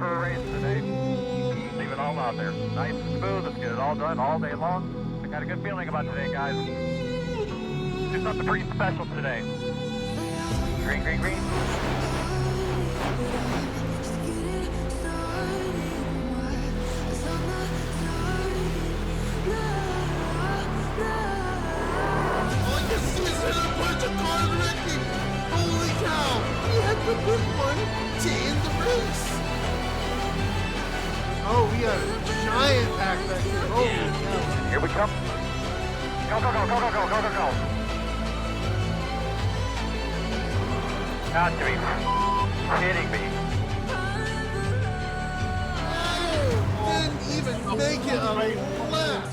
for a race today. Leave it all out there. Nice and smooth. Let's get it all done all day long. I got a good feeling about today, guys. Do something pretty special today. Green, green, green. Holy cow! We had the good one to end the race. Oh, we got a giant pack back here. Holy cow! Here we come. Go, go, go, go, go, go, go, go, go. Got to be kidding me. Didn't even make it a lap.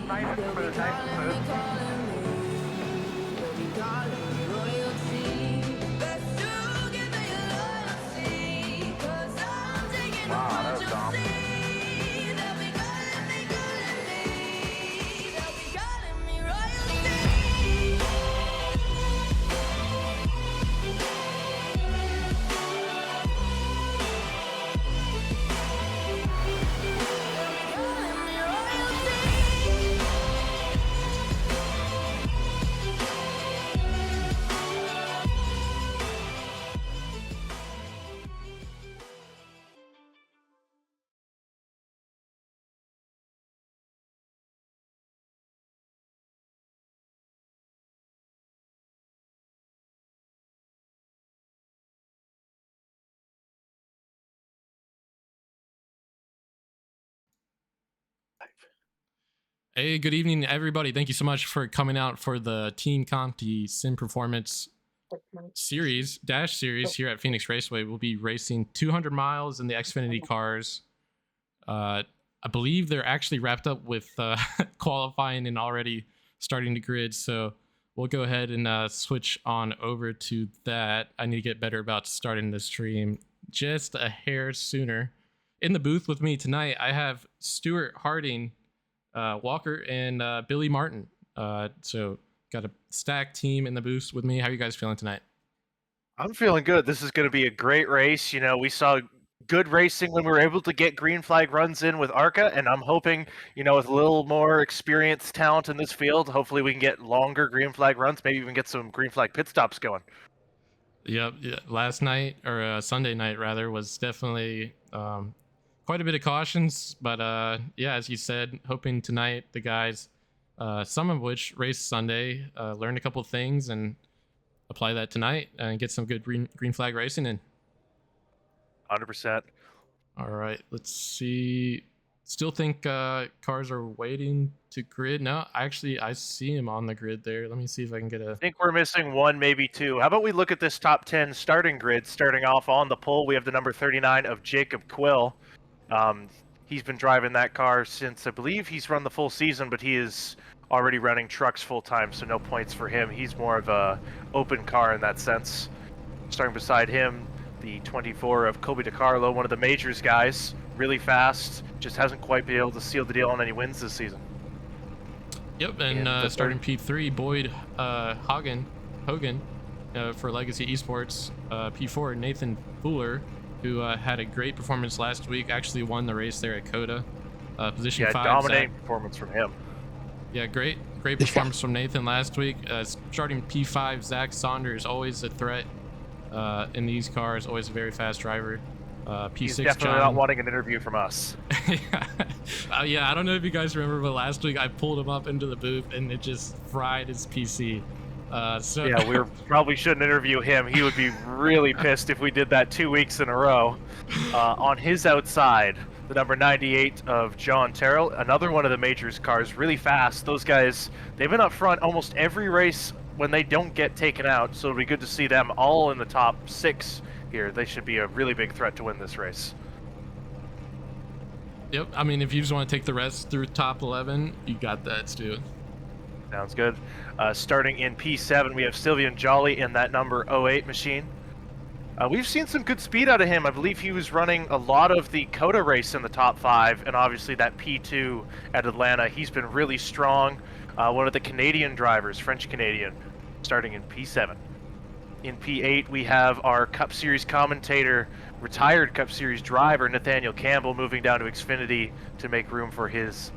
Nice and smooth, nice and smooth. Wow, that was dumb. Hey, good evening, everybody. Thank you so much for coming out for the Team Conti Sim Performance Series, Dash Series here at Phoenix Raceway. We'll be racing 200 miles in the Xfinity cars. I believe they're actually wrapped up with qualifying and already starting to grid, so we'll go ahead and switch on over to that. I need to get better about starting the stream just a hair sooner. In the booth with me tonight, I have Stuart Harding, Walker, and Billy Martin. So got a stacked team in the booth with me. How are you guys feeling tonight? I'm feeling good. This is going to be a great race. You know, we saw good racing when we were able to get green flag runs in with ARCA, and I'm hoping, you know, with a little more experienced talent in this field, hopefully we can get longer green flag runs, maybe even get some green flag pit stops going. Yep. Yeah, last night, or Sunday night rather, was definitely quite a bit of cautions, but yeah, as you said, hoping tonight the guys, some of which raced Sunday, learned a couple of things and apply that tonight and get some good green flag racing in. 100%. All right, let's see. Still think cars are waiting to grid. No, actually, I see him on the grid there. Let me see if I can get a... I think we're missing one, maybe two. How about we look at this top 10 starting grid? Starting off on the pole, we have the number 39 of Jacob Quill. He's been driving that car since, I believe he's run the full season, but he is already running trucks full time, so no points for him. He's more of a open car in that sense. Starting beside him, the 24 of Kobe DiCarlo, one of the majors guys, really fast, just hasn't quite been able to seal the deal on any wins this season. Yep, and starting P3, Boyd Hoggan for Legacy Esports. P4, Nathan Fuller, who had a great performance last week, actually won the race there at COTA. Position 5. Dominating performance from him. Yeah, great performance from Nathan last week. Starting P5, Zack Saunders, always a threat in these cars, always a very fast driver. P6, He's definitely John. not wanting an interview from us. Yeah, I don't know if you guys remember, but last week I pulled him up into the booth and it just fried his PC. So yeah, we probably shouldn't interview him. He would be really pissed if we did that 2 weeks in a row. On his outside, the number 98 of John Terrell, another one of the majors cars, really fast. Those guys, they've been up front almost every race when they don't get taken out, so it'll be good to see them all in the top 6 here. They should be a really big threat to win this race. Yep, I mean, if you just want to take the rest through top 11, you got that, Stu. Sounds good. Starting in P7, we have Sylvian Jolly in that number 08 machine. We've seen some good speed out of him. I believe he was running a lot of the COTA race in the top 5, and obviously that P2 at Atlanta. He's been really strong. One of the Canadian drivers, French-Canadian, starting in P7. In P8, we have our Cup Series commentator, retired Cup Series driver, Nathaniel Campbell, moving down to Xfinity to make room for his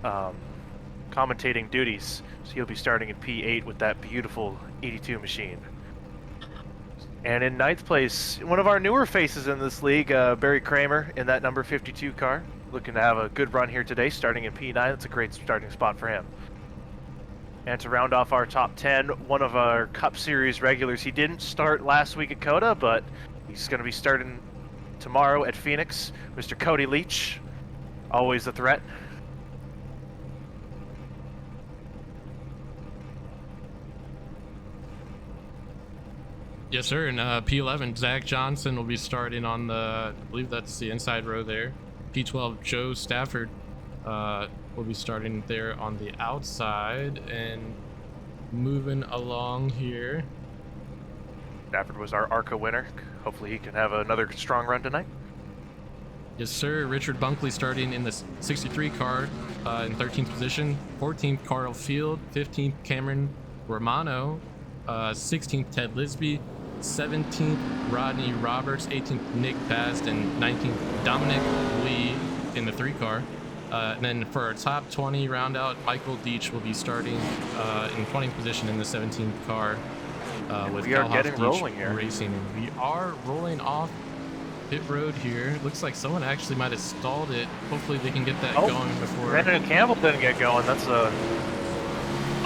commentating duties. So he'll be starting in P8 with that beautiful 82 machine. And in ninth place, one of our newer faces in this league, Barry Kramer, in that number 52 car. Looking to have a good run here today, starting in P9. That's a great starting spot for him. And to round off our top 10, one of our Cup Series regulars. He didn't start last week at COTA, but he's going to be starting tomorrow at Phoenix. Mr. Cody Leach, always a threat. Yes, sir. And P11, Zach Johnson will be starting on the, I believe that's the inside row there. P12, Joe Stafford will be starting there on the outside. And moving along here. Stafford was our ARCA winner. Hopefully he can have another strong run tonight. Yes, sir. Richard Bunkley starting in the 63 car in 13th position. 14th, Carl Field. 15th, Cameron Romano. 16th, Ted Lisby. 17th, Rodney Roberts. 18th, Nick Basden. 19th, Dominic Lee in the 3 car. And then for our top 20 round out, Michael Deach will be starting in 20th position in the 17th car with we are Cal getting Hoff rolling Deach here. Racing. And we are rolling off pit road here. Looks like someone actually might have stalled it. Hopefully they can get that going before. Brandon Campbell didn't get going. That's a...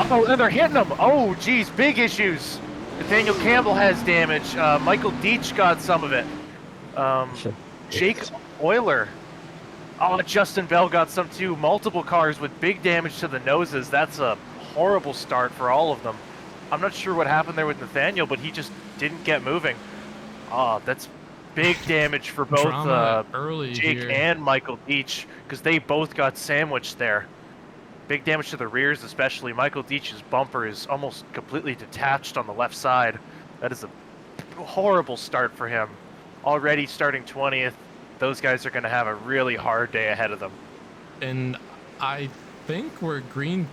Oh, and they're hitting him. Oh, geez, big issues. Nathaniel Campbell has damage. Michael Deach got some of it. Jake Euler. Oh, Justin Bell got some too. Multiple cars with big damage to the noses. That's a horrible start for all of them. I'm not sure what happened there with Nathaniel, but he just didn't get moving. Oh, that's big damage for both early Jake here. and Michael Deach, because they both got sandwiched there. Big damage to the rears, especially. Michael Deach's bumper is almost completely detached on the left side. That is a horrible start for him. Already starting 20th. Those guys are going to have a really hard day ahead of them. And I think we're green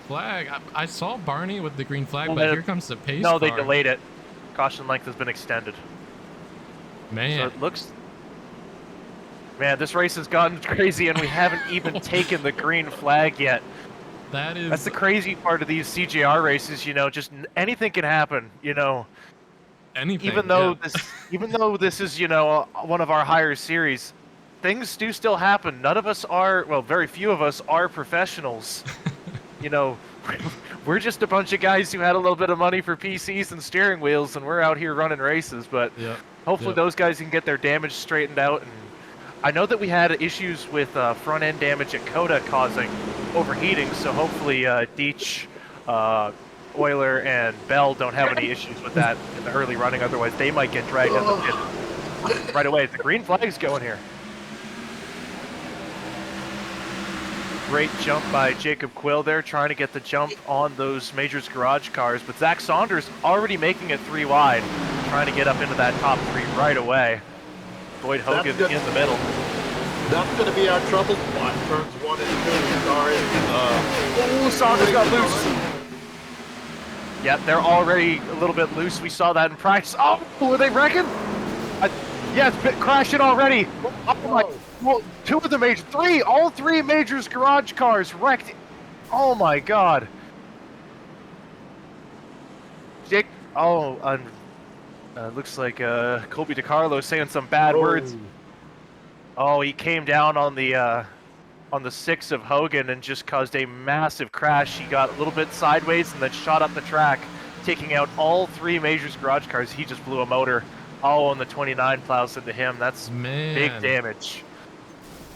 flag. I saw Barney with the green flag, but here comes the pace car. No, they delayed it. Caution length has been extended. Man. So it looks... Man, this race has gotten crazy, and we haven't even taken the green flag yet. That's the crazy part of these CJR races, you know, just anything can happen, you know. Anything, even though this is, you know, one of our higher series, things do still happen. None of us are, well, very few of us are professionals. You know, we're just a bunch of guys who had a little bit of money for PCs and steering wheels, and we're out here running races. But hopefully those guys can get their damage straightened out. And I know that we had issues with front end damage at COTA causing overheating, so hopefully Deach, Euler, and Bell don't have any issues with that in the early running. Otherwise, they might get dragged in the pit right away. The green flag's going here. Great jump by Jacob Quill there, trying to get the jump on those Majors Garage cars. But Zack Saunders already making it 3 wide, trying to get up into that top 3 right away. Boyd Hoggan in the middle. That's going to be our trouble spot. Turns 1 and 2 are in. Oh, Saunders got loose. Yep, they're already a little bit loose. We saw that in practice. Oh, were they wrecking? Yeah, it's crashing already. Oh my! Well, 2 of the major, 3, all 3 Majors Garage cars wrecked. Oh my God. Jake. Oh, looks like Colby DiCarlo saying some bad words. Oh, he came down on the 6 of Hoggan and just caused a massive crash. He got a little bit sideways and then shot up the track, taking out all 3 Majors Garage cars. He just blew a motor. Oh, and the 29 plows into him. That's big damage.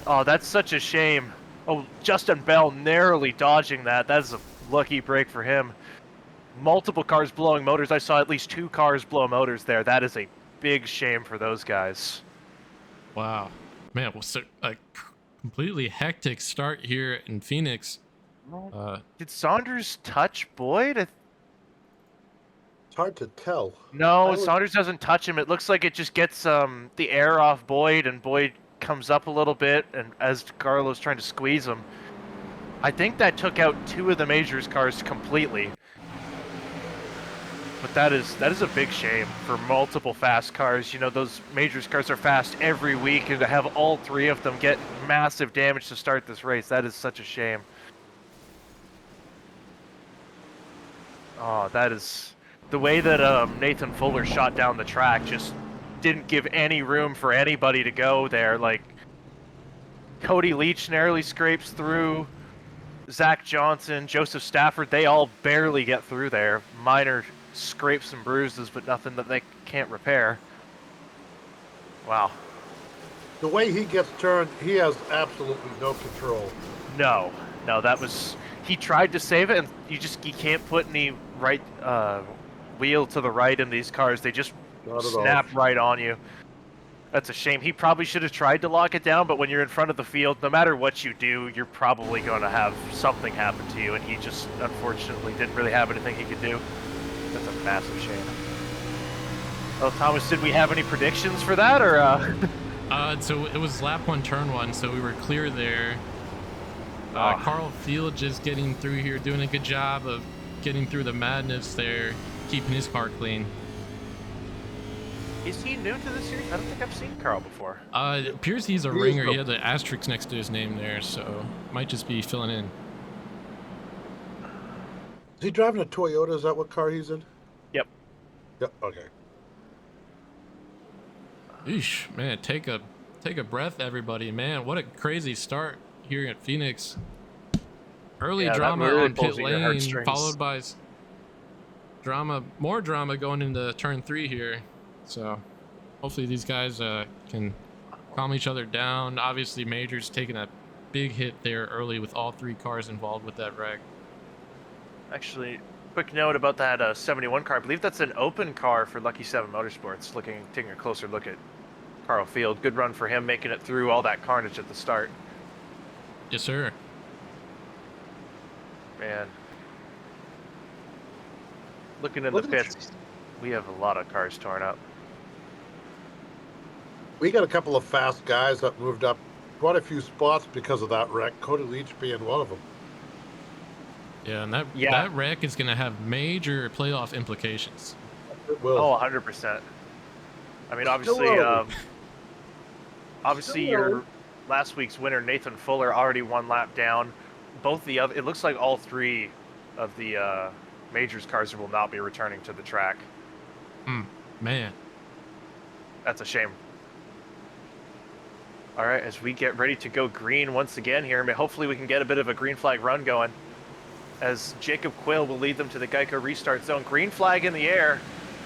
Oh, that's such a shame. Oh, Justin Bell narrowly dodging that. That's a lucky break for him. Multiple cars blowing motors. I saw at least 2 cars blow motors there. That is a big shame for those guys. Wow. Man, well, so a completely hectic start here in Phoenix. Did Saunders touch Boyd? It's hard to tell. No, Saunders doesn't touch him. It looks like it just gets the air off Boyd, and Boyd comes up a little bit, and as Carlo's trying to squeeze him. I think that took out 2 of the Majors cars completely. But that is a big shame for multiple fast cars. You know, those majors cars are fast every week, and to have all three of them get massive damage to start this race, that is such a shame. Oh, that is the way that Nathan Fuller shot down the track. Just didn't give any room for anybody to go there. Like Cody Leach narrowly scrapes through. Zach Johnson, Joseph Stafford, they all barely get through there. Minor scrapes and bruises, but nothing that they can't repair. Wow. The way he gets turned, he has absolutely no control. No, that was... He tried to save it, and you can't put any right wheel to the right in these cars. They just snap right on you. That's a shame. He probably should have tried to lock it down, but when you're in front of the field, no matter what you do, you're probably going to have something happen to you, and he just, unfortunately, didn't really have anything he could do. That's a massive shame. Oh, Thomas, did we have any predictions for that, or...? So it was lap 1, turn 1, so we were clear there. Carl Field just getting through here, doing a good job of getting through the madness there, keeping his car clean. Is he new to this series? I don't think I've seen Carl before. It appears he's a ringer. He had the asterisk next to his name there, so might just be filling in. Is he driving a Toyota? Is that what car he's in? Yep. Yep, okay. Eesh, man, take a breath, everybody. Man, what a crazy start here at Phoenix. Early drama really on pit lane, heartstrings. followed by more drama going into turn 3 here. So hopefully these guys can calm each other down. Obviously, Major's taking a big hit there early with all 3 cars involved with that wreck. Actually, quick note about that 71 car. I believe that's an open car for Lucky 7 Motorsports. Taking a closer look at Carl Field. Good run for him, making it through all that carnage at the start. Yes, sir. Man. Looking in the pits, we have a lot of cars torn up. We got a couple of fast guys that moved up quite a few spots because of that wreck, Cody Leach being one of them. Yeah, and that wreck is going to have major playoff implications. It will. Oh, 100%. I mean, obviously your last week's winner, Nathan Fuller, already 1 lap down. It looks like all 3 of the Majors cars will not be returning to the track. Man. That's a shame. All right, as we get ready to go green once again here, hopefully we can get a bit of a green flag run going. As Jacob Quill will lead them to the Geico restart zone. Green flag in the air.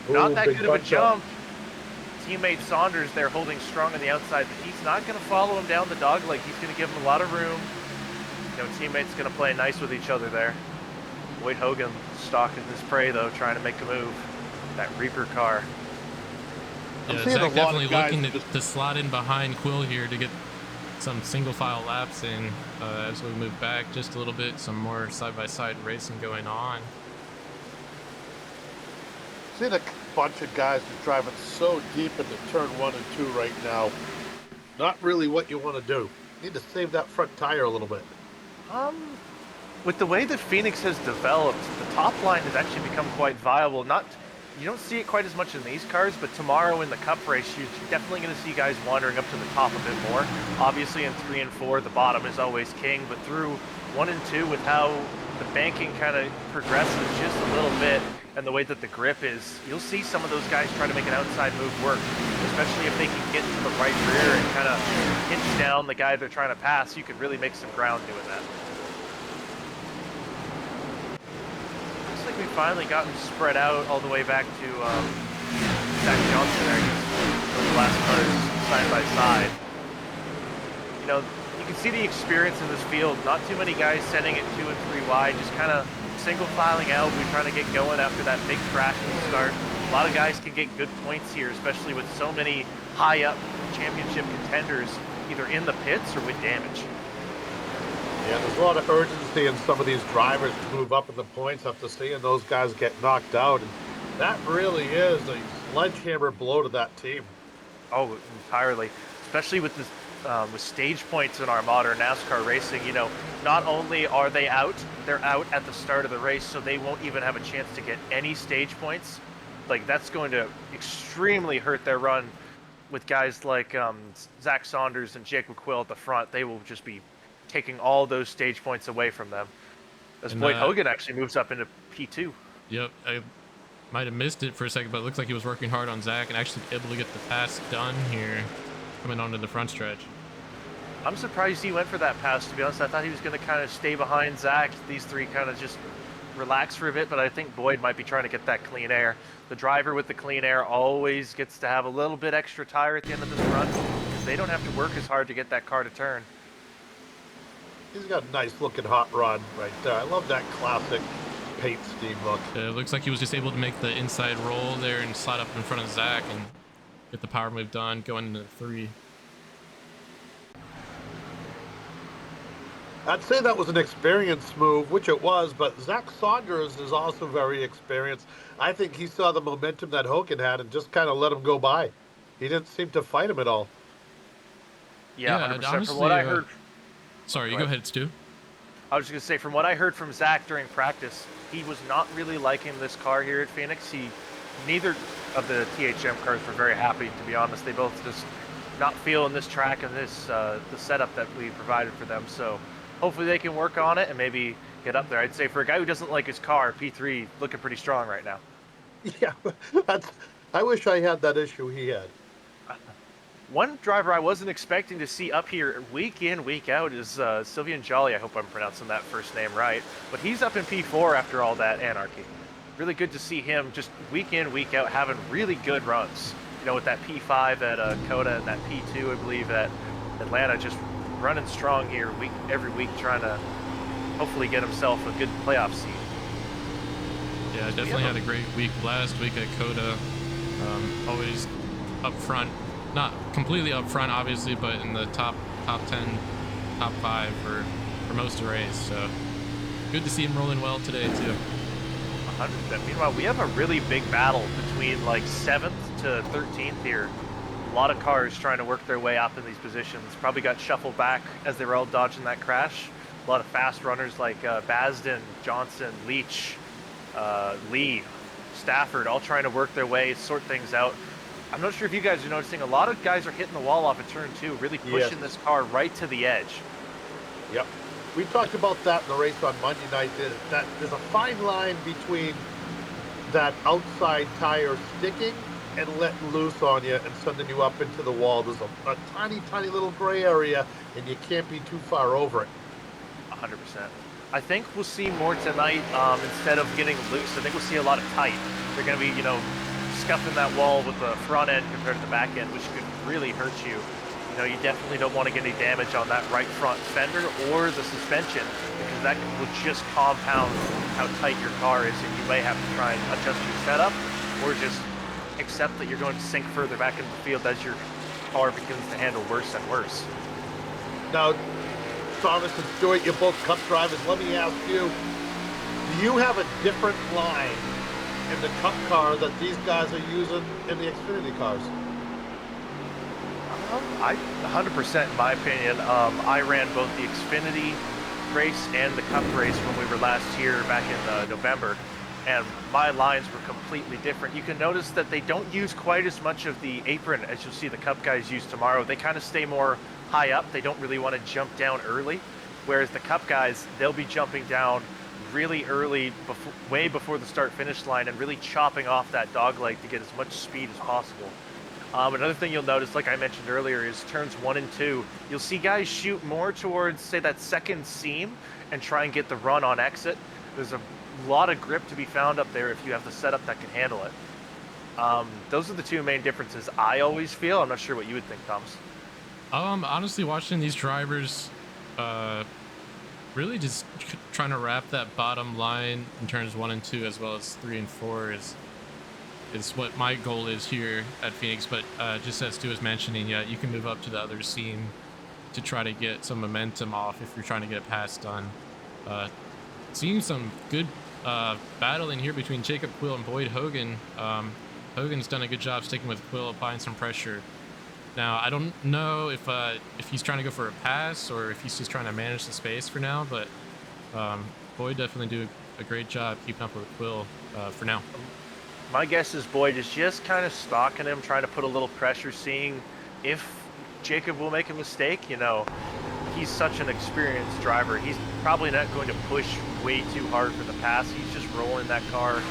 Not that good of a jump. Teammate Saunders there holding strong on the outside, but he's not going to follow him down the dog leg. He's going to give him a lot of room. You know, teammates going to play nice with each other there. Boyd Hoggan stalking his prey, though, trying to make a move. That Reaper car. Yeah, Zach definitely looking to slot in behind Quill here to get some single file laps in as we move back just a little bit. Some more side-by-side racing going on. Seeing a bunch of guys just driving so deep into turn 1 and 2 right now. Not really what you want to do. Need to save that front tire a little bit. With the way that Phoenix has developed, the top line has actually become quite viable. You don't see it quite as much in these cars, but tomorrow in the Cup race, you're definitely going to see guys wandering up to the top a bit more. Obviously in 3 and 4, the bottom is always king, but through 1 and 2, with how the banking kind of progresses just a little bit, and the way that the grip is, you'll see some of those guys try to make an outside move work, especially if they can get to the right rear and kind of hinge down the guy they're trying to pass. You could really make some ground doing that. Looks like we've finally gotten spread out all the way back to Zack Johnson there. The last cars side by side. You know, you can see the experience in this field. Not too many guys sending it 2 and 3 wide, just kind of single filing out. We're trying to get going after that big crash at the start. A lot of guys can get good points here, especially with so many high up championship contenders either in the pits or with damage. Yeah, there's a lot of urgency in some of these drivers to move up in the points after seeing those guys get knocked out. And that really is a sledgehammer blow to that team. Oh, entirely. Especially with with stage points in our modern NASCAR racing, you know, not only are they out, they're out at the start of the race, so they won't even have a chance to get any stage points. Like, that's going to extremely hurt their run with guys like Zack Saunders and Jacob Quill at the front. They will just be taking all those stage points away from them. As Boyd Hoggan actually moves up into P2. Yep, I might have missed it for a second, but it looks like he was working hard on Zack and actually able to get the pass done here, coming onto the front stretch. I'm surprised he went for that pass, to be honest. I thought he was going to kind of stay behind Zack. These three kind of just relax for a bit, but I think Boyd might be trying to get that clean air. The driver with the clean air always gets to have a little bit extra tire at the end of this run because they don't have to work as hard to get that car to turn. He's got a nice looking hot rod right there. I love that classic paint scheme look. It looks like he was just able to make the inside roll there and slide up in front of Zack and get the power move done, going into 3. I'd say that was an experienced move, which it was, but Zack Saunders is also very experienced. I think he saw the momentum that Hoggan had and just kind of let him go by. He didn't seem to fight him at all. Yeah, 100%. Honestly, From what I heard... Sorry, go ahead, Stu. I was just going to say, from what I heard from Zack during practice, he was not really liking this car here at Phoenix. Neither of the THM cars were very happy, to be honest. They both just not feeling this track and this the setup that we provided for them. So hopefully they can work on it and maybe get up there. I'd say for a guy who doesn't like his car, P3 looking pretty strong right now. Yeah, I wish I had that issue he had. One driver I wasn't expecting to see up here week in, week out is Sylvian Jolly. I hope I'm pronouncing that first name right. But he's up in P4 after all that anarchy. Really good to see him just week in, week out having really good runs. You know, with that P5 at Coda and that P2, I believe, at Atlanta, just running strong here every week, trying to hopefully get himself a good playoff seed. Yeah, definitely had a great week last week at Coda. Always up front. Not completely up front, obviously, but in the top 10, top 5 for most of the race. So good to see him rolling well today, too. 100%. Meanwhile, we have a really big battle between like 7th to 13th here. A lot of cars trying to work their way up in these positions. Probably got shuffled back as they were all dodging that crash. A lot of fast runners like Basden, Johnson, Leach, Lee, Stafford, all trying to work their way, sort things out. I'm not sure if you guys are noticing, a lot of guys are hitting the wall off of turn 2, really pushing this car right to the edge. Yep. We talked about that in the race on Monday night. That there's a fine line between that outside tire sticking and letting loose on you and sending you up into the wall. There's a tiny, tiny little gray area, and you can't be too far over it. 100%. I think we'll see more tonight. Instead of getting loose, I think we'll see a lot of tight. They're going to be, you know, scuffing that wall with the front end compared to the back end, which could really hurt you. You know, you definitely don't want to get any damage on that right front fender or the suspension, because that will just compound how tight your car is, and you may have to try and adjust your setup or just accept that you're going to sink further back into the field as your car begins to handle worse and worse. Now, Thomas and Stuart, you're both Cup drivers. Let me ask you, do you have a different line in the Cup car that these guys are using in the Xfinity cars? 100% in my opinion. I ran both the Xfinity race and the Cup race when we were last here back in November, and my lines were completely different. You can notice that they don't use quite as much of the apron as you'll see the Cup guys use tomorrow. They kind of stay more high up. They don't really want to jump down early, whereas the Cup guys, they'll be jumping down really early, way before the start-finish line, and really chopping off that dog leg to get as much speed as possible. Another thing you'll notice, like I mentioned earlier, is turns 1 and 2. You'll see guys shoot more towards, say, that second seam and try and get the run on exit. There's a lot of grip to be found up there if you have the setup that can handle it. Those are the two main differences I always feel. I'm not sure what you would think, Thomas. Honestly, watching these drivers, really just trying to wrap that bottom line in turns 1 and 2 as well as 3 and 4 is what my goal is here at Phoenix. But just as Stu was mentioning, yeah, you can move up to the other seam to try to get some momentum off if you're trying to get a pass done. Seeing some good battling here between Jacob Quill and Boyd Hoggan. Hogan's done a good job sticking with Quill, applying some pressure. Now I don't know if he's trying to go for a pass or if he's just trying to manage the space for now, but Boyd definitely do a great job keeping up with Quill for now. My guess is Boyd is just kind of stalking him, trying to put a little pressure, seeing if Jacob will make a mistake. You know, he's such an experienced driver. He's probably not going to push way too hard for the pass. He's just rolling that car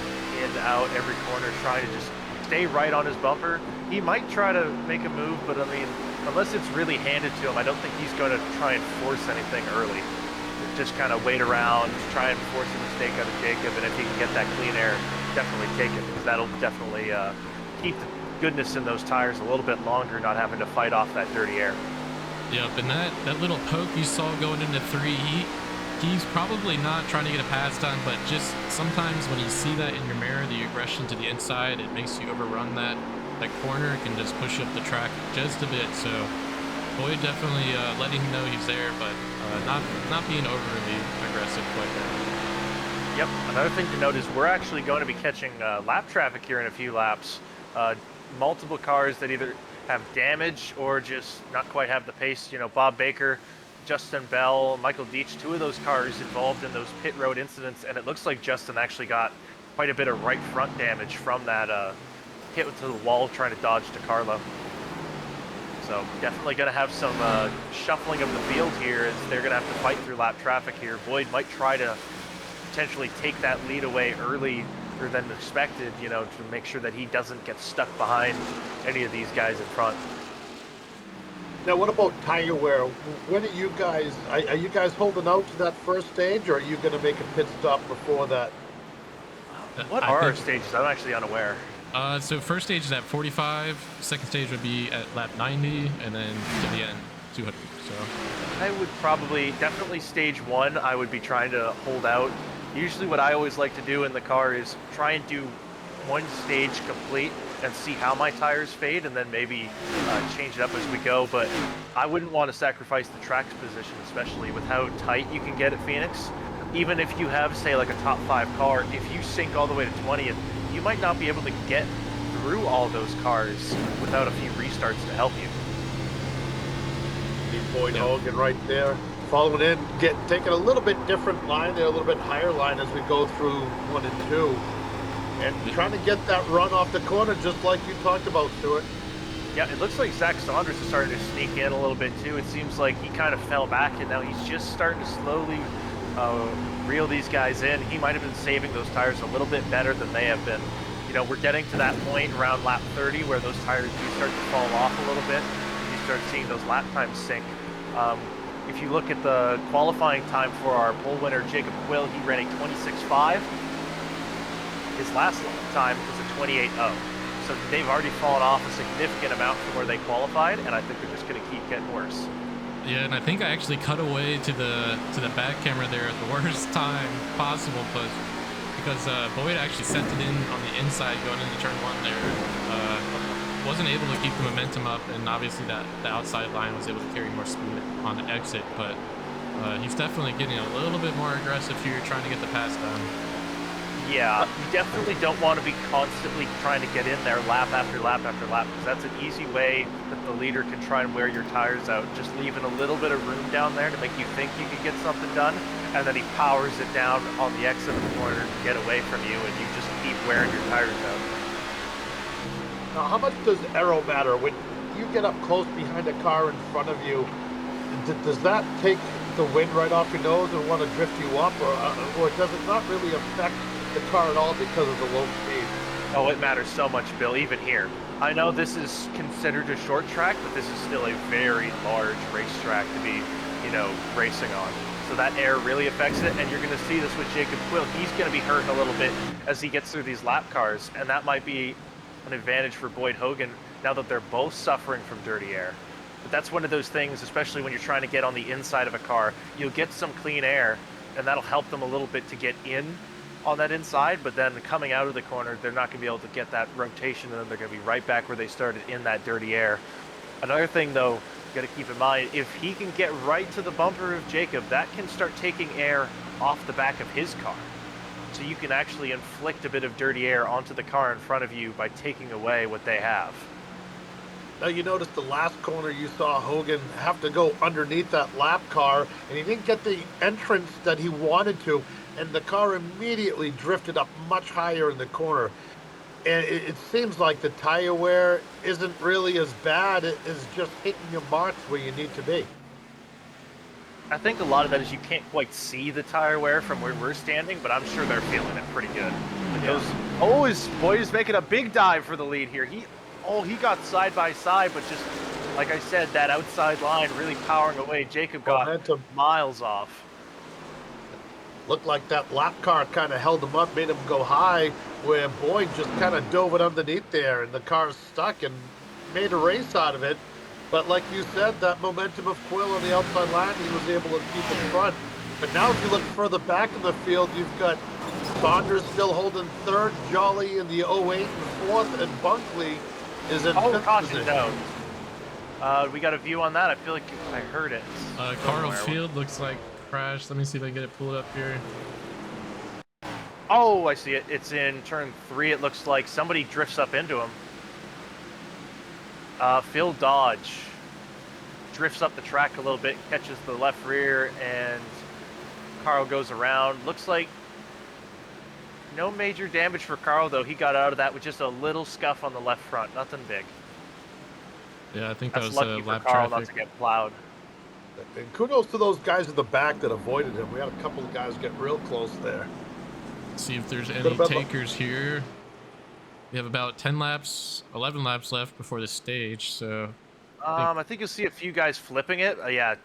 in, out, every corner, trying to just stay right on his bumper. He might try to make a move, but I mean, unless it's really handed to him, I don't think he's going to try and force anything early. Just kind of wait around, try and force a mistake out of Jacob, and if he can get that clean air, definitely take it, because that'll definitely keep the goodness in those tires a little bit longer, not having to fight off that dirty air. Yep, and that little poke you saw going into 3, he's probably not trying to get a pass done, but just sometimes when you see that in your mirror, the aggression to the inside, it makes you overrun that corner. It can just push you up the track just a bit. So Boyd definitely letting him know he's there, but not being overly aggressive quite yet. Yep, another thing to note is we're actually going to be catching lap traffic here in a few laps. Multiple cars that either have damage or just not quite have the pace. You know, Bob Baker, Justin Bell, Michael Deach, 2 of those cars involved in those pit road incidents, and it looks like Justin actually got quite a bit of right front damage from that hit to the wall trying to dodge DeCarlo. So definitely going to have some shuffling of the field here, as they're going to have to fight through lap traffic here. Boyd might try to potentially take that lead away earlier than expected, you know, to make sure that he doesn't get stuck behind any of these guys in front. Now, what about tire wear? When are you guys holding out to that first stage, or are you going to make a pit stop before that? What are our stages? I'm actually unaware. So first stage is at 45, second stage would be at lap 90, and then to the end 200. So I would definitely stage 1, I would be trying to hold out. Usually what I always like to do in the car is try and do 1 stage complete and see how my tires fade, and then maybe change it up as we go. But I wouldn't want to sacrifice the track's position, especially with how tight you can get at Phoenix. Even if you have, say, like a top 5 car, if you sink all the way to 20th, you might not be able to get through all those cars without a few restarts to help you. Boyd Hoggan right there, following in, taking a little bit different line there, a little bit higher line as we go through 1 and 2, and trying to get that run off the corner, just like you talked about, Stuart. Yeah, it looks like Zack Saunders is starting to sneak in a little bit too. It seems like he kind of fell back, and now he's just starting to slowly reel these guys in. He might have been saving those tires a little bit better than they have been. You know, we're getting to that point around lap 30 where those tires do start to fall off a little bit. You start seeing those lap times sink. If you look at the qualifying time for our pole winner, Jacob Quill, he ran a 26.5. His last time was a 28.0. So they've already fallen off a significant amount from where they qualified, and I think they're just going to keep getting worse. yeah, and I think I actually cut away to the back camera there at the worst time possible, but because Boyd actually sent it in on the inside going into turn 1 there. Wasn't able to keep the momentum up, and obviously the outside line was able to carry more speed on the exit, but he's definitely getting a little bit more aggressive here, trying to get the pass done. Yeah, you definitely don't want to be constantly trying to get in there lap after lap after lap, because that's an easy way that the leader can try and wear your tires out, just leaving a little bit of room down there to make you think you can get something done, and then he powers it down on the exit of the corner to get away from you, and you just keep wearing your tires out. Now, how much does aero matter? When you get up close behind a car in front of you, does that take the wind right off your nose and want to drift you up, or does it not really affect the car at all because of the low speed? Oh, it matters so much, Bill, even here. I know this is considered a short track, but this is still a very large racetrack to be, you know, racing on. So that air really affects it, and you're going to see this with Jacob Quill. He's going to be hurting a little bit as he gets through these lap cars, and that might be an advantage for Boyd Hoggan now that they're both suffering from dirty air. But that's one of those things, especially when you're trying to get on the inside of a car, you'll get some clean air, and that'll help them a little bit to get in on that inside, but then coming out of the corner, they're not going to be able to get that rotation, and then they're going to be right back where they started in that dirty air. Another thing, though, you got to keep in mind, if he can get right to the bumper of Jacob, that can start taking air off the back of his car. So you can actually inflict a bit of dirty air onto the car in front of you by taking away what they have. Now you notice the last corner you saw Hoggan have to go underneath that lap car, and he didn't get the entrance that he wanted to, and the car immediately drifted up much higher in the corner. And it seems like the tire wear isn't really as bad. It is just hitting your marks where you need to be. I think a lot of that is you can't quite see the tire wear from where we're standing, but I'm sure they're feeling it pretty good. Boy's making a big dive for the lead here. He got side by side, but just like I said, that outside line really powering away. Jacob got Momentum. miles off. Looked like that lap car kind of held him up, made him go high, where Boyd just kind of dove it underneath there, and the car stuck and made a race out of it. But like you said, that momentum of Quill on the outside line, he was able to keep in front. But now if you look further back in the field, you've got Saunders still holding third, Jolly in the 08 and fourth, and Bunkley is in fifth caution position. no. We got a view on that. I feel like I heard it. Carl Field looks like crashed. Let me see if I can get it pulled up here. Oh, I see it. It's in turn 3. It looks like somebody drifts up into him. Phil Dodge drifts up the track a little bit, catches the left rear, and Carl goes around. Looks like no major damage for Carl, though. He got out of that with just a little scuff on the left front. Nothing big. Yeah, I think that That's was lucky for lap Carl traffic. not to get plowed. And kudos to those guys in the back that avoided him. We had a couple of guys get real close there. See if there's any takers here. We have about 10 laps, 11 laps left before the stage, so... I think you'll see a few guys flipping it. Yeah,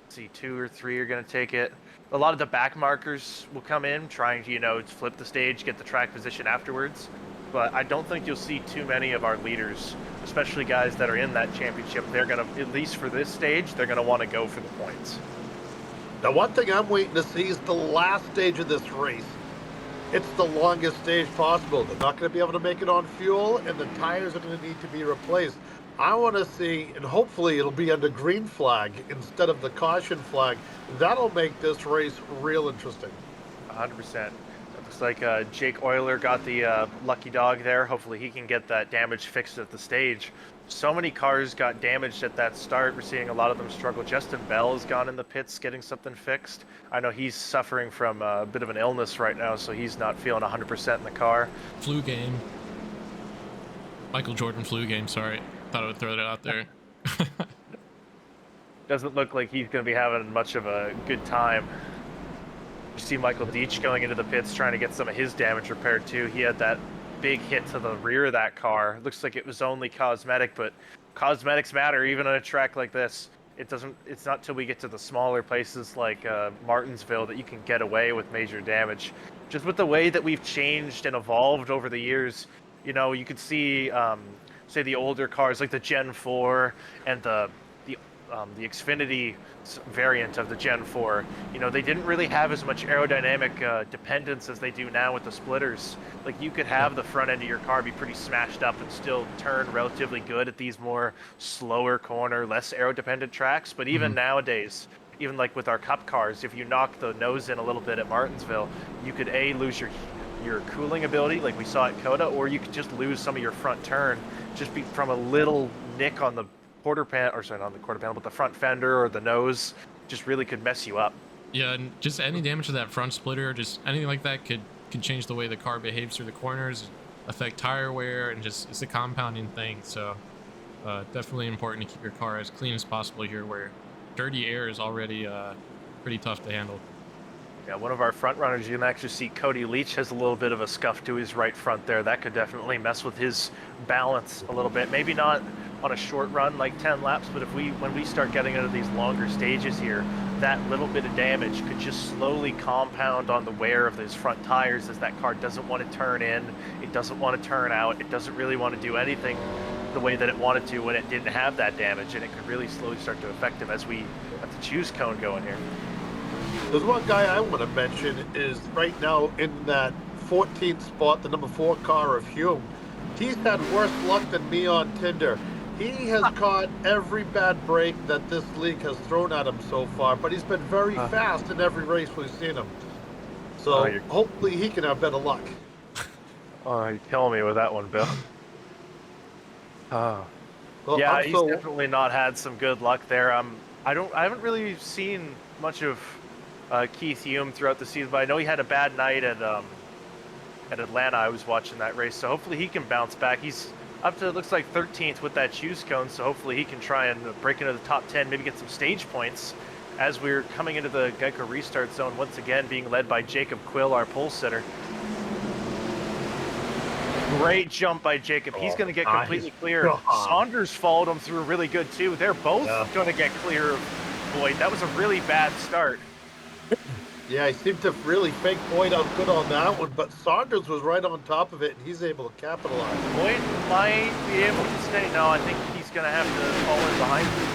see 2 or 3 are going to take it. A lot of the back markers will come in, trying to, flip the stage, get the track position afterwards. But I don't think you'll see too many of our leaders, especially guys that are in that championship. They're going to, at least for this stage, they're going to want to go for the points. Now, one thing I'm waiting to see is the last stage of this race. It's the longest stage possible. They're not going to be able to make it on fuel, and the tires are going to need to be replaced. I want to see, and hopefully it'll be under green flag instead of the caution flag. That'll make this race real interesting. 100%. It looks like Jake Euler got the lucky dog there. Hopefully he can get that damage fixed at the stage. So many cars got damaged at that start. We're seeing a lot of them struggle. Justin Bell has gone in the pits getting something fixed. I know he's suffering from a bit of an illness right now, so he's not feeling 100% in the car. Flu game. Michael Jordan flu game, sorry. Thought I would throw that out there. Doesn't look like he's going to be having much of a good time. You see Michael Deach going into the pits trying to get some of his damage repaired too. He had that big hit to the rear of that car. Looks like it was only cosmetic, but cosmetics matter even on a track like this. It's not till we get to the smaller places like Martinsville that you can get away with major damage. Just with the way that we've changed and evolved over the years, you could see say the older cars like the Gen 4 and the Xfinity variant of the Gen 4, they didn't really have as much aerodynamic dependence as they do now with the splitters. Like you could have the front end of your car be pretty smashed up and still turn relatively good at these more slower corner, less aero-dependent tracks. But even nowadays, even like with our Cup cars, if you knock the nose in a little bit at Martinsville, you could lose your cooling ability like we saw at Coda, or you could just lose some of your front turn just from a little nick on the quarter panel, or sorry, not on the quarter panel, but the front fender or the nose just really could mess you up. Yeah, and just any damage to that front splitter, just anything like that could change the way the car behaves through the corners, affect tire wear, and just it's a compounding thing. So definitely important to keep your car as clean as possible here, where dirty air is already pretty tough to handle. Yeah, one of our front runners, you can actually see Cody Leach has a little bit of a scuff to his right front there. That could definitely mess with his balance a little bit. Maybe not on a short run like 10 laps, but when we start getting into these longer stages here, that little bit of damage could just slowly compound on the wear of those front tires, as that car doesn't want to turn in, it doesn't want to turn out, it doesn't really want to do anything the way that it wanted to when it didn't have that damage, and it could really slowly start to affect him as we have the choose cone going here. There's one guy I want to mention is right now in that 14th spot, the number 4 car of Hume. He's had worse luck than me on Tinder. He has caught every bad break that this league has thrown at him so far, but he's been very fast in every race we've seen him. So hopefully he can have better luck. Oh, you're killing me with that one, Bill. Well, Yeah, I'm he's so definitely not had some good luck there. I haven't really seen much of Keith Hume throughout the season, but I know he had a bad night at Atlanta. I was watching that race, so hopefully he can bounce back. He's up to, it looks like 13th with that choose cone, so hopefully he can try and break into the top 10, maybe get some stage points as we're coming into the Geico restart zone once again, being led by Jacob Quill, our pole sitter. Great jump by Jacob. He's going to get completely clear. Saunders followed him through really good too. They're both going to get clear of Boyd. That was a really bad start. Yeah, he seemed to really fake Boyd out good on that one, but Saunders was right on top of it, and he's able to capitalize. Boyd might be able to stay. No, I think he's going to have to fall in behind him.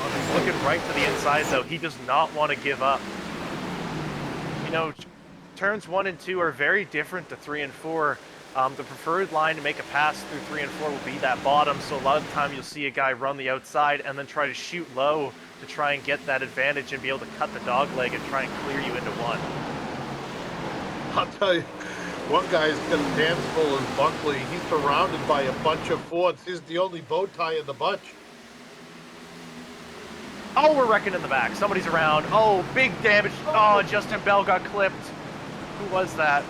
He's looking right to the inside, though. He does not want to give up. You know, turns 1 and 2 are very different to 3 and 4. The preferred line to make a pass through 3 and 4 will be that bottom, so a lot of the time you'll see a guy run the outside and then try to shoot low to try and get that advantage and be able to cut the dog leg and try and clear you into one. I'll tell you, one guy's got his hands full as Buckley. He's surrounded by a bunch of Fords. He's the only bow tie in the bunch. Oh, we're wrecking in the back. Somebody's around. Oh, big damage. Oh, Justin Bell got clipped. Who was that?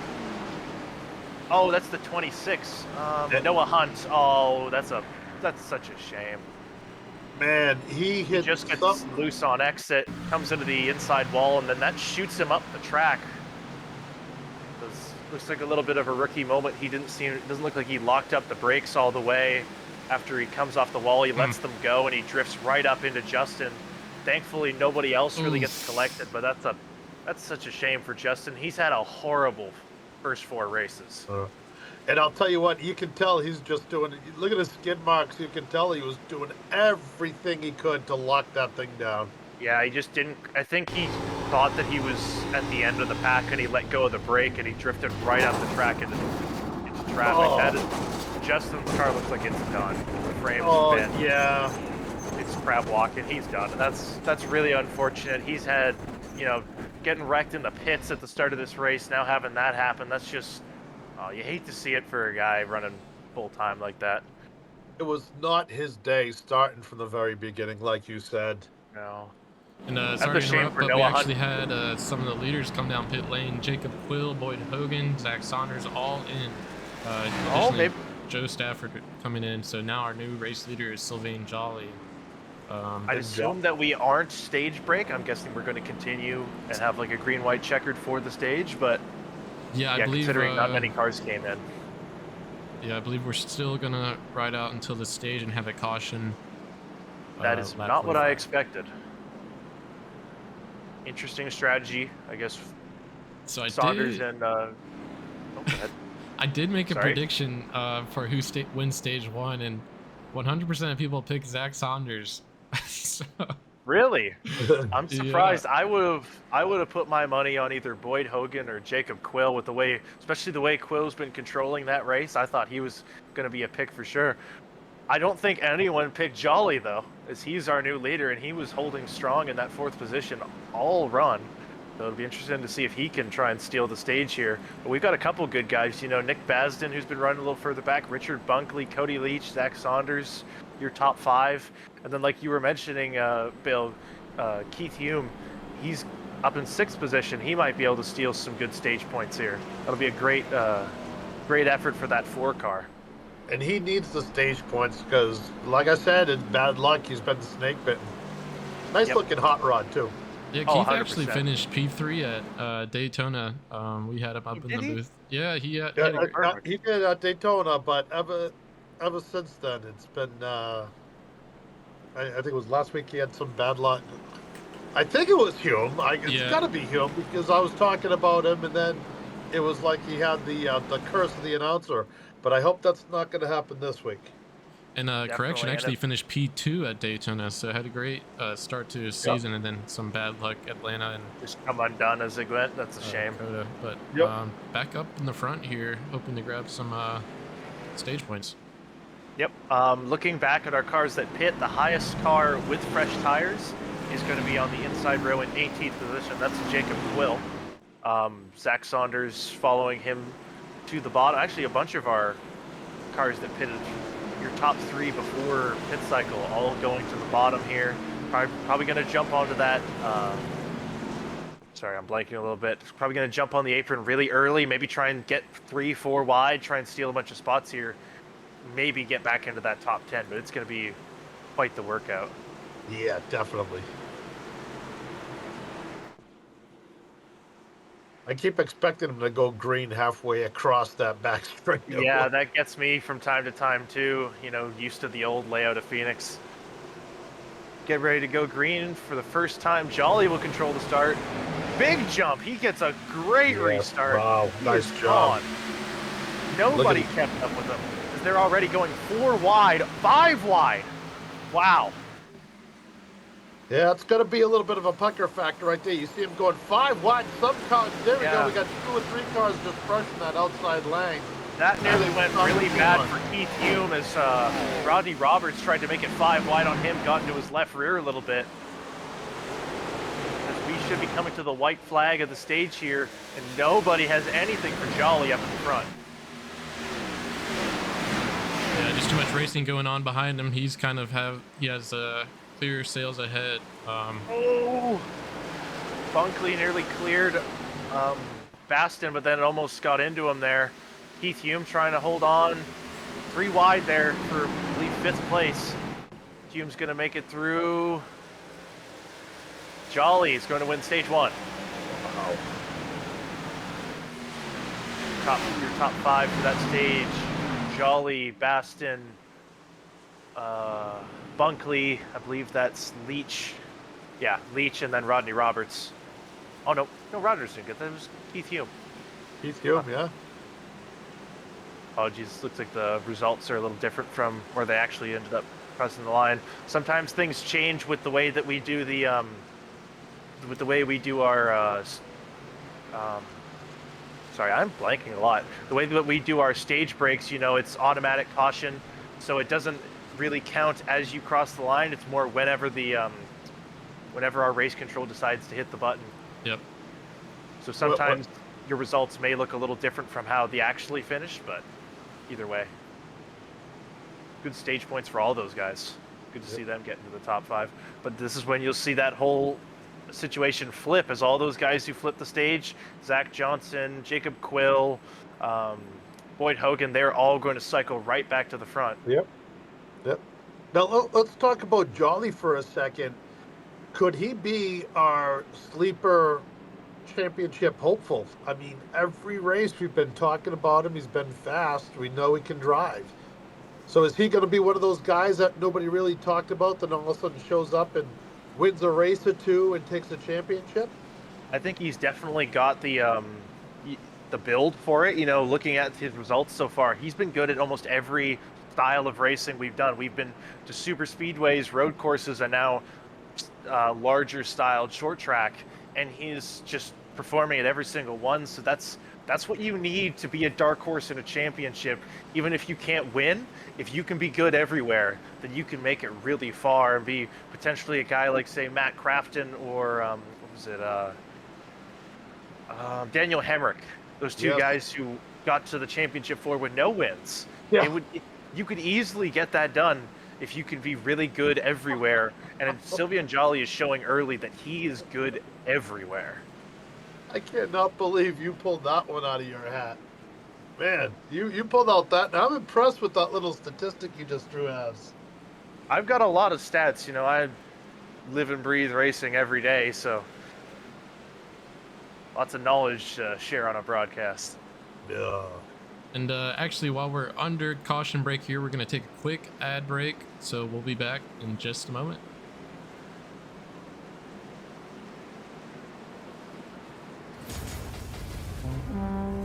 Oh, that's the 26. Noah Hunt. Oh, that's such a shame. Man, he Just gets loose on exit, comes into the inside wall, and then that shoots him up the track. Looks like a little bit of a rookie moment. It doesn't look like he locked up the brakes all the way. After he comes off the wall, he lets them go, and he drifts right up into Justin. Thankfully, nobody else really gets collected, but that's such a shame for Justin. He's had a horrible first 4 races. And I'll tell you what, you can tell he's just doing, look at his skid marks, you can tell he was doing everything he could to lock that thing down. Yeah, he just didn't, I think he thought that he was at the end of the pack and he let go of the brake and he drifted right up the track into traffic. Justin's car looks like it's done. The frame's bent. Yeah. It's crab walking, he's done. And that's really unfortunate. He's had, you know, getting wrecked in the pits at the start of this race, now having that happen, that's just, oh, you hate to see it for a guy running full time like that. It was not his day starting from the very beginning, like you said. No. And sorry to interrupt, but we actually had some of the leaders come down pit lane. Jacob Quill, Boyd Hoggan, Zack Saunders, all in. Additionally, Joe Stafford coming in. So now our new race leader is Sylvain Jolly. I assume that we aren't stage break. I'm guessing we're going to continue and have like a green-white checkered for the stage, but yeah, I believe considering not many cars came in. Yeah, I believe we're still going to ride out until the stage and have a caution. That is not what I expected. Interesting strategy, I guess. So Saunders and I did make a prediction for who wins stage 1, and 100% of people pick Zack Saunders. So. Really? I'm surprised. Yeah. I would have put my money on either Boyd Hoggan or Jacob Quill with the way, especially the way Quill's been controlling that race. I thought he was going to be a pick for sure. I don't think anyone picked Jolly though, as he's our new leader and he was holding strong in that 4th position all run. So it'll be interesting to see if he can try and steal the stage here. But we've got a couple good guys, you know, Nick Basden, who's been running a little further back, Richard Bunkley, Cody Leach, Zack Saunders, your top 5. And then like you were mentioning, Bill, Keith Hume, he's up in 6th position. He might be able to steal some good stage points here. That'll be a great effort for that 4 car. And he needs the stage points because, like I said, in bad luck, he's been snake bitten. Nice looking hot rod too. Yeah, Keith actually finished P3 at Daytona. We had him up in the booth. Yeah, he did at Daytona, but ever since then, it's been. I think it was last week he had some bad luck. I think it was Hume. It's got to be Hume because I was talking about him, and then it was like he had the curse of the announcer. But I hope that's not going to happen this week. And correction, actually finished P2 at Daytona, so had a great start to his season, and then some bad luck at Atlanta and just come undone as it went. That's a shame. Dakota. But back up in the front here, hoping to grab some stage points. Yep. Looking back at our cars that pit, the highest car with fresh tires is going to be on the inside row in 18th position. That's Jacob Quill. Zack Saunders following him to the bottom. Actually, a bunch of our cars that pitted your top 3 before pit cycle, all going to the bottom here. Probably going to jump onto that. Sorry, I'm blanking a little bit. Probably going to jump on the apron really early. Maybe try and get 3-4 wide. Try and steal a bunch of spots here. Maybe get back into that top 10. But it's going to be quite the workout. Yeah, definitely. I keep expecting him to go green halfway across that back straight. Yeah, that gets me from time to time too. You know, used to the old layout of Phoenix. Get ready to go green for the first time. Jolly will control the start. Big jump. He gets a great restart. Wow, He nice is job. gone. Nobody kept up with him. They're already going 4 wide, 5 wide. Wow. Yeah, it's going to be a little bit of a pucker factor right there. You see him going 5 wide. Some cars, there we go. We got 2 or 3 cars just brushing that outside lane. That nearly went really bad for Keith Hume as Rodney Roberts tried to make it 5 wide on him, got into his left rear a little bit. As we should be coming to the white flag of the stage here, and nobody has anything for Jolly up in the front. Yeah, just too much racing going on behind him. He has clear sails ahead. Oh! Bunkley nearly cleared Basden, but then it almost got into him there. Keith Hume trying to hold on. 3 wide there for, I believe, 5th place. Hume's going to make it through. Jolly is going to win stage 1. Wow. Your top 5 for that stage. Jolly, Basden, Bunkley, I believe that's Leach. Yeah, Leach, and then Rodney Roberts. Oh, no, Roberts didn't get that. It was Keith Hume. Keith Hume, yeah. Oh, geez, looks like the results are a little different from where they actually ended up crossing the line. Sometimes things change with the way that we do the, our, sorry, I'm blanking a lot. The way that we do our stage breaks, you know, it's automatic caution, so it doesn't really count as you cross the line. It's more whenever whenever our race control decides to hit the button. Yep. So sometimes your results may look a little different from how they actually finished, but either way, good stage points for all those guys. Good to see them get into the top 5. But this is when you'll see that whole situation flip, as all those guys who flipped the stage, Zach Johnson, Jacob Quill, Boyd Hoggan, they're all going to cycle right back to the front. Yep. Now let's talk about Jolly for a second. Could he be our sleeper championship hopeful? I mean, every race we've been talking about him. He's been fast. We know he can drive. So is he going to be one of those guys that nobody really talked about that all of a sudden shows up and wins a race or 2 and takes a championship? I think he's definitely got the build for it. You know, looking at his results so far, he's been good at almost every style of racing we've done. We've been to super speedways, road courses, and now larger styled short track, and he's just performing at every single one. So that's what you need to be a dark horse in a championship. Even if you can't win, if you can be good everywhere, then you can make it really far and be potentially a guy like, say, Matt Crafton or Daniel Hemrick. Those 2 guys who got to the championship floor with no wins. Yeah. You could easily get that done if you can be really good everywhere. And Sylvian Jolly is showing early that he is good everywhere. I cannot believe you pulled that one out of your hat. Man, you pulled out that. I'm impressed with that little statistic you just threw at us. I've got a lot of stats. You know, I live and breathe racing every day, so lots of knowledge to share on a broadcast. Yeah. And actually, while we're under caution break here, we're going to take a quick ad break. So we'll be back in just a moment.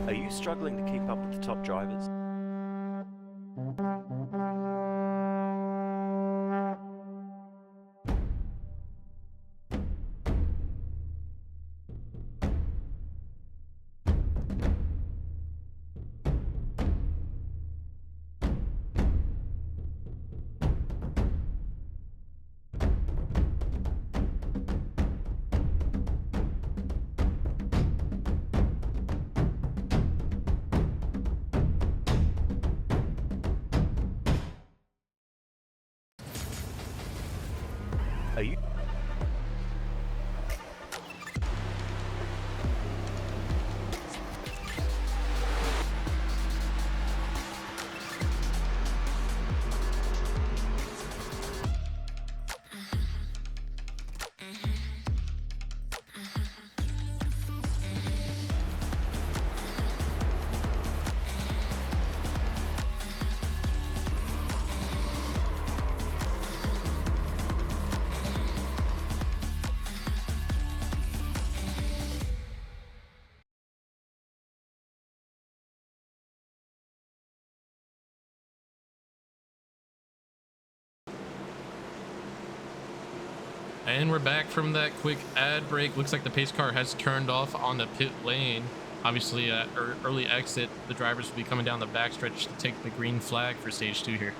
Are you struggling to keep up with the top drivers? Are you? And we're back from that quick ad break. Looks like the pace car has turned off on the pit lane. Obviously, early exit, the drivers will be coming down the backstretch to take the green flag for stage 2 here.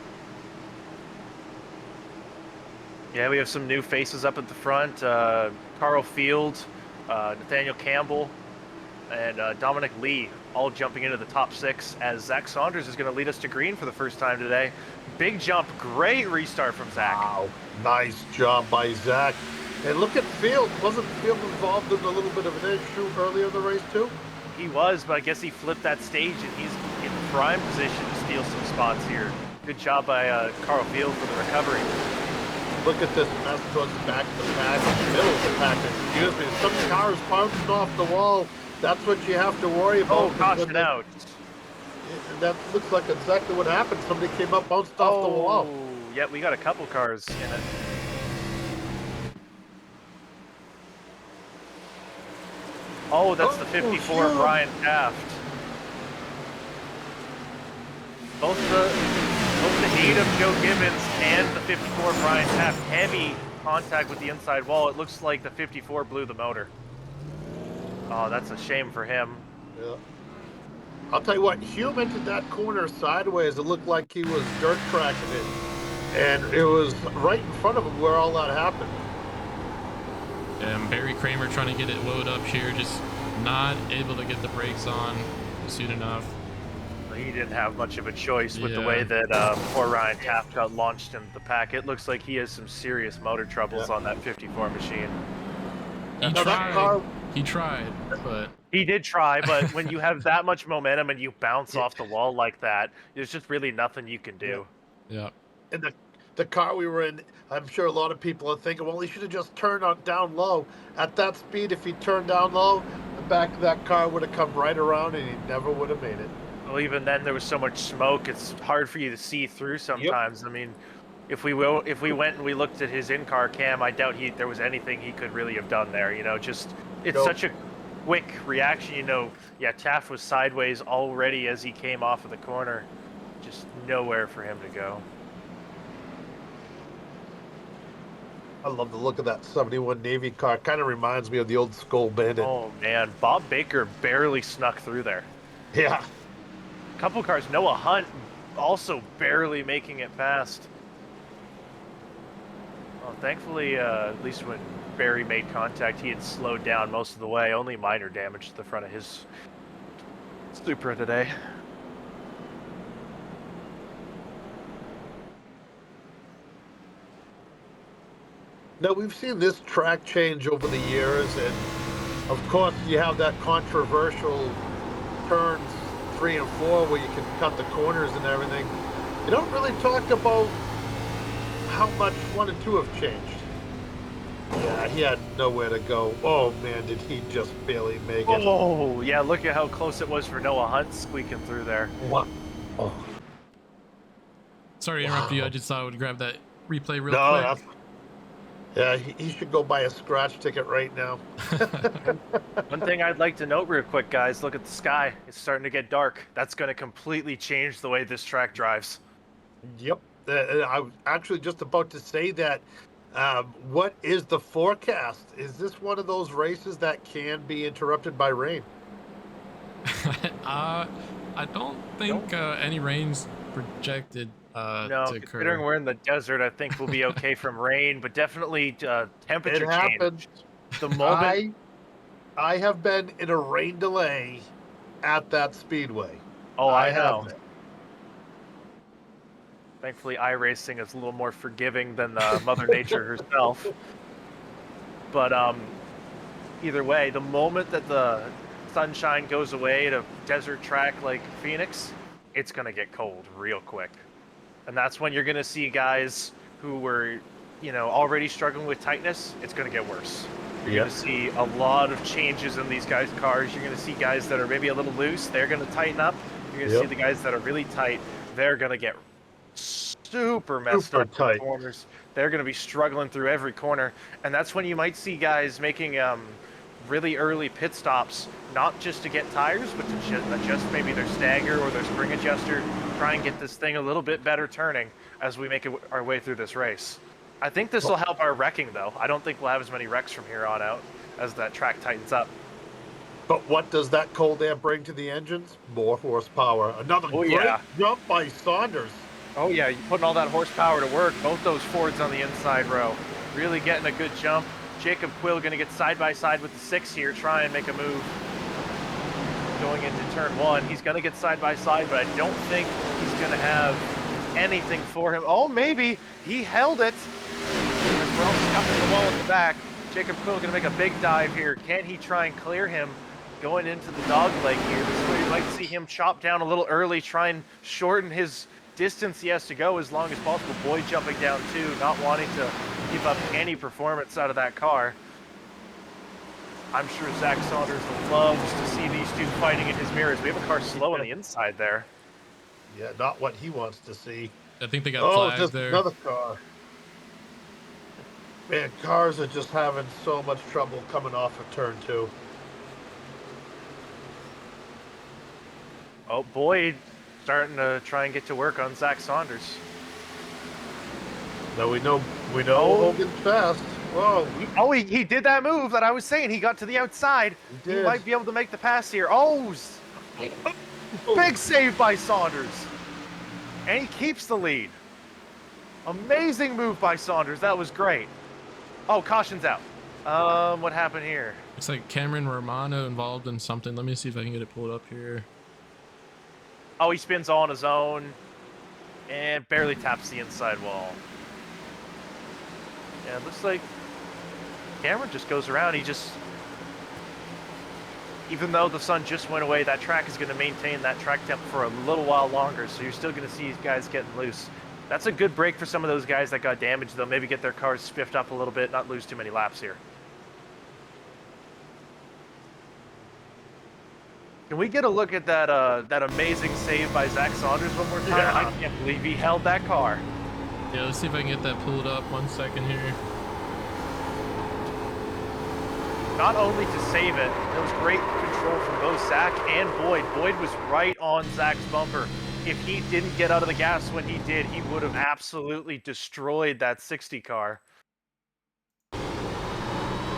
Yeah, we have some new faces up at the front. Carl Field, Nathaniel Campbell, and Dominic Lee all jumping into the top 6 as Zack Saunders is going to lead us to green for the first time today. Big jump, great restart from Zack. Wow, nice job by Zack. And look at Field. Wasn't Field involved in a little bit of an issue earlier in the race too? He was, but I guess he flipped that stage and he's in prime position to steal some spots here. Good job by Carl Field for the recovery. Look at this mess towards the back of the pack, middle of the pack, excuse me. Some cars bouncing off the wall. That's what you have to worry about. Oh, caution out. That looks like exactly what happened. Somebody came up, bounced off the wall. Yeah, we got a couple cars in it. Oh, that's the 54 shoot. Brian Taft. Both the 8 of Joe Gibbons and the 54 Brian Taft, heavy contact with the inside wall. It looks like the 54 blew the motor. Oh, that's a shame for him. Yeah. I'll tell you what, Hume entered that corner sideways. It looked like he was dirt tracking it. And it was right in front of him where all that happened. And Barry Kramer trying to get it loaded up here, just not able to get the brakes on soon enough. He didn't have much of a choice with the way that poor Ryan Taft got launched into the pack. It looks like he has some serious motor troubles on that 54 machine. He tried, but... He did try, but when you have that much momentum and you bounce off the wall like that, there's just really nothing you can do. Yeah. And the car we were in, I'm sure a lot of people are thinking, well, he should have just turned down low. At that speed, if he turned down low, the back of that car would have come right around and he never would have made it. Well, even then, there was so much smoke, it's hard for you to see through sometimes. Yep. I mean, if we went and we looked at his in-car cam, I doubt there was anything he could really have done there. You know, just it's such a quick reaction. You know, yeah, Taft was sideways already as he came off of the corner. Just nowhere for him to go. I love the look of that 71 Navy car. Kind of reminds me of the old Skull Bandit. Oh man, Bob Baker barely snuck through there. Yeah. Couple cars, Noah Hunt also barely making it past. Well, thankfully, at least when Barry made contact, he had slowed down most of the way. Only minor damage to the front of his Supra today. Now, we've seen this track change over the years, and of course, you have that controversial turns 3 and 4 where you can cut the corners and everything. You don't really talk about how much 1 and 2 have changed. Yeah, he had nowhere to go. Oh man, did he just barely make it. Oh, yeah, look at how close it was for Noah Hunt squeaking through there. What? Oh. Sorry to interrupt you, I just thought I would grab that replay real quick. Yeah, he should go buy a scratch ticket right now. One thing I'd like to note real quick, guys, look at the sky. It's starting to get dark. That's going to completely change the way this track drives. Yep. I was actually just about to say that. What is the forecast? Is this one of those races that can be interrupted by rain? I don't think any rain's projected no, to occur. Considering we're in the desert, I think we'll be okay from rain, but definitely temperature change. The moment I have been in a rain delay at that speedway. Oh, I know. Thankfully, iRacing is a little more forgiving than Mother Nature herself. But either way, the moment that the sunshine goes away at a desert track like Phoenix, it's going to get cold real quick. And that's when you're going to see guys who were, already struggling with tightness, it's going to get worse. You're going to see a lot of changes in these guys' cars. You're going to see guys that are maybe a little loose, they're going to tighten up. You're going to see the guys that are really tight, they're going to get super messed up in the corners. They're going to be struggling through every corner. And that's when you might see guys making really early pit stops, not just to get tires, but to adjust maybe their stagger or their spring adjuster, try and get this thing a little bit better turning as we make our way through this race. I think this will help our wrecking, though. I don't think we'll have as many wrecks from here on out as that track tightens up. But what does that cold air bring to the engines? More horsepower. Another great jump by Saunders. Oh, yeah, you're putting all that horsepower to work. Both those Fords on the inside row. Really getting a good jump. Jacob Quill going to get side-by-side with the 6 here, try and make a move. Going into turn 1. He's going to get side-by-side, but I don't think he's going to have anything for him. Oh, maybe. He held it. We're all scuffing the wall at the back. Jacob Quill going to make a big dive here. Can he try and clear him going into the dog leg here? This is where you might see him chop down a little early, try and shorten his distance he has to go as long as possible. Boyd jumping down too, not wanting to give up any performance out of that car. I'm sure Zack Saunders loves to see these two fighting in his mirrors. We have a car slow on the inside there. Yeah, not what he wants to see. I think they got flagged just there. Another car. Man, cars are just having so much trouble coming off of turn 2. Oh, Boyd starting to try and get to work on Zack Saunders. No, we know Hoggan's fast. Whoa. He did that move that I was saying. He got to the outside. He might be able to make the pass here. Oh, big save by Saunders. And he keeps the lead. Amazing move by Saunders. That was great. Oh, caution's out. What happened here? It's like Cameron Romano involved in something. Let me see if I can get it pulled up here. Oh, he spins all on his own and barely taps the inside wall. Yeah, it looks like Cameron just goes around. Even though the sun just went away, that track is going to maintain that track temp for a little while longer, so you're still going to see these guys getting loose. That's a good break for some of those guys that got damaged, though. Maybe get their cars spiffed up a little bit, not lose too many laps here. Can we get a look at that amazing save by Zack Saunders one more time? Yeah. I can't believe he held that car. Yeah, let's see if I can get that pulled up. 1 second here. Not only to save it, there was great control from both Zack and Boyd. Boyd was right on Zack's bumper. If he didn't get out of the gas when he did, he would have absolutely destroyed that 60 car.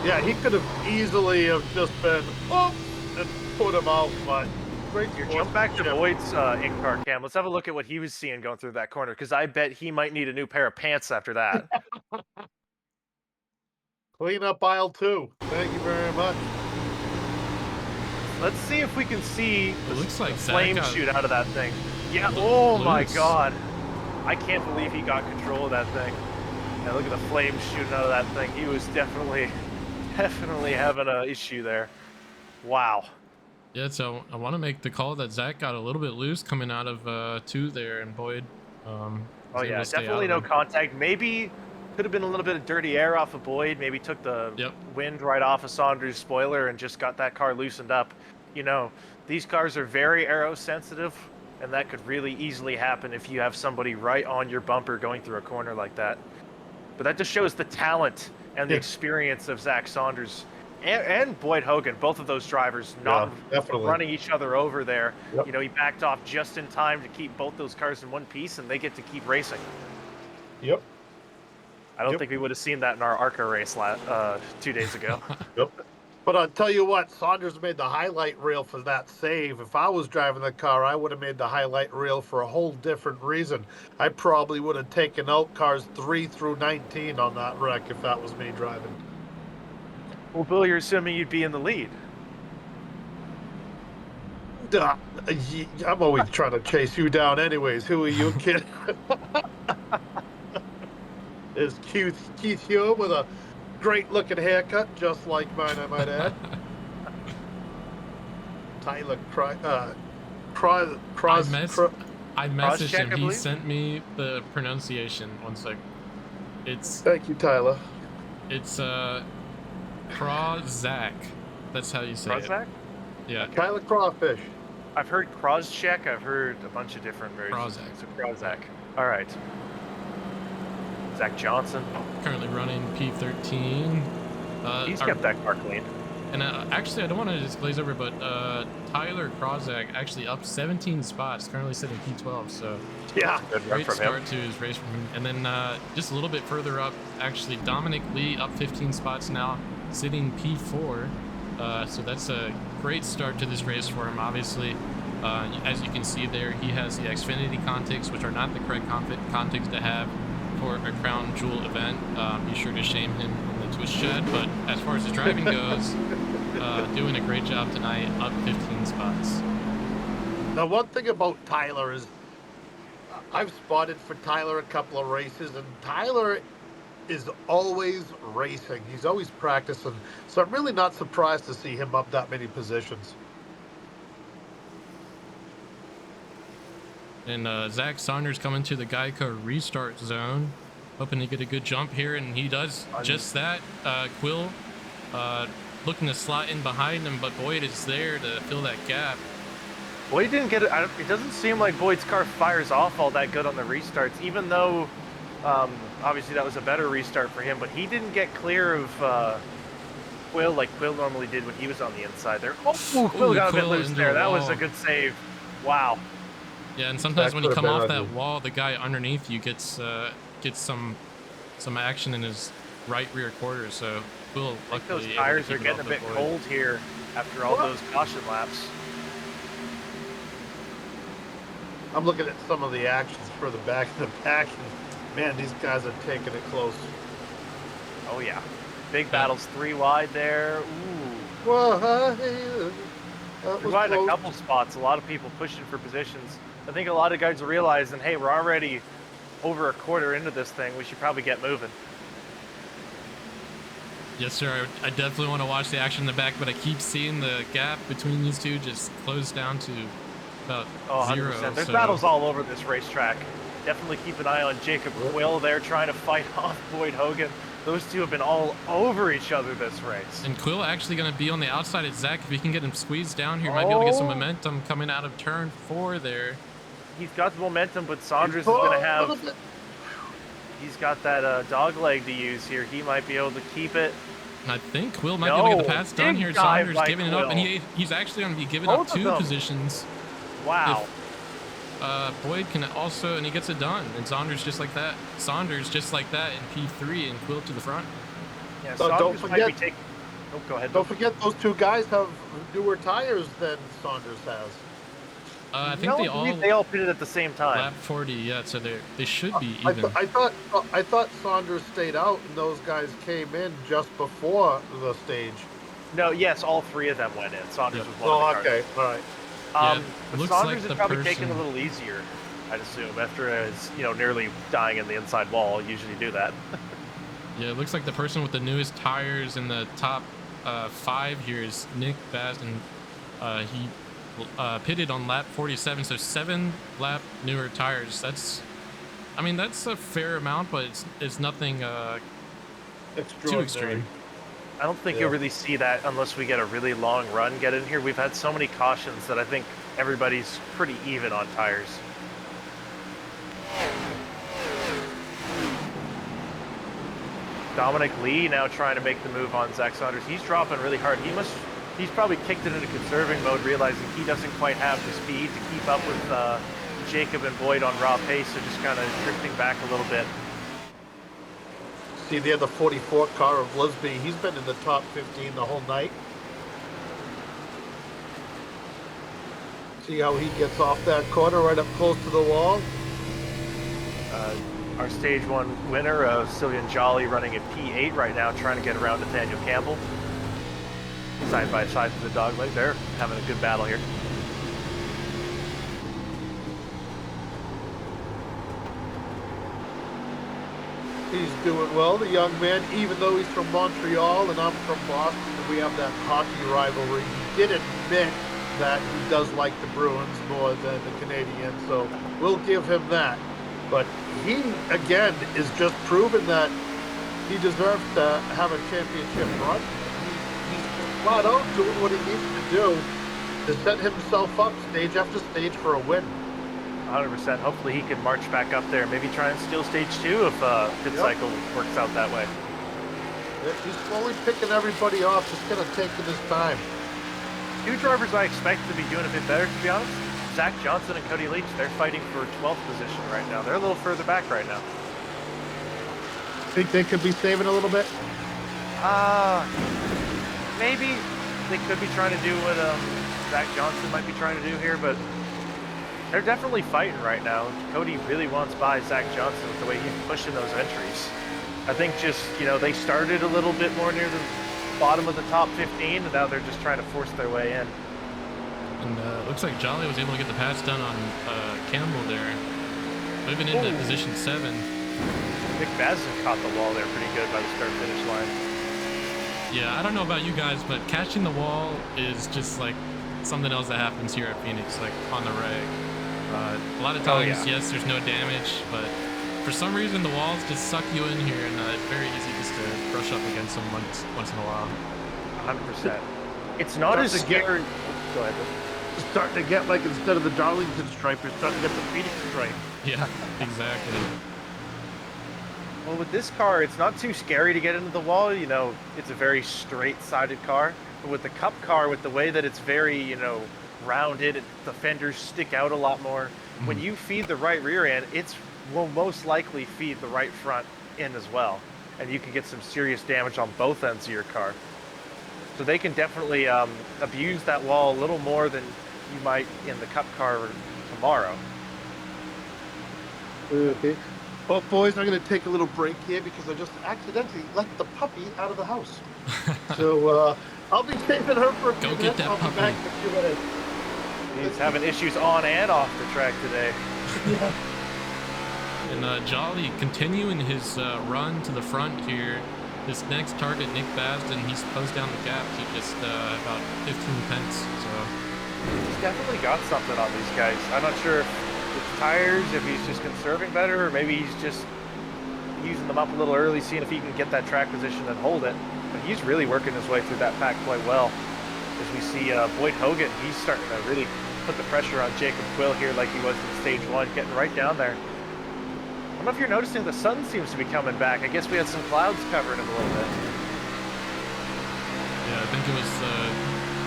Yeah, he could have easily have just been and put him out, but great. Here, jump back to Boyd's in-car cam. Let's have a look at what he was seeing going through that corner, because I bet he might need a new pair of pants after that. Clean up aisle 2. Thank you very much. Let's see if we can see It looks like the flame Zack shoot out of that thing. Yeah, oh my loose. god. I can't believe he got control of that thing. Yeah, look at the flames shooting out of that thing. He was definitely having an issue there. Wow. Yeah, so I want to make the call that Zack got a little bit loose coming out of 2 there, and Boyd. Oh yeah, definitely no contact. Maybe could have been a little bit of dirty air off of Boyd. Maybe took the wind right off of Saunders' spoiler and just got that car loosened up. You know, these cars are very aero sensitive, and that could really easily happen if you have somebody right on your bumper going through a corner like that. But that just shows the talent and the experience of Zack Saunders and Boyd Hoggan, both of those drivers, not running each other over there. You know, he backed off just in time to keep both those cars in one piece, and they get to keep racing. Yep. I don't think we would have seen that in our ARCA race 2 days ago. But I'll tell you what, Saunders made the highlight reel for that save. If I was driving the car, I would have made the highlight reel for a whole different reason. I probably would have taken out cars 3 through 19 on that wreck if that was me driving. Well, Bill, you're assuming you'd be in the lead. I'm always trying to chase you down anyways. Who are you, kid? is Keith Hume with a great-looking haircut, just like mine, I might add. Tyler I messaged check, him. I He believe? sent me the pronunciation. One sec. Thank you, Tyler. It's Krawczyk. That's how you say it. Krawczyk? Yeah. Tyler Crawfish. I've heard Krawczyk. I've heard a bunch of different versions. Krawczyk. So Krawczyk. All right. Zach Johnson. Currently running P13. He's kept that car clean. And actually, I don't want to just glaze over, but Tyler Krawczyk actually up 17 spots, currently sitting P12. So Yeah. Good run great from him. start to his race from him. And then just a little bit further up, actually, Dominic Lee up 15 spots now, sitting P4. So that's a great start to this race for him. Obviously, as you can see there, he has the Xfinity contigs, which are not the correct contigs to have for a crown jewel event. Be sure to shame him in the Twitch chat. But as far as his driving goes, doing a great job tonight, up 15 spots. Now, one thing about Tyler is I've spotted for Tyler a couple of races, and Tyler is always racing. He's always practicing. So I'm really not surprised to see him up that many positions. And Zack Saunders coming to the Geico restart zone, hoping to get a good jump here, and he does just that. Quill looking to slot in behind him, but Boyd is there to fill that gap. Boyd didn't get it. It doesn't seem like Boyd's car fires off all that good on the restarts, even though obviously that was a better restart for him, but he didn't get clear of Quill like Quill normally did when he was on the inside there. Oh, Quill got a bit Quill loose into there. the That was wall. a good save. Wow. Yeah, and sometimes That when you could've come been off that ugly. wall, the guy underneath you gets some action in his right rear quarter. So Quill, I think luckily, those able to tires keep are it getting a off bit the Boyd. cold here after all those caution laps. I'm looking at some of the actions for the back of the pack, and man, these guys are taking it close. Oh yeah. Big battles 3 wide there. Ooh. Whoa, that We're was wide in a close. couple spots. A lot of people pushing for positions. I think a lot of guys are realizing, hey, we're already over a quarter into this thing. We should probably get moving. Yes, sir. I definitely want to watch the action in the back, but I keep seeing the gap between these two just close down to about Oh, 0. 100%. There's so- battles all over this racetrack. Definitely keep an eye on Jacob Quill there trying to fight off Boyd Hoggan. Those two have been all over each other this race. And Quill actually going to be on the outside at Zach. If he can get him squeezed down here, might be able to get some Oh. momentum coming out of turn 4 there. He's got the momentum, but Saunders is going to have... He's got that dog leg to use here. He might be able to keep it. And I think Quill might be able to get the No, pass done big here. dive Saunders by giving it up, and Quill. he's actually going to be giving Both up of 2 them. positions. Wow. Boyd can also, and he gets it done. And Saunders just like that. Saunders just like that in P3, and Quill to the front. Yeah, So Saunders don't might be forget- taking... Oh, go ahead. Don't forget, those two guys have newer tires than Saunders has. I think No, they I believe all they all pitted at the same time. lap 40. Yeah, so they should be I, even. I thought Saunders stayed out and those guys came in just before the stage. No, yes, all 3 of them went in. Saunders Yeah. was one Oh, of the cars. okay, all right. Yeah, But looks Saunders like is the probably taking a person- little easier, I'd assume, after his, nearly dying in the inside wall. Usually do that. Yeah, it looks like the person with the newest tires in the top 5 here is Nick Basden. He pitted on lap 47, so 7 lap newer tires. That's a fair amount, but it's nothing too extreme. I don't think Yeah. you'll really see that unless we get a really long run get in here. We've had so many cautions that I think everybody's pretty even on tires. Dominic Lee now trying to make the move on Zack Saunders. He's dropping really hard. He's probably kicked it into conserving mode, realizing he doesn't quite have the speed to keep up with Jacob and Boyd on raw pace, so just kind of drifting back a little bit. See there, the 44 car of Lisby. He's been in the top 15 the whole night. See how he gets off that corner right up close to the wall? Our stage 1 winner, Cillian Jolly, running at P8 right now, trying to get around Nathaniel Campbell. Side by side with the dogleg. They're having a good battle here. He's doing well, the young man, even though he's from Montreal and I'm from Boston, and we have that hockey rivalry. He did admit that he does like the Bruins more than the Canadiens, so we'll give him that. But he, again, is just proving that he deserves to have a championship run. He's flat out doing what he needs to do to set himself up stage after stage for a win. 100%. Hopefully he can march back up there. Maybe try and steal stage 2 if pit cycle works out that way. He's slowly picking everybody off, just kind of taking his time. Two drivers I expect to be doing a bit better, to be honest. Zach Johnson and Cody Leach, they're fighting for 12th position right now. They're a little further back right now. Think they could be saving a little bit? Maybe they could be trying to do what Zach Johnson might be trying to do here, but they're definitely fighting right now. Cody really wants by Zach Johnson with the way he's pushing those entries. I think just, they started a little bit more near the bottom of the top 15, and now they're just trying to force their way in. And looks like Jolly was able to get the pass done on Campbell there. Moving into position 7. Nick Basden caught the wall there pretty good by the start-finish line. Yeah, I don't know about you guys, but catching the wall is just like something else that happens here at Phoenix, like on the reg. A lot of times, yes, there's no damage, but for some reason the walls just suck you in here, and it's very easy just to brush up against them once in a while. 100%. It's not as scary. Go ahead. It's starting to get like, instead of the Darlington stripe, you're starting to get the Phoenix stripe. Yeah, exactly. Well, with this car, it's not too scary to get into the wall. It's a very straight-sided car. But with the Cup car, with the way that it's very, rounded, the fenders stick out a lot more. When you feed the right rear end, it will most likely feed the right front in as well. And you can get some serious damage on both ends of your car. So they can definitely abuse that wall a little more than you might in the Cup car tomorrow. Okay. Well, boys, I'm going to take a little break here because I just accidentally let the puppy out of the house. So I'll be taking her for a few minutes. Go get that I'll be puppy. back in a few minutes. He's having issues on and off the track today. Yeah. And Jolly continuing his run to the front here. This next target, Nick Basden, he's closed down the gap to just about 15 tenths. So He's definitely got something on these guys. I'm not sure if it's tires, if he's just conserving better, or maybe he's just using them up a little early, seeing if he can get that track position and hold it. But he's really working his way through that pack quite well. As we see Boyd Hoggan, he's starting to really put the pressure on Jacob Quill here like he was in stage 1, getting right down there. I don't know if you're noticing the sun seems to be coming back. I guess we had some clouds covering him a little bit. yeah, I think it was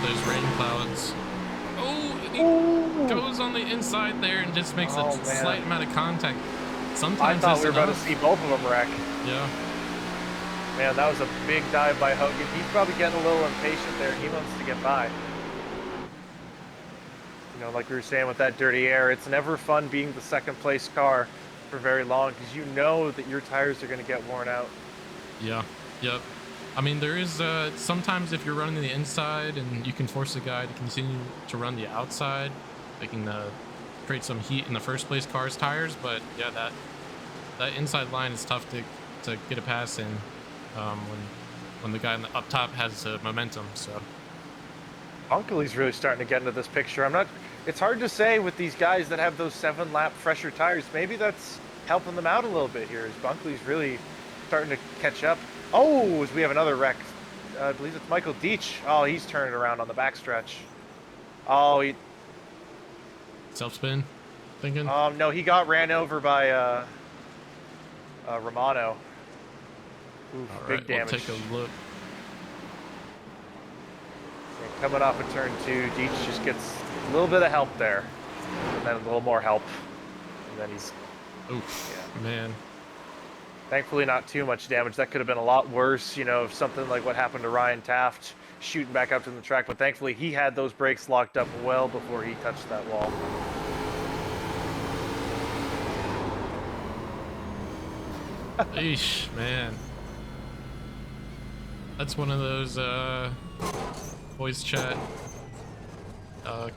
those rain clouds. Oh, and he goes on the inside there and just makes a slight amount of contact. Sometimes I thought we were about to see both of them wreck. Yeah. Man, that was a big dive by Hoggan. He's probably getting a little impatient there. He wants to get by. Like we were saying with that dirty air, it's never fun being the second place car for very long because you know that your tires are going to get worn out. Yeah. Yep. I mean, there is sometimes if you're running the inside and you can force a guy to continue to run the outside, they can create some heat in the first place car's tires. But yeah, that inside line is tough to get a pass in when the guy up top has momentum. So Unkley's really starting to get into this picture. It's hard to say with these guys that have those 7-lap fresher tires. Maybe that's helping them out a little bit here as Bunkley's really starting to catch up. Oh, as we have another wreck. I believe it's Michael Deach. Oh, he's turning around on the backstretch. Oh, he... Self-spin, thinking? No, he got ran over by Romano. Oof, All big right, damage. we'll take a look. And coming off of turn 2, Deach just gets a little bit of help there. And then a little more help. And then he's... Oof, man. Thankfully, not too much damage. That could have been a lot worse, if something like what happened to Ryan Taft shooting back up to the track. But thankfully, he had those brakes locked up well before he touched that wall. Eesh, man. That's one of those voice chat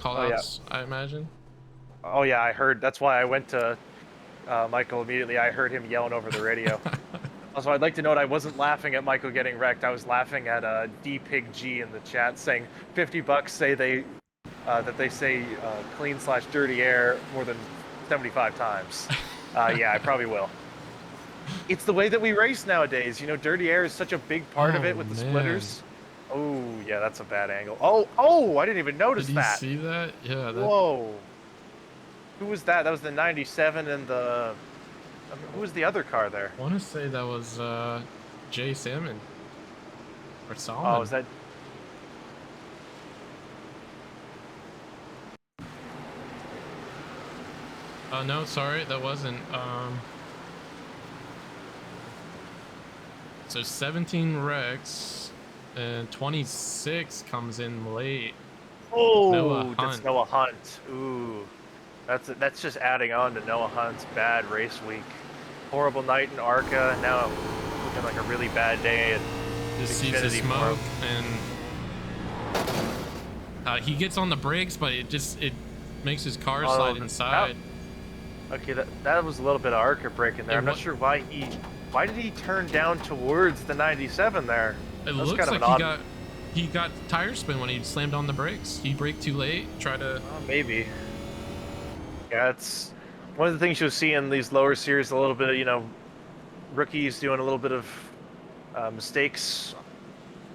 call-outs, I imagine. Oh, yeah, I heard. That's why I went to Michael immediately. I heard him yelling over the radio. Also, I'd like to note I wasn't laughing at Michael getting wrecked. I was laughing at DPigG in the chat saying $50 say that they say clean/dirty air more than 75 times. Yeah, I probably will. It's the way that we race nowadays. You know, dirty air is such a big part of it with the splitters. Oh, yeah, that's a bad angle. Oh, I didn't even notice that. Did you see that? Yeah. Whoa. Who was that? That was the 97 and the... who was the other car there? I want to say that was Jay Salmon. Or Solomon. Oh, is that... No, sorry, that wasn't. So 17 wrecks and 26 comes in late. Oh, that's Noah Hunt. Ooh, that's just adding on to Noah Hunt's bad race week. Horrible night in ARCA. Now looking like a really bad day. Just sees the smoke, and he gets on the brakes, but it makes his car slide inside. Okay, that was a little bit of ARCA braking there. I'm not sure why did he turn down towards the 97 there? It looks kind of like he got tire spin when he slammed on the brakes. He braked too late. Tried to. Maybe. Yeah, it's one of the things you'll see in these lower series. A little bit of, you know, rookies doing a little bit of mistakes,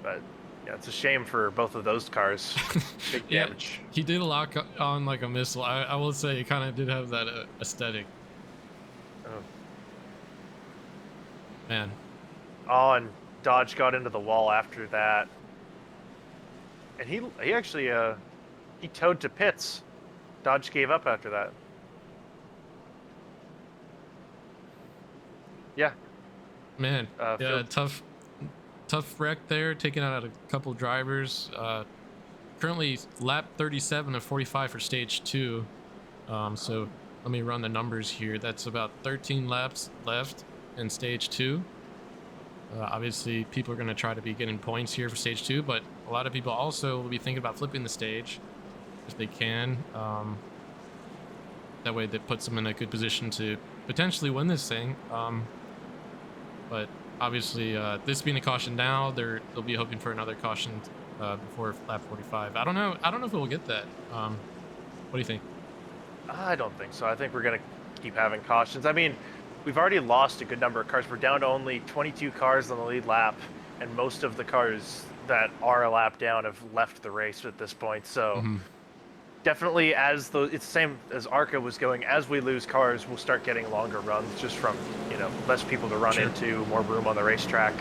but yeah, it's a shame for both of those cars. Big damage. He did lock on like a missile. I will say, he kind of did have that aesthetic. Oh. Man. Oh, and Dodge got into the wall after that. And he actually he towed to pits. Dodge gave up after that. Yeah. Man. Yeah, tough wreck there, taking out a couple drivers. Currently lap 37 of 45 for stage 2. So let me run the numbers here. That's about 13 laps left in stage 2. Obviously, people are going to try to be getting points here for stage 2, but a lot of people also will be thinking about flipping the stage if they can. That way that puts them in a good position to potentially win this thing. But obviously, this being a caution now, they'll be hoping for another caution before lap 45. I don't know if we'll get that. What do you think? I don't think so. I think we're going to keep having cautions. I mean, we've already lost a good number of cars. We're down to only 22 cars on the lead lap, and most of the cars that are a lap down have left the race at this point. So definitely, it's the same as ARCA was going. As we lose cars, we'll start getting longer runs just from, you know, less people to run into, more room on the racetrack,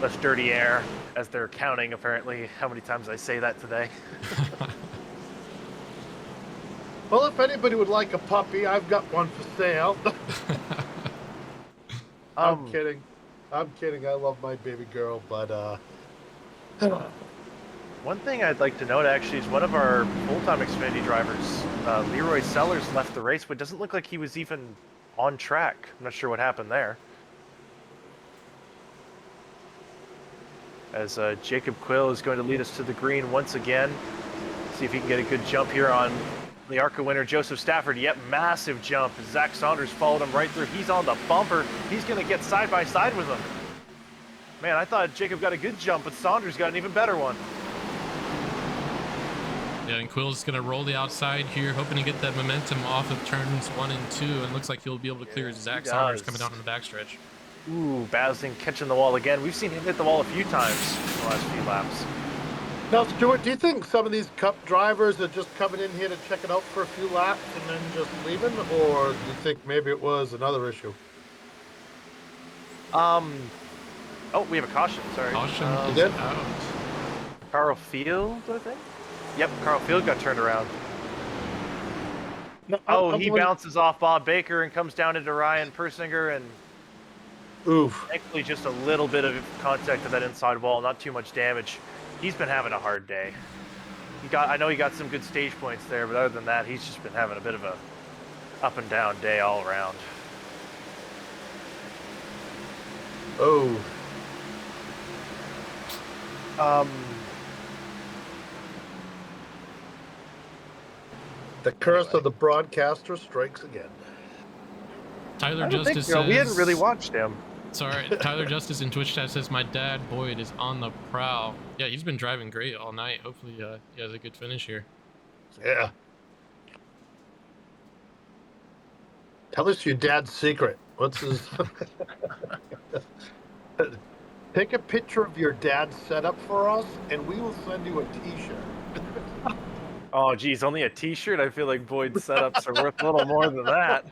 less dirty air, as they're counting apparently how many times I say that today. Well, if anybody would like a puppy, I've got one for sale. I'm kidding. I love my baby girl, but one thing I'd like to note actually is one of our full-time Xfinity drivers, Leroy Sellers, left the race, but it doesn't look like he was even on track. I'm not sure what happened there. As Jacob Quill is going to lead us to the green once again. See if he can get a good jump here on the ARCA winner, Joseph Stafford. Yep, massive jump. Zack Saunders followed him right through. He's on the bumper. He's going to get side by side with him. Man, I thought Jacob got a good jump, but Saunders got an even better one. Yeah, and Quill's going to roll the outside here, hoping to get that momentum off of turns 1 and 2, and looks like he'll be able to clear Zack Saunders coming down in the backstretch. Ooh, Basden catching the wall again. We've seen him hit the wall a few times in the last few laps. Now, Stuart, do you think some of these Cup drivers are just coming in here to check it out for a few laps and then just leaving, or do you think maybe it was another issue? Oh, we have a caution. Sorry. Caution is did? out. Carl Field, I think. Yep, Carl Field got turned around. No, he bounces off Bob Baker and comes down into Ryan Persinger, and oof. thankfully just a little bit of contact to that inside wall, not too much damage. He's been having a hard day. I know he got some good stage points there, but other than that, he's just been having a bit of a up and down day all around. Oh. The curse of the broadcaster strikes again. Tyler Justice we hadn't really watched him. Sorry, Tyler Justice in Twitch chat says my dad Boyd is on the prowl. Yeah, he's been driving great all night. Hopefully, he has a good finish here. Yeah. Tell us your dad's secret. What's his? Take a picture of your dad's setup for us, and we will send you a T-shirt. Oh, geez, only a T-shirt? I feel like Boyd's setups are worth a little more than that.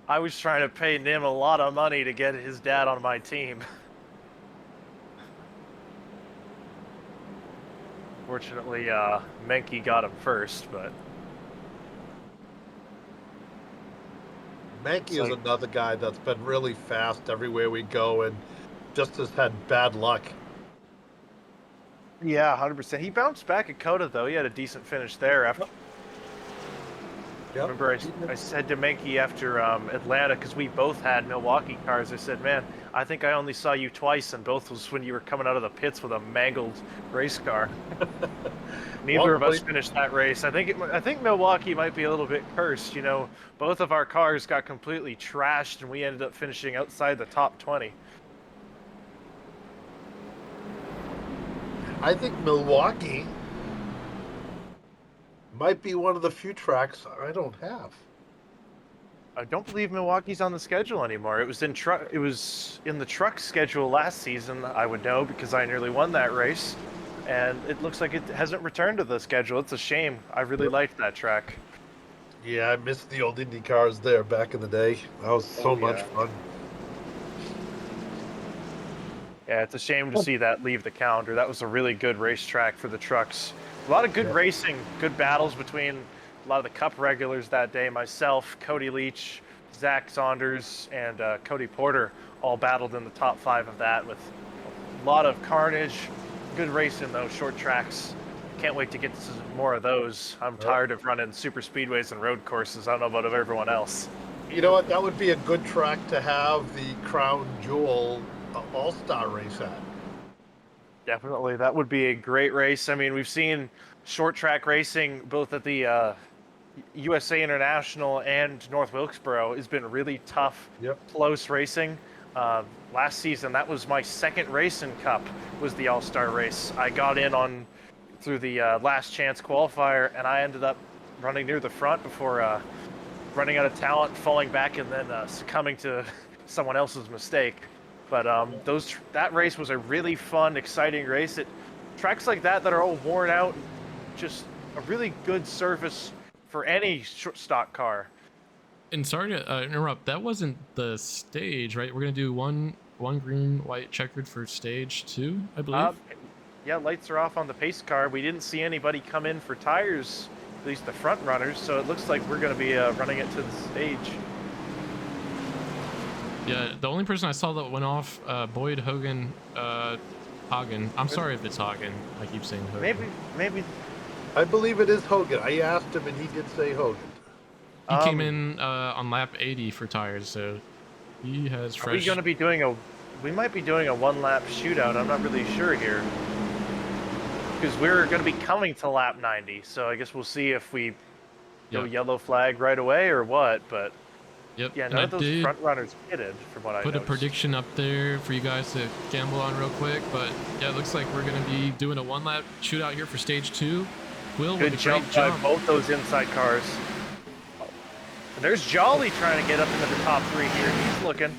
I was trying to pay Nim a lot of money to get his dad on my team. Fortunately, Menke got him first, but... Mankey is another guy that's been really fast everywhere we go and just has had bad luck. Yeah, 100%. He bounced back at Coda, though. He had a decent finish there after... Yep. Remember, I said to Menke after Atlanta, because we both had Milwaukee cars, I said, man, I think I only saw you twice, and both was when you were coming out of the pits with a mangled race car. Neither of us finished that race. I think Milwaukee might be a little bit cursed. You know, both of our cars got completely trashed, and we ended up finishing outside the top 20. I think Milwaukee might be one of the few tracks I don't have. I don't believe Milwaukee's on the schedule anymore. It was in the truck schedule last season. I would know because I nearly won that race, and it looks like it hasn't returned to the schedule. It's a shame. I really liked that track. Yeah, I missed the old Indy cars there back in the day. That was so much fun. Yeah, it's a shame to see that leave the calendar. That was a really good racetrack for the trucks. A lot of good racing, good battles between a lot of the Cup regulars that day. Myself, Cody Leach, Zack Saunders, and Cody Porter all battled in the top 5 of that with a lot of carnage. Good racing, though, short tracks. Can't wait to get to more of those. I'm tired of running super speedways and road courses. I don't know about everyone else. You know what? That would be a good track to have the Crown Jewel All-Star race at. Definitely, that would be a great race. I mean, we've seen short track racing both at the USA International and North Wilkesboro. Has been really tough, close racing. Last season, that was my second race in Cup, was the All-Star race. I got in through the last chance qualifier, and I ended up running near the front before running out of talent, falling back, and then succumbing to someone else's mistake. But that race was a really fun, exciting race. Tracks like that are all worn out, just a really good surface for any stock car. And sorry to interrupt, that wasn't the stage, right? We're gonna do one green, white, checkered for stage 2, I believe. Yeah, lights are off on the pace car. We didn't see anybody come in for tires, at least the front runners. So it looks like we're gonna be running it to the stage. Yeah, the only person I saw that went off, Boyd, Hoggan, Hoggan. I'm sorry if it's Hoggan. I keep saying Hoggan. Maybe. I believe it is Hoggan. I asked him, and he did say Hoggan. He came in on lap 80 for tires, so he has fresh. Are we going to be doing we might be doing a 1-lap shootout. I'm not really sure here. Because we're going to be coming to lap 90, so I guess we'll see if we go yellow flag right away or what, but... Yep. Yeah, none of those front runners pitted, from what I put noticed. a prediction up there for you guys to gamble on real quick, but yeah, it looks like we're going to be doing a 1-lap shootout here for stage 2. Quill with a great jump by both those inside cars. And there's Jolly trying to get up into the top 3 here. He's looking,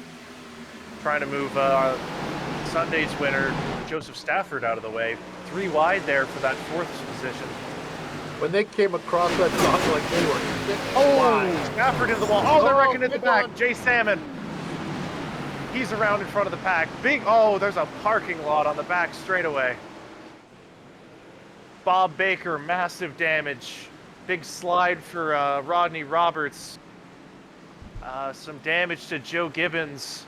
trying to move Sunday's winner, Joseph Stafford, out of the way. 3 wide there for that 4th position. When they came across that dog like they were 6 wide. Stafford into the wall. Oh, they're wrecking in the back. Jay Salmon. He's around in front of the pack. There's a parking lot on the back straightaway. Bob Baker, massive damage. Big slide for Rodney Roberts. Some damage to Joe Gibbons.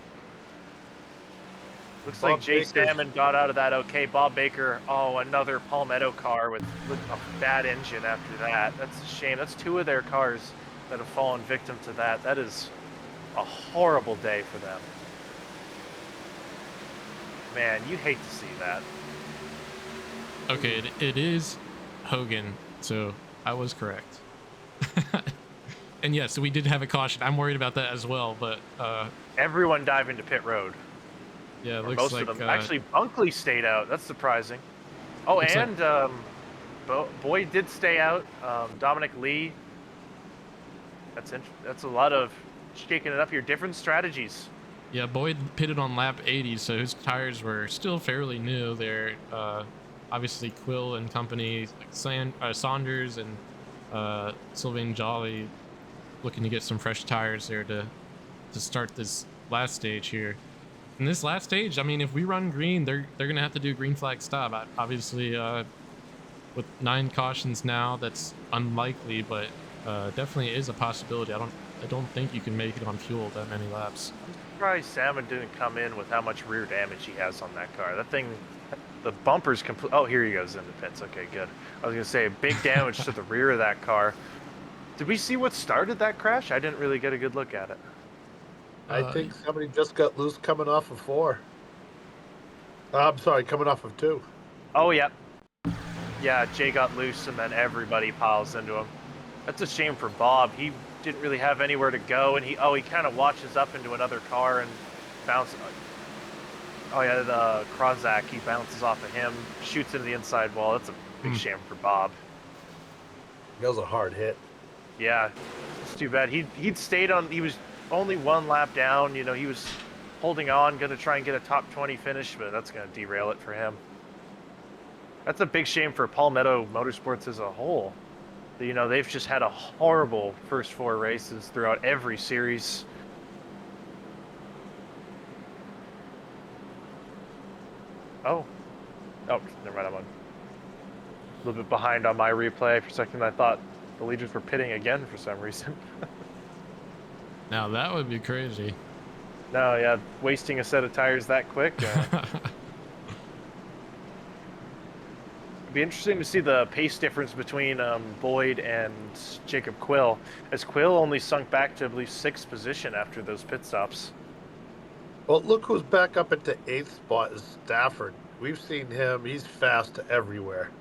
Looks like Jay Salmon got out of that okay. Bob Baker, another Palmetto car with a bad engine after that. That's a shame. That's 2 of their cars that have fallen victim to that. That is a horrible day for them. Man, you hate to see that. Okay, it is Hoggan, so I was correct. And yes, we did have a caution. I'm worried about that as well, but Everyone dive into pit road. yeah, it Or looks most like of them. Actually, Bunkley stayed out. That's surprising. Oh, Looks like- and Boyd did stay out. Dominic Lee. That's a lot of shaking it up here. Different strategies. yeah, Boyd pitted on lap 80, so his tires were still fairly new. They're obviously Quill and company, like Saunders and Sylvain Jolly, looking to get some fresh tires there to start this last stage here. In this last stage, I mean, if we run green, they're gonna have to do green flag stop. Obviously, with 9 cautions now, that's unlikely, but definitely is a possibility. I don't think you can make it on fuel that many laps. I'm surprised Salmon didn't come in with how much rear damage he has on that car. That thing, the bumper's complete. Oh, here he goes into pits. Okay, good. I was gonna say big damage to the rear of that car. Did we see what started that crash? I didn't really get a good look at it. I think somebody just got loose coming off of 4. I'm sorry, coming off of 2. Oh, yeah. Yeah, Jay got loose and then everybody piles into him. That's a shame for Bob. He didn't really have anywhere to go, and he kind of watches up into another car and bounces. Oh yeah, the Krawczyk, he bounces off of him, shoots into the inside wall. That's a big shame for Bob. That was a hard hit. Yeah, it's too bad. He'd stayed on. He was only 1 lap down. You know, he was holding on, gonna try and get a top 20 finish, but that's gonna derail it for him. That's a big shame for Palmetto Motorsports as a whole. You know, they've just had a horrible first 4 races throughout every series. Oh, never mind. I'm a little bit behind on my replay. For a second, I thought the leaders were pitting again for some reason. Now that would be crazy. No, yeah, wasting a set of tires that quick. It'd be interesting to see the pace difference between Boyd and Jacob Quill, as Quill only sunk back to, I believe, 6th position after those pit stops. Well, look who's back up into 8th spot is Stafford. We've seen him. He's fast everywhere.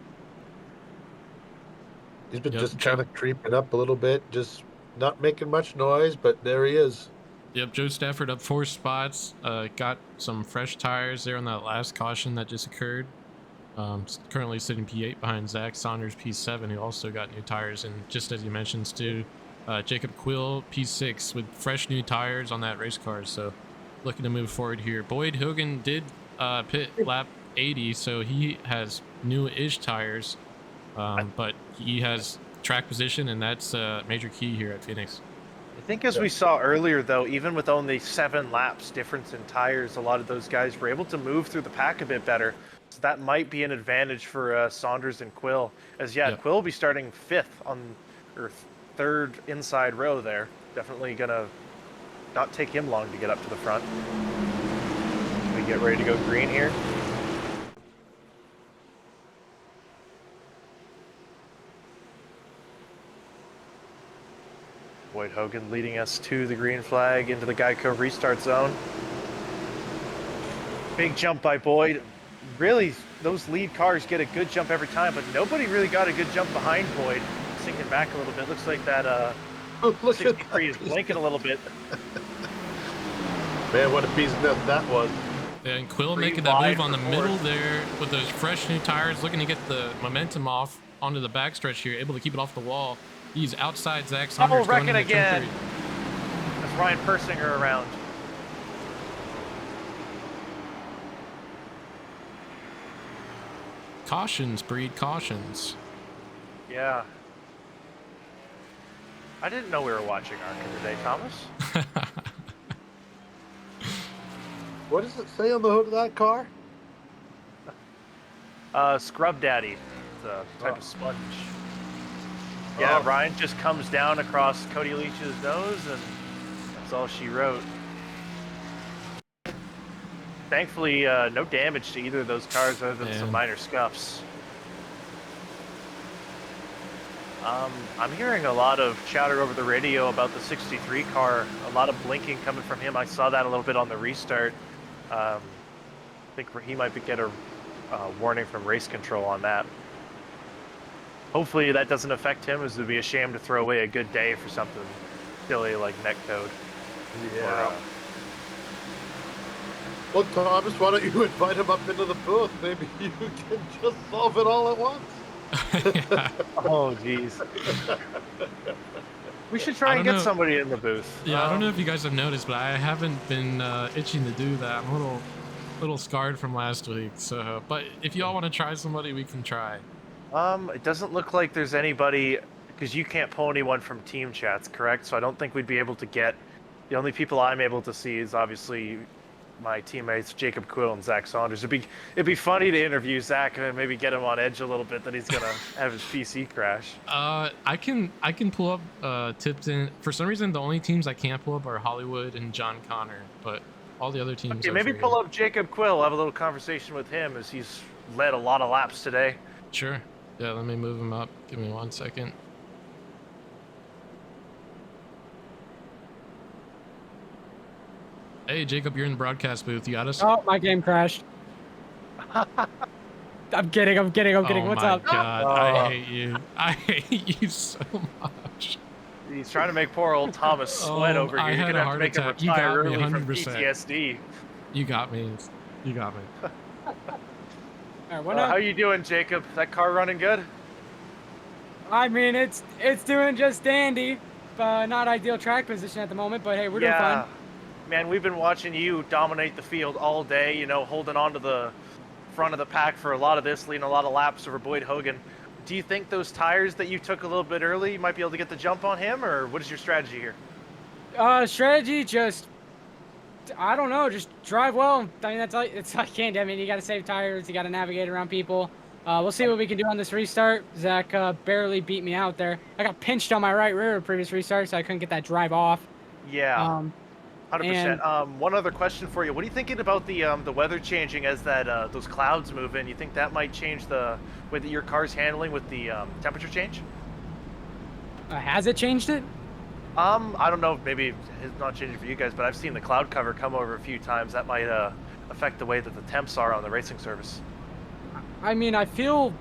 He's been just kind of creeping up a little bit, just not making much noise, but there he is. Yep, Joe Stafford up 4 spots. Got some fresh tires there on that last caution that just occurred. Currently sitting P8 behind Zack Saunders P7, who also got new tires. And just as you mentioned, Stu, Jacob Quill P6 with fresh new tires on that race car. So looking to move forward here. Boyd Hoggan did pit lap 80, so he has new-ish tires, but he has track position, and that's a major key here at Phoenix. I think as we saw earlier, though, even with only 7 laps difference in tires, a lot of those guys were able to move through the pack a bit better. So that might be an advantage for Saunders and Quill. As Quill will be starting 5th on, or 3rd inside row there. Definitely gonna not take him long to get up to the front. We get ready to go green here. Boyd Hoggan leading us to the green flag into the Geico restart zone. Big jump by Boyd. Really, those lead cars get a good jump every time, but nobody really got a good jump behind Boyd. Sinking back a little bit. Looks like that 63 is blinking a little bit. Man, what a piece of nest that was. Yeah, and Quill making that move on the middle there with those fresh new tires, looking to get the momentum off onto the backstretch here, able to keep it off the wall. He's outside Zack Saunders. Oh, wrecking again. That's Ryan Persinger around. Cautions breed cautions. Yeah. I didn't know we were watching ARCA today, Thomas. What does it say on the hood of that car? Scrub Daddy. It's a type of sponge. Yeah, Ryan just comes down across Cody Leach's nose, and that's all she wrote. Thankfully, no damage to either of those cars other than some minor scuffs. I'm hearing a lot of chatter over the radio about the 63 car, a lot of blinking coming from him. I saw that a little bit on the restart. I think he might get a warning from race control on that. hopefully that doesn't affect him, as it would be a shame to throw away a good day for something silly like netcode. Yeah. Well, Thomas, why don't you invite him up into the booth? Maybe you can just solve it all at once. Yeah. Oh, jeez. We should try and get somebody in the booth. Yeah, I don't know if you guys have noticed, but I haven't been itching to do that. I'm a little scarred from last week. So, but if y'all want to try somebody, we can try. It doesn't look like there's anybody, because you can't pull anyone from team chats, correct? So I don't think we'd be able to get. The only people I'm able to see is obviously my teammates Jacob Quill and Zack Saunders. It'd be funny to interview Zack and maybe get him on edge a little bit that he's gonna have his PC crash. I can pull up tips in. For some reason, the only teams I can't pull up are Hollywood and John Connor, but all the other teams. Okay, are maybe free. pull up Jacob Quill. Have a little conversation with him, as he's led a lot of laps today. Sure. Yeah, let me move him up. Give me 1 second. Hey, Jacob, you're in the broadcast booth. You got us? Oh, my game crashed. I'm kidding. Oh What's my up? God, Oh. I hate you. I hate you so much. He's trying to make poor old Thomas sweat over I here. You're had gonna a have to heart make him attack. You retire got me early from 100%. PTSD. You got me. You got me. All right, what now? How you doing, Jacob? That car running good? I mean, it's doing just dandy. Not ideal track position at the moment, but hey, we're doing fine. Man, we've been watching you dominate the field all day, you know, holding on to the front of the pack for a lot of this, leading a lot of laps over Boyd Hoggan. Do you think those tires that you took a little bit early, you might be able to get the jump on him, or what is your strategy here? Strategy, just, I don't know, just drive well. I mean, that's all I can do. I mean, you got to save tires, you got to navigate around people. We'll see what we can do on this restart. Zach barely beat me out there. I got pinched on my right rear in previous restart, so I couldn't get that drive off. Yeah, 100%. and- One other question for you. What are you thinking about the weather changing as that those clouds move in? You think that might change the way that your car's handling with the temperature change? Has it changed it? I don't know. Maybe it's not changing for you guys, but I've seen the cloud cover come over a few times. That might affect the way that the temps are on the racing service. I mean, I feel,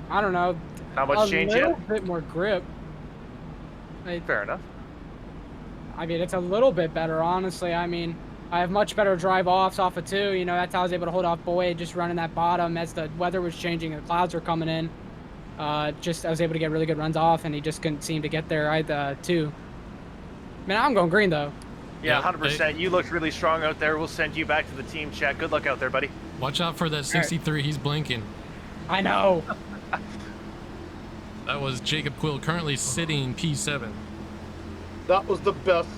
I don't know, Not much change a little yet? bit more grip. Fair enough. I mean, it's a little bit better, honestly. I mean, I have much better drive-offs off of 2. You know, that's how I was able to hold off Boyd, just running that bottom as the weather was changing and the clouds were coming in. I was able to get really good runs off, and he just couldn't seem to get there either, too. Man, I'm going green, though. Yeah, Yeah, 100%. You looked really strong out there. We'll send you back to the team chat. Good luck out there, buddy. Watch out for that 63. He's blinking. I know. That was Jacob Quill, currently sitting P7. That was the best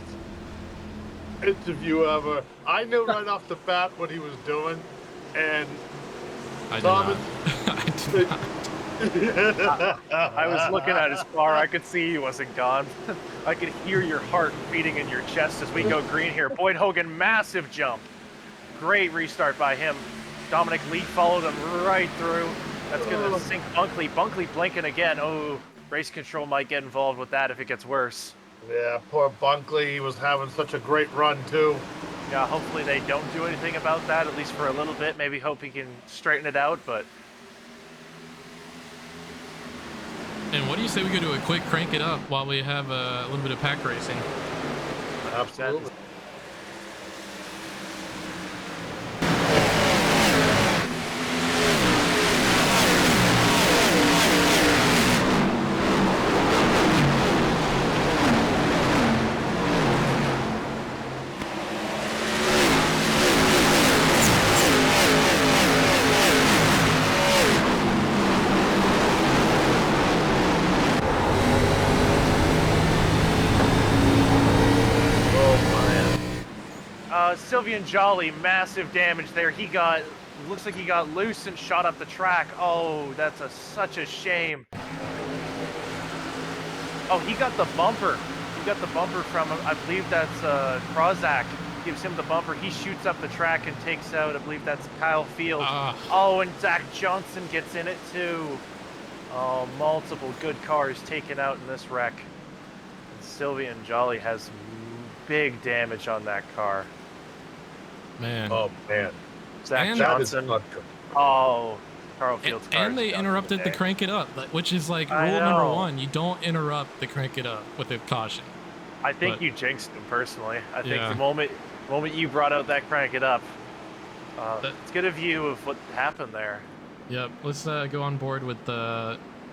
interview ever. I knew right off the bat what he was doing, and I did Thomas. not. I did not. I was looking at his car. I could see he wasn't gone. I could hear your heart beating in your chest as we go green here. Boyd Hoggan, massive jump. Great restart by him. Dominic Lee followed him right through. That's going to sink Bunkley. Bunkley blinking again. Oh, race control might get involved with that if it gets worse. Yeah, poor Bunkley. He was having such a great run, too. Yeah, hopefully they don't do anything about that, at least for a little bit. Maybe hope he can straighten it out, but... And what do you say we go to a quick crank it up while we have a little bit of pack racing? Absolutely. Sylvian Jolly, massive damage there. Looks like he got loose and shot up the track. Oh, that's such a shame. Oh, he got the bumper. He got the bumper from, I believe that's Krawczyk. Gives him the bumper. He shoots up the track and takes out, I believe that's Kyle Field. Oh, and Zach Johnson gets in it too. Oh, multiple good cars taken out in this wreck. And Sylvian Jolly has big damage on that car. Man. Oh, man. Zach And Johnson. That is not good. Oh, Carl Field's car. And they interrupted the crank it up, which is like I rule number know. 1. You don't interrupt the crank it up with a caution. I think But- you jinxed him personally. I think Yeah. the moment you brought out that crank it up, let's get a view of what happened there. Yep. Let's go on board with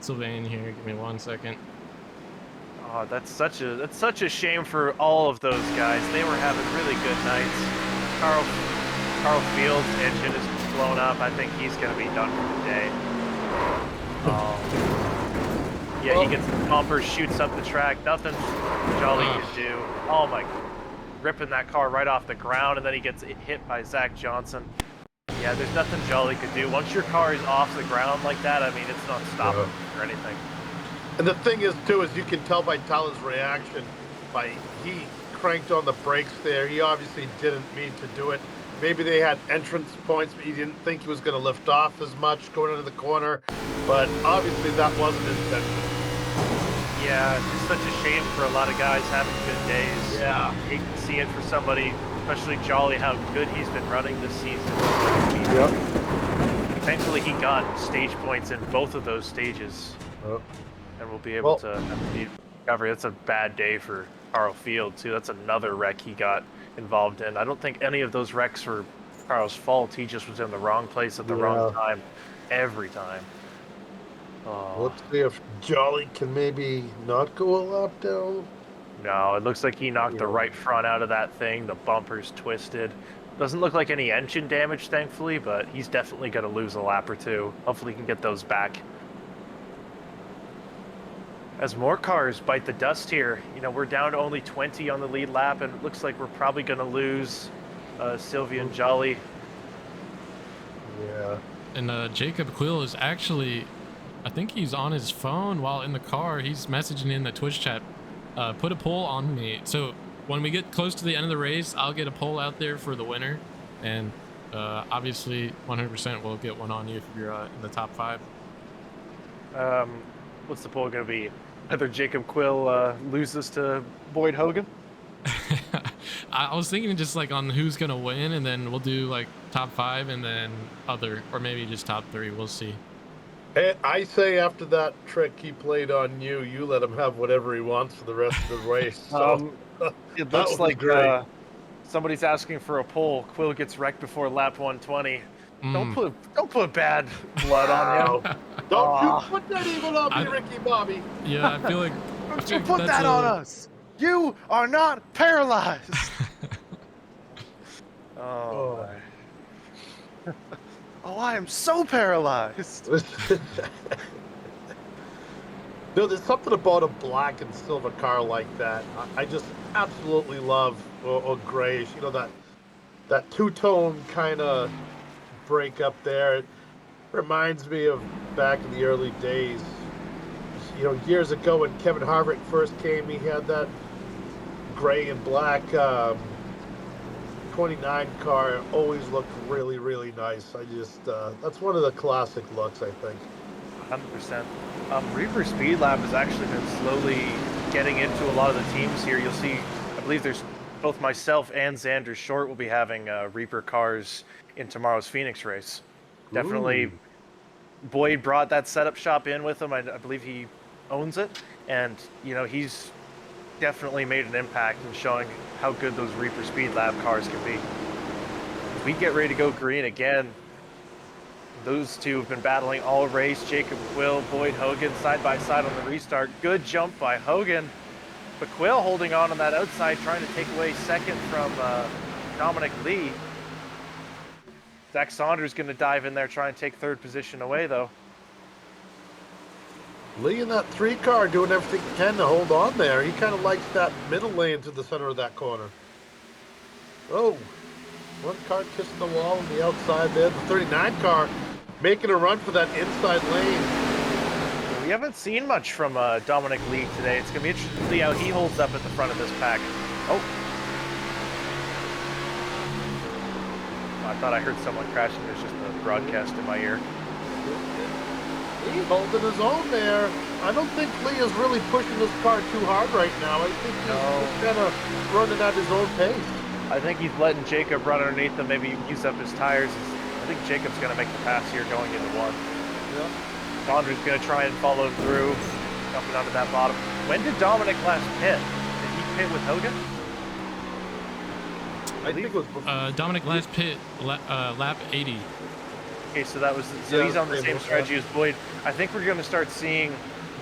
Sylvain here. Give me 1 second. Oh, that's such a shame for all of those guys. They were having really good nights. Carl Field's engine is blown up. I think he's going to be done for the day. Yeah, he gets the bumper, shoots up the track. Nothing Jolly can do. Oh my, ripping that car right off the ground, and then he gets hit by Zach Johnson. Yeah, there's nothing Jolly could do. Once your car is off the ground like that, I mean, it's not stopping or anything. And the thing is, too, is you can tell by Tyler's reaction, he cranked on the brakes there. He obviously didn't mean to do it. Maybe they had entrance points, but he didn't think he was going to lift off as much going into the corner. But obviously that wasn't intentional. Yeah, it's just such a shame for a lot of guys having good days. Yeah. You can see it for somebody, especially Jolly, how good he's been running this season. Yep. Thankfully, he got stage points in both of those stages. Yep. And we'll be able to recover. That's a bad day for Carl Field, too. That's another wreck he got involved in. I don't think any of those wrecks were Carl's fault. He just was in the wrong place at the wrong time every time. Oh. Let's see if Jolly can maybe not go a lap down. No, it looks like he knocked the right front out of that thing. The bumper's twisted. Doesn't look like any engine damage, thankfully, but he's definitely going to lose a lap or two. Hopefully he can get those back. As more cars bite the dust here, you know, we're down to only 20 on the lead lap, and it looks like we're probably going to lose Sylvia and Jolly. Yeah. And Jacob Quill is actually, I think he's on his phone while in the car. He's messaging in the Twitch chat, put a poll on me. So when we get close to the end of the race, I'll get a poll out there for the winner. And obviously 100% we'll get one on you if you're in the top 5. What's the poll going to be? Either Jacob Quill loses to Boyd Hoggan? I was thinking just like on who's going to win, and then we'll do like top 5 and then other, or maybe just top 3. We'll see. Hey, I say after that trick he played on you, you let him have whatever he wants for the rest of the race. So, it looks like somebody's asking for a poll. Quill gets wrecked before lap 120. Don't put bad blood on him. Don't you put that evil on me, Ricky Bobby. Yeah, I feel like Don't you put that on us. You are not paralyzed. Oh my. Oh, I am so paralyzed. No, there's something about a black and silver car like that. I just absolutely love, or grayish, you know, that two-tone kind of break up there. It reminds me of back in the early days, you know, years ago when Kevin Harvick first came. He had that gray and black 29 car. Always looked really, really nice. I just that's one of the classic looks, I think. 100%. Reaper Speed Lab has actually been slowly getting into a lot of the teams here. You'll see, I believe there's both myself and Xander Short will be having Reaper cars in tomorrow's Phoenix race. Definitely. Ooh. Boyd brought that setup shop in with him. I believe he owns it, and you know, he's definitely made an impact in showing how good those Reaper Speed Lab cars can be. As we get ready to go green again, those two have been battling all race. Jacob Quill, Boyd Hoggan side by side on the restart. Good jump by Hoggan, but Quill holding on that outside, trying to take away second from Dominic Lee. Zack Saunders going to dive in there, try and take third position away, though. Lee in that 3 car doing everything he can to hold on there. He kind of likes that middle lane to the center of that corner. Oh, one car kissing the wall on the outside there. The 39 car making a run for that inside lane. We haven't seen much from Dominic Lee today. It's going to be interesting to see how he holds up at the front of this pack. Oh. I thought I heard someone crashing. There's just a broadcast in my ear. He's holding his own there. I don't think Lee is really pushing this car too hard right now. I think he's kind of running at his own pace. I think he's letting Jacob run underneath him, maybe use up his tires. I think Jacob's going to make the pass here going into 1. Saunders going to try and follow through, jumping onto that bottom. When did Dominic last pit? Did he pit with Hoggan? I think it was before. Dominic last pit lap 80. Okay, so that was he's on the same strategy as Boyd. I think we're going to start seeing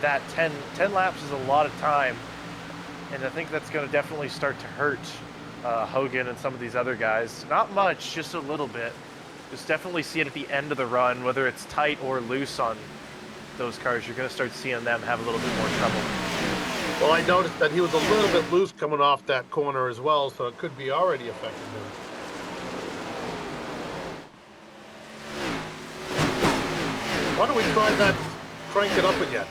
that 10 laps is a lot of time, and I think that's going to definitely start to hurt Hoggan and some of these other guys. Not much, just a little bit. Just definitely see it at the end of the run, whether it's tight or loose on those cars. You're going to start seeing them have a little bit more trouble. Well, I noticed that he was a little bit loose coming off that corner as well, so it could be already affecting him. Why don't we try that, crank it up again?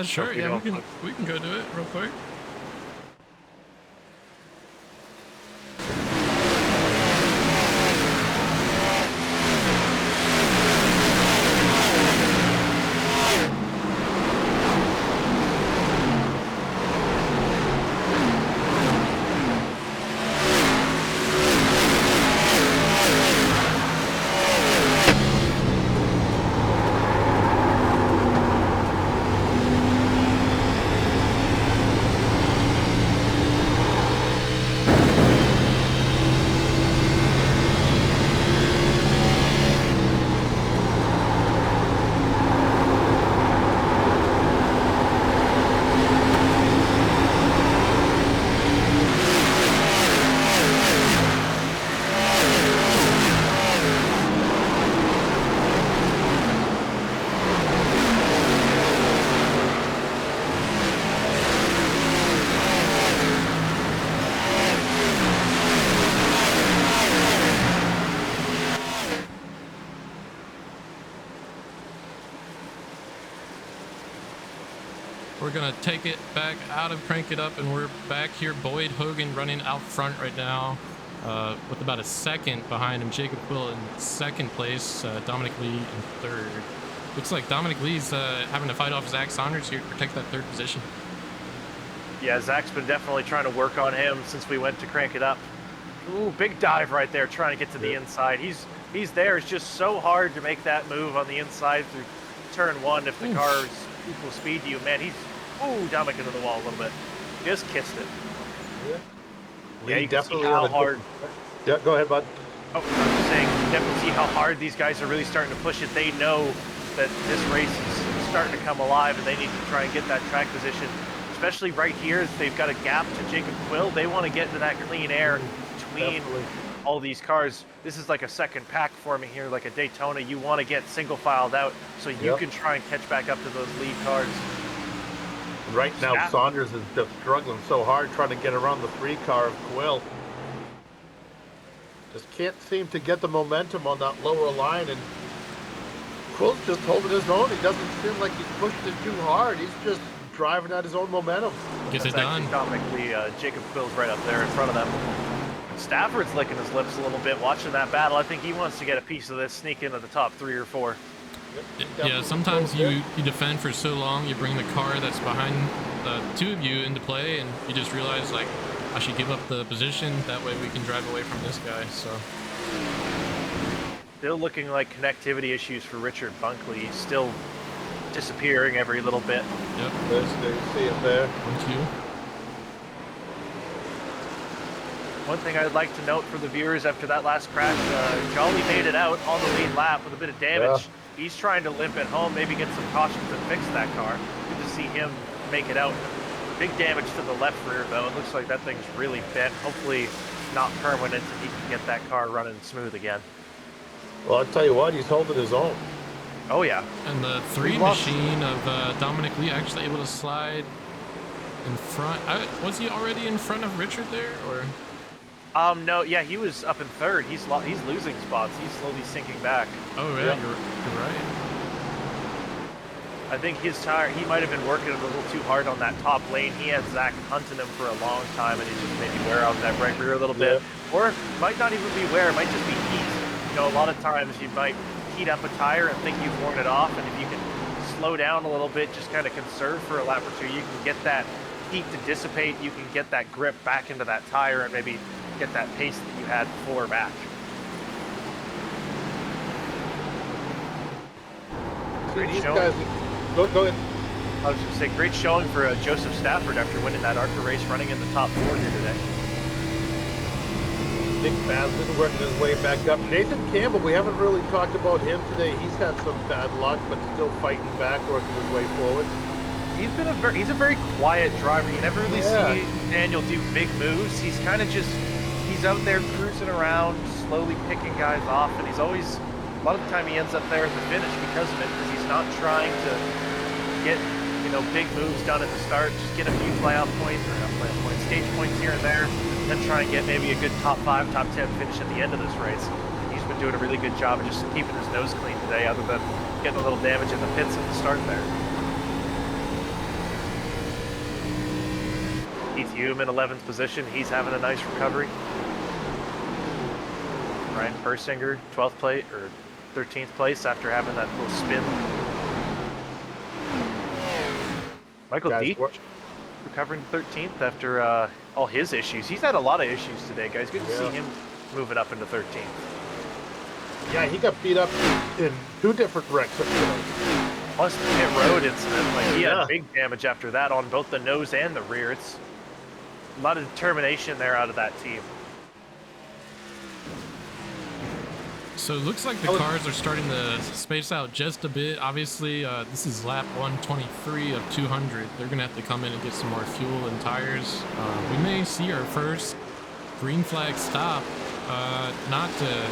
Sure, yeah, we can go do it real quick. We're gonna take it back out of Crank It Up, and we're back here. Boyd Hoggan running out front right now, with about a second behind him. Jacob Quill in second place, Dominic Lee in third. Looks like Dominic Lee's having to fight off Zack Saunders here to protect that third position. Yeah, Zach's been definitely trying to work on him since we went to Crank It Up. Ooh, big dive right there, trying to get to the inside. He's there. It's just so hard to make that move on the inside through turn one if the car is equal speed to you. Man, he's Dominic into the wall a little bit. Just kissed it. Yeah, you can see how hard. Yeah, go ahead, bud. Oh, I was just saying, definitely see how hard these guys are really starting to push it. They know that this race is starting to come alive, and they need to try and get that track position. Especially right here, they've got a gap to Jacob Quill. They want to get into that clean air between all these cars. This is like a second pack forming here, like a Daytona. You want to get single filed out so you can try and catch back up to those lead cars. Right now, Saunders is just struggling so hard trying to get around the 3 car of Quill. Just can't seem to get the momentum on that lower line, and Quill's just holding his own. He doesn't seem like he's pushed it too hard. He's just driving at his own momentum. Gets it done. Dominic Lee, Jacob Quill's right up there in front of them. Stafford's licking his lips a little bit watching that battle. I think he wants to get a piece of this, sneak into the top 3 or 4. Yeah, sometimes you defend for so long, you bring the car that's behind the 2 of you into play, and you just realize, like, I should give up the position. That way we can drive away from this guy. So still looking like connectivity issues for Richard Bunkley. He's still disappearing every little bit. Yep. See it there. Thank you. One thing I'd like to note for the viewers after that last crash, Jolly made it out on the lead lap with a bit of damage. Yeah. He's trying to limp it home, maybe get some cautions and fix that car. Good to see him make it out. Big damage to the left rear, though. It looks like that thing's really bent. Hopefully not permanent, and he can get that car running smooth again. Well, I'll tell you what, he's holding his own. Oh, yeah. And the 3 machine of Dominic Lee actually able to slide in front. Was he already in front of Richard there, or? No, yeah, he was up in third. He's losing spots. He's slowly sinking back. Oh, yeah, you're right. I think his tire, he might have been working a little too hard on that top lane. He had Zach hunting him for a long time, and he just maybe wear out that right rear a little bit. Or might not even be wear, it might just be heat. You know, a lot of times you might heat up a tire and think you've worn it off, and if you can slow down a little bit, just kind of conserve for a lap or 2, you can get that heat to dissipate. You can get that grip back into that tire and maybe get that pace that you had before back. see Great these showing. guys. Go ahead. I was going to say, great showing for Joseph Stafford after winning that ARCA race, running in the top 4 here today. Nick Basden working his way back up. Nathan Campbell, we haven't really talked about him today. He's had some bad luck, but still fighting back, working his way forward. He's a very quiet driver. You never really see Daniel do big moves. He's kind of just, he's out there cruising around, slowly picking guys off, and he's always, a lot of the time he ends up there at the finish because of it, because he's not trying to get, big moves done at the start, just get a few playoff points, or not playoff points, stage points here and there, and then try and get maybe a good top 5, top 10 finish at the end of this race. He's been doing a really good job of just keeping his nose clean today, other than getting a little damage in the pits at the start there. Keith Hume in 11th position. He's having a nice recovery. Ryan Persinger, 12th place or 13th place after having that little spin. Michael Deach recovering 13th after all his issues. He's had a lot of issues today, guys. Good to see him moving up into 13th. Yeah, he got beat up in 2 different wrecks today. Plus the pit road incident, like he had big damage after that on both the nose and the rear. It's a lot of determination there out of that team. So it looks like the cars are starting to space out just a bit. Obviously, this is lap 123 of 200. They're going to have to come in and get some more fuel and tires. We may see our first green flag stop. Not to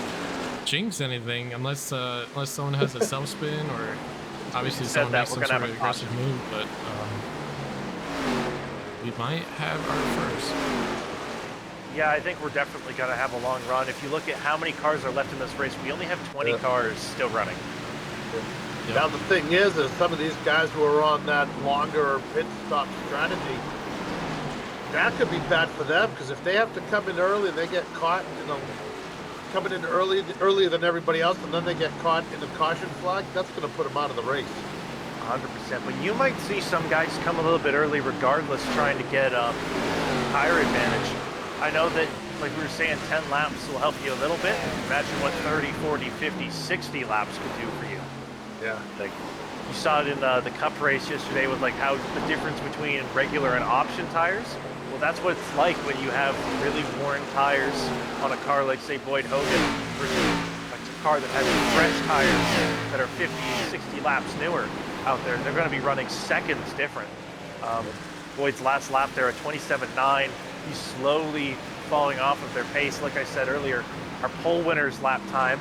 jinx anything, unless someone has a self spin or obviously someone makes some sort of aggressive move. But we might have our first. Yeah, I think we're definitely going to have a long run. If you look at how many cars are left in this race, we only have 20 cars still running. Yep. Now the thing is some of these guys who are on that longer pit stop strategy, that could be bad for them, because if they have to come in early and they get caught, coming in earlier than everybody else, and then they get caught in the caution flag, that's going to put them out of the race. 100%. But you might see some guys come a little bit early regardless, trying to get tire advantage. I know that, like we were saying, 10 laps will help you a little bit. Imagine what 30, 40, 50, 60 laps could do for you. Yeah. Like, you saw it in the Cup race yesterday with, like, how the difference between regular and option tires. Well, that's what it's like when you have really worn tires on a car like, say, Boyd Hoggan versus a car that has fresh tires that are 50, 60 laps newer out there. They're going to be running seconds different. Boyd's last lap there at 27.9. He's slowly falling off of their pace. Like I said earlier, our pole winner's lap time,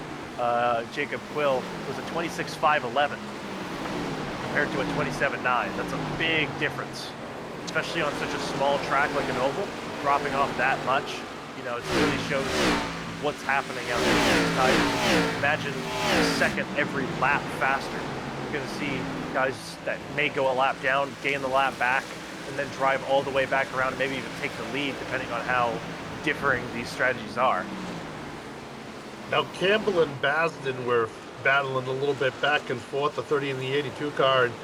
Jacob Quill, was a 26.511 compared to a 27.9. That's a big difference, especially on such a small track like an oval. Dropping off that much, it really shows what's happening out there in these tires. Imagine a second every lap faster. You're going to see guys that may go a lap down, gain the lap back, and then drive all the way back around and maybe even take the lead, depending on how differing these strategies are. Now, Campbell and Basden were battling a little bit back and forth, the 30 and the 82 car, and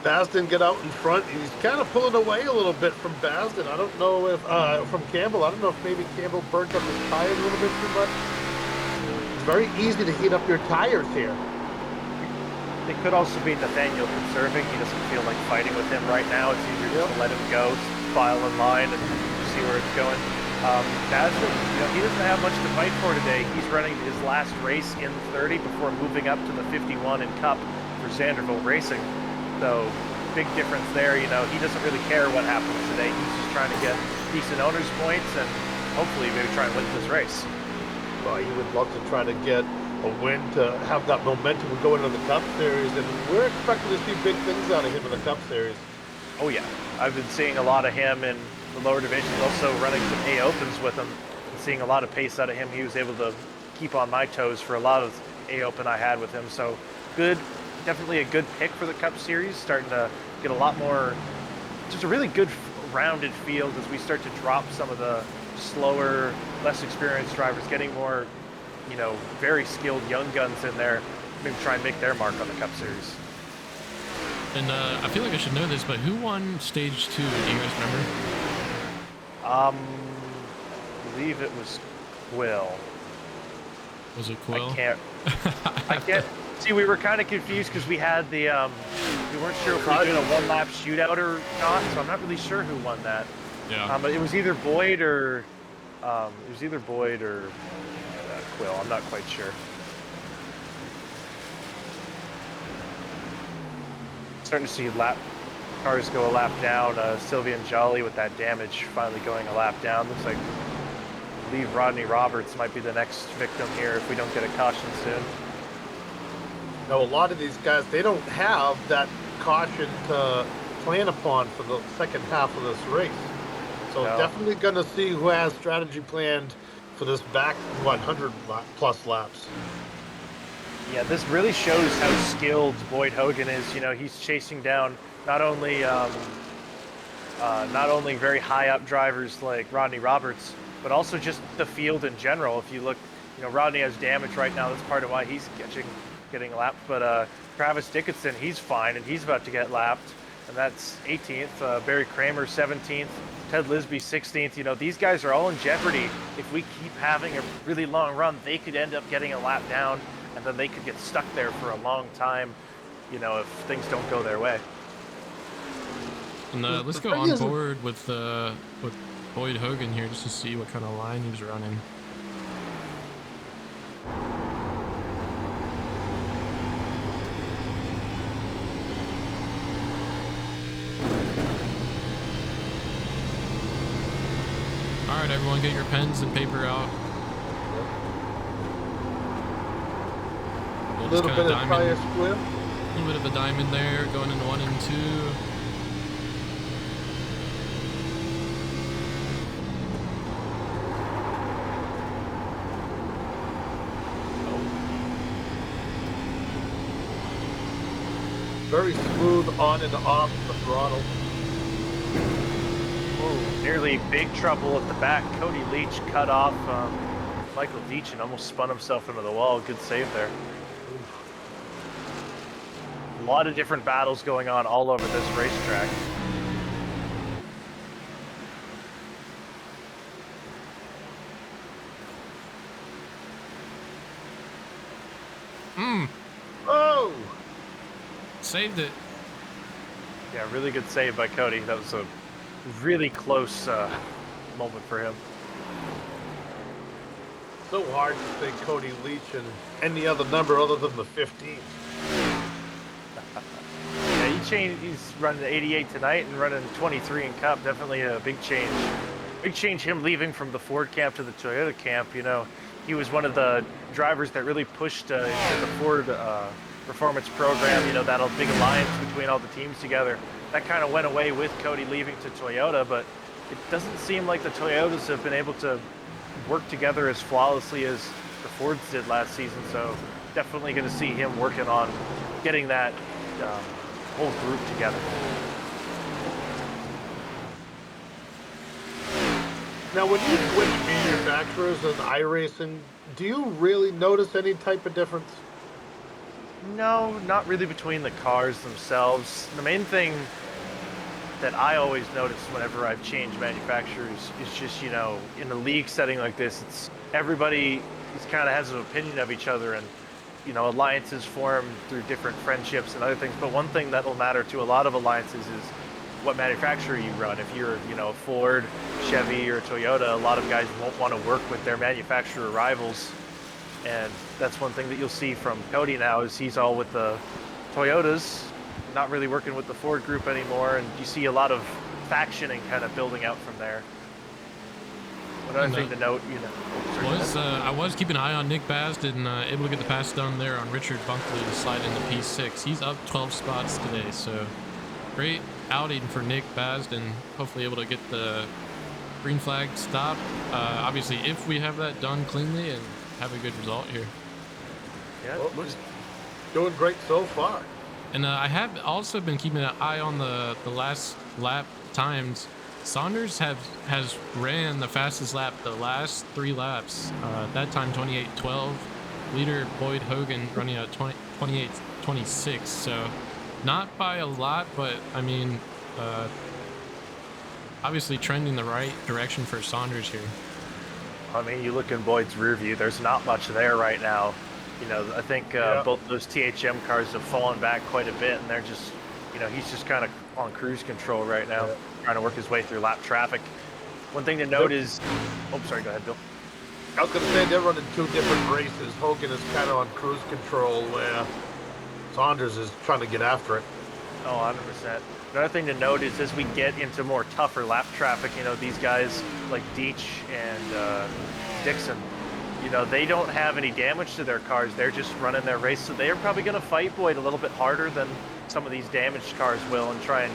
Basden get out in front. He's kind of pulling away a little bit from Basden. I don't know if, from Campbell, I don't know if maybe Campbell burnt up his tires a little bit too much. It's very easy to heat up your tires here. It could also be Nathaniel conserving. He doesn't feel like fighting with him right now. It's easier just to let him go, file in line, and see where it's going. Basden, he doesn't have much to fight for today. He's running his last race in 30 before moving up to the 51 in Cup for Sanderville Racing. So, big difference there. He doesn't really care what happens today. He's just trying to get decent owner's points and hopefully maybe try and win this race. Well, he would love to try to get a win to have that momentum and go into the Cup Series, and we're expecting to see big things out of him in the Cup Series. Oh yeah, I've been seeing a lot of him in the lower divisions, also running some A Opens with him, and seeing a lot of pace out of him. He was able to keep on my toes for a lot of A Open I had with him, so good, definitely a good pick for the Cup Series, starting to get a lot more, just a really good rounded field as we start to drop some of the slower, less experienced drivers, getting more very skilled young guns in there, maybe try and make their mark on the Cup Series. And I feel like I should know this, but who won stage 2? Do you guys remember? I believe it was Quill. Was it Quill? I can't. See, we were kind of confused because we had the we weren't sure if we were doing a one-lap shootout or not, so I'm not really sure who won that. Yeah. But it was either Boyd or Quill. I'm not quite sure. Starting to see cars go a lap down. Sylvia and Jolly with that damage finally going a lap down. Looks like I believe Rodney Roberts might be the next victim here if we don't get a caution soon. Now, a lot of these guys, they don't have that caution to plan upon for the second half of this race. So No. definitely going to see who has strategy planned for this back 100 plus laps. Yeah, this really shows how skilled Boyd Hoggan is. You know, he's chasing down not only very high up drivers like Rodney Roberts, but also just the field in general. If you look, you know, Rodney has damage right now. That's part of why he's getting lapped. But Travis Dickinson, he's fine, and he's about to get lapped, and that's 18th. Barry Kramer, 17th. Ted Lisby, 16th. You know, these guys are all in jeopardy. If we keep having a really long run, they could end up getting a lap down, and then they could get stuck there for a long time, you know, if things don't go their way. And let's go on board with Boyd Hoggan here just to see what kind of line he was running. All right, everyone, get your pens and paper out. A little bit of tire split. A little bit of a diamond there, going into 1 and 2. Very smooth on and off the throttle. Oh, nearly big trouble at the back. Cody Leach cut off Michael Deach and almost spun himself into the wall. Good save there. A lot of different battles going on all over this racetrack. Oh! Saved it. Yeah, really good save by Cody. That was a really close moment for him. So hard to think Cody Leach and any other number other than the 15. Yeah, he's running 88 tonight and running 23 in Cup. Definitely a big change. Big change him leaving from the Ford camp to the Toyota camp. You know, he was one of the drivers that really pushed into the Ford performance program. You know, that big alliance between all the teams together. That kind of went away with Cody leaving to Toyota, but it doesn't seem like the Toyotas have been able to work together as flawlessly as the Fords did last season. So definitely going to see him working on getting that whole group together. Now, when you switch manufacturers in iRacing, do you really notice any type of difference? No, not really between the cars themselves. The main thing that I always notice whenever I've changed manufacturers is just, you know, in a league setting like this, it's everybody kind of has an opinion of each other, and, you know, alliances form through different friendships and other things. But one thing that will matter to a lot of alliances is what manufacturer you run. If you're, you know, Ford, Chevy, or Toyota, a lot of guys won't want to work with their manufacturer rivals. And that's one thing that you'll see from Cody now is he's all with the Toyotas, not really working with the Ford group anymore, and you see a lot of factioning kind of building out from there. Another thing to note, you know, I was keeping an eye on Nick Basden, able to get the pass done there on Richard Bunkley to slide into P6. He's up 12 spots today, so great outing for Nick Basden. Hopefully able to get the green flag stop. Obviously, if we have that done cleanly and have a good result here. Yeah, well, looks doing great so far. And I have also been keeping an eye on the last lap times. Saunders has ran the fastest lap the last 3 laps. That time 28:12. Leader Boyd Hoggan running at 28:26. So not by a lot, but I mean, obviously trending the right direction for Saunders here. I mean, you look in Boyd's rear view, there's not much there right now. You know, I think Yeah. both those THM cars have fallen back quite a bit, and they're just, you know, he's just kind of on cruise control right now, Yeah. trying to work his way through lap traffic. One thing to note is, oh, sorry, go ahead, Bill. I was going to say they're running two different races. Hoggan is kind of on cruise control where Saunders is trying to get after it. Oh, 100%. Another thing to note is as we get into more tougher lap traffic, you know, these guys like Deech and Dixon, you know, they don't have any damage to their cars. They're just running their race, so they're probably going to fight Boyd a little bit harder than some of these damaged cars will, and try and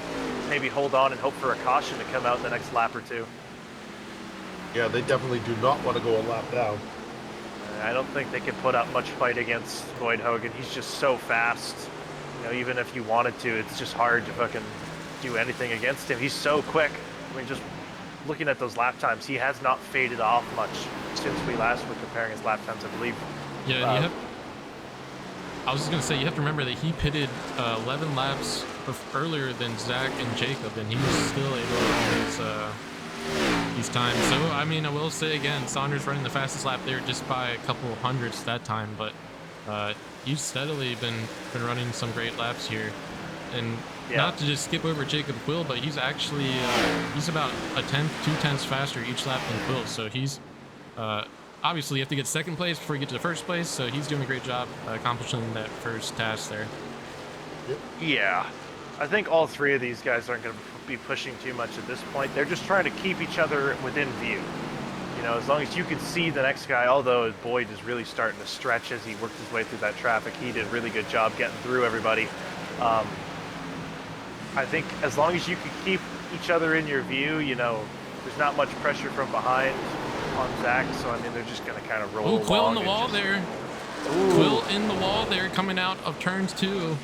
maybe hold on and hope for a caution to come out in the next lap or two. Yeah, they definitely do not want to go a lap down. I don't think they can put up much fight against Boyd Hoggan. He's just so fast. You know, even if you wanted to, it's just hard to fucking do anything against him. He's so quick. I mean, just looking at those lap times, he has not faded off much since we last were comparing his lap times, I believe. Yeah, and I was just gonna say, you have to remember that he pitted 11 laps earlier than Zach and Jacob, and he was still able to hold his time. So, I mean, I will say again, Saunders running the fastest lap there just by a couple hundredths that time, but he's steadily been running some great laps here. And not to just skip over Jacob Quill, but he's actually he's about a tenth, 2/10 faster each lap than Quill. So he's obviously you have to get second place before you get to the first place. So he's doing a great job accomplishing that first task there. Yeah, I think all three of these guys aren't going to be pushing too much at this point. They're just trying to keep each other within view. You know, as long as you can see the next guy, although Boyd is really starting to stretch as he worked his way through that traffic. He did a really good job getting through everybody. I think as long as you can keep each other in your view, you know, there's not much pressure from behind on Zach. So, I mean, they're just going to kind of roll along. Ooh, Quill in the wall there. Ooh. Quill in the wall there, coming out of turns 2.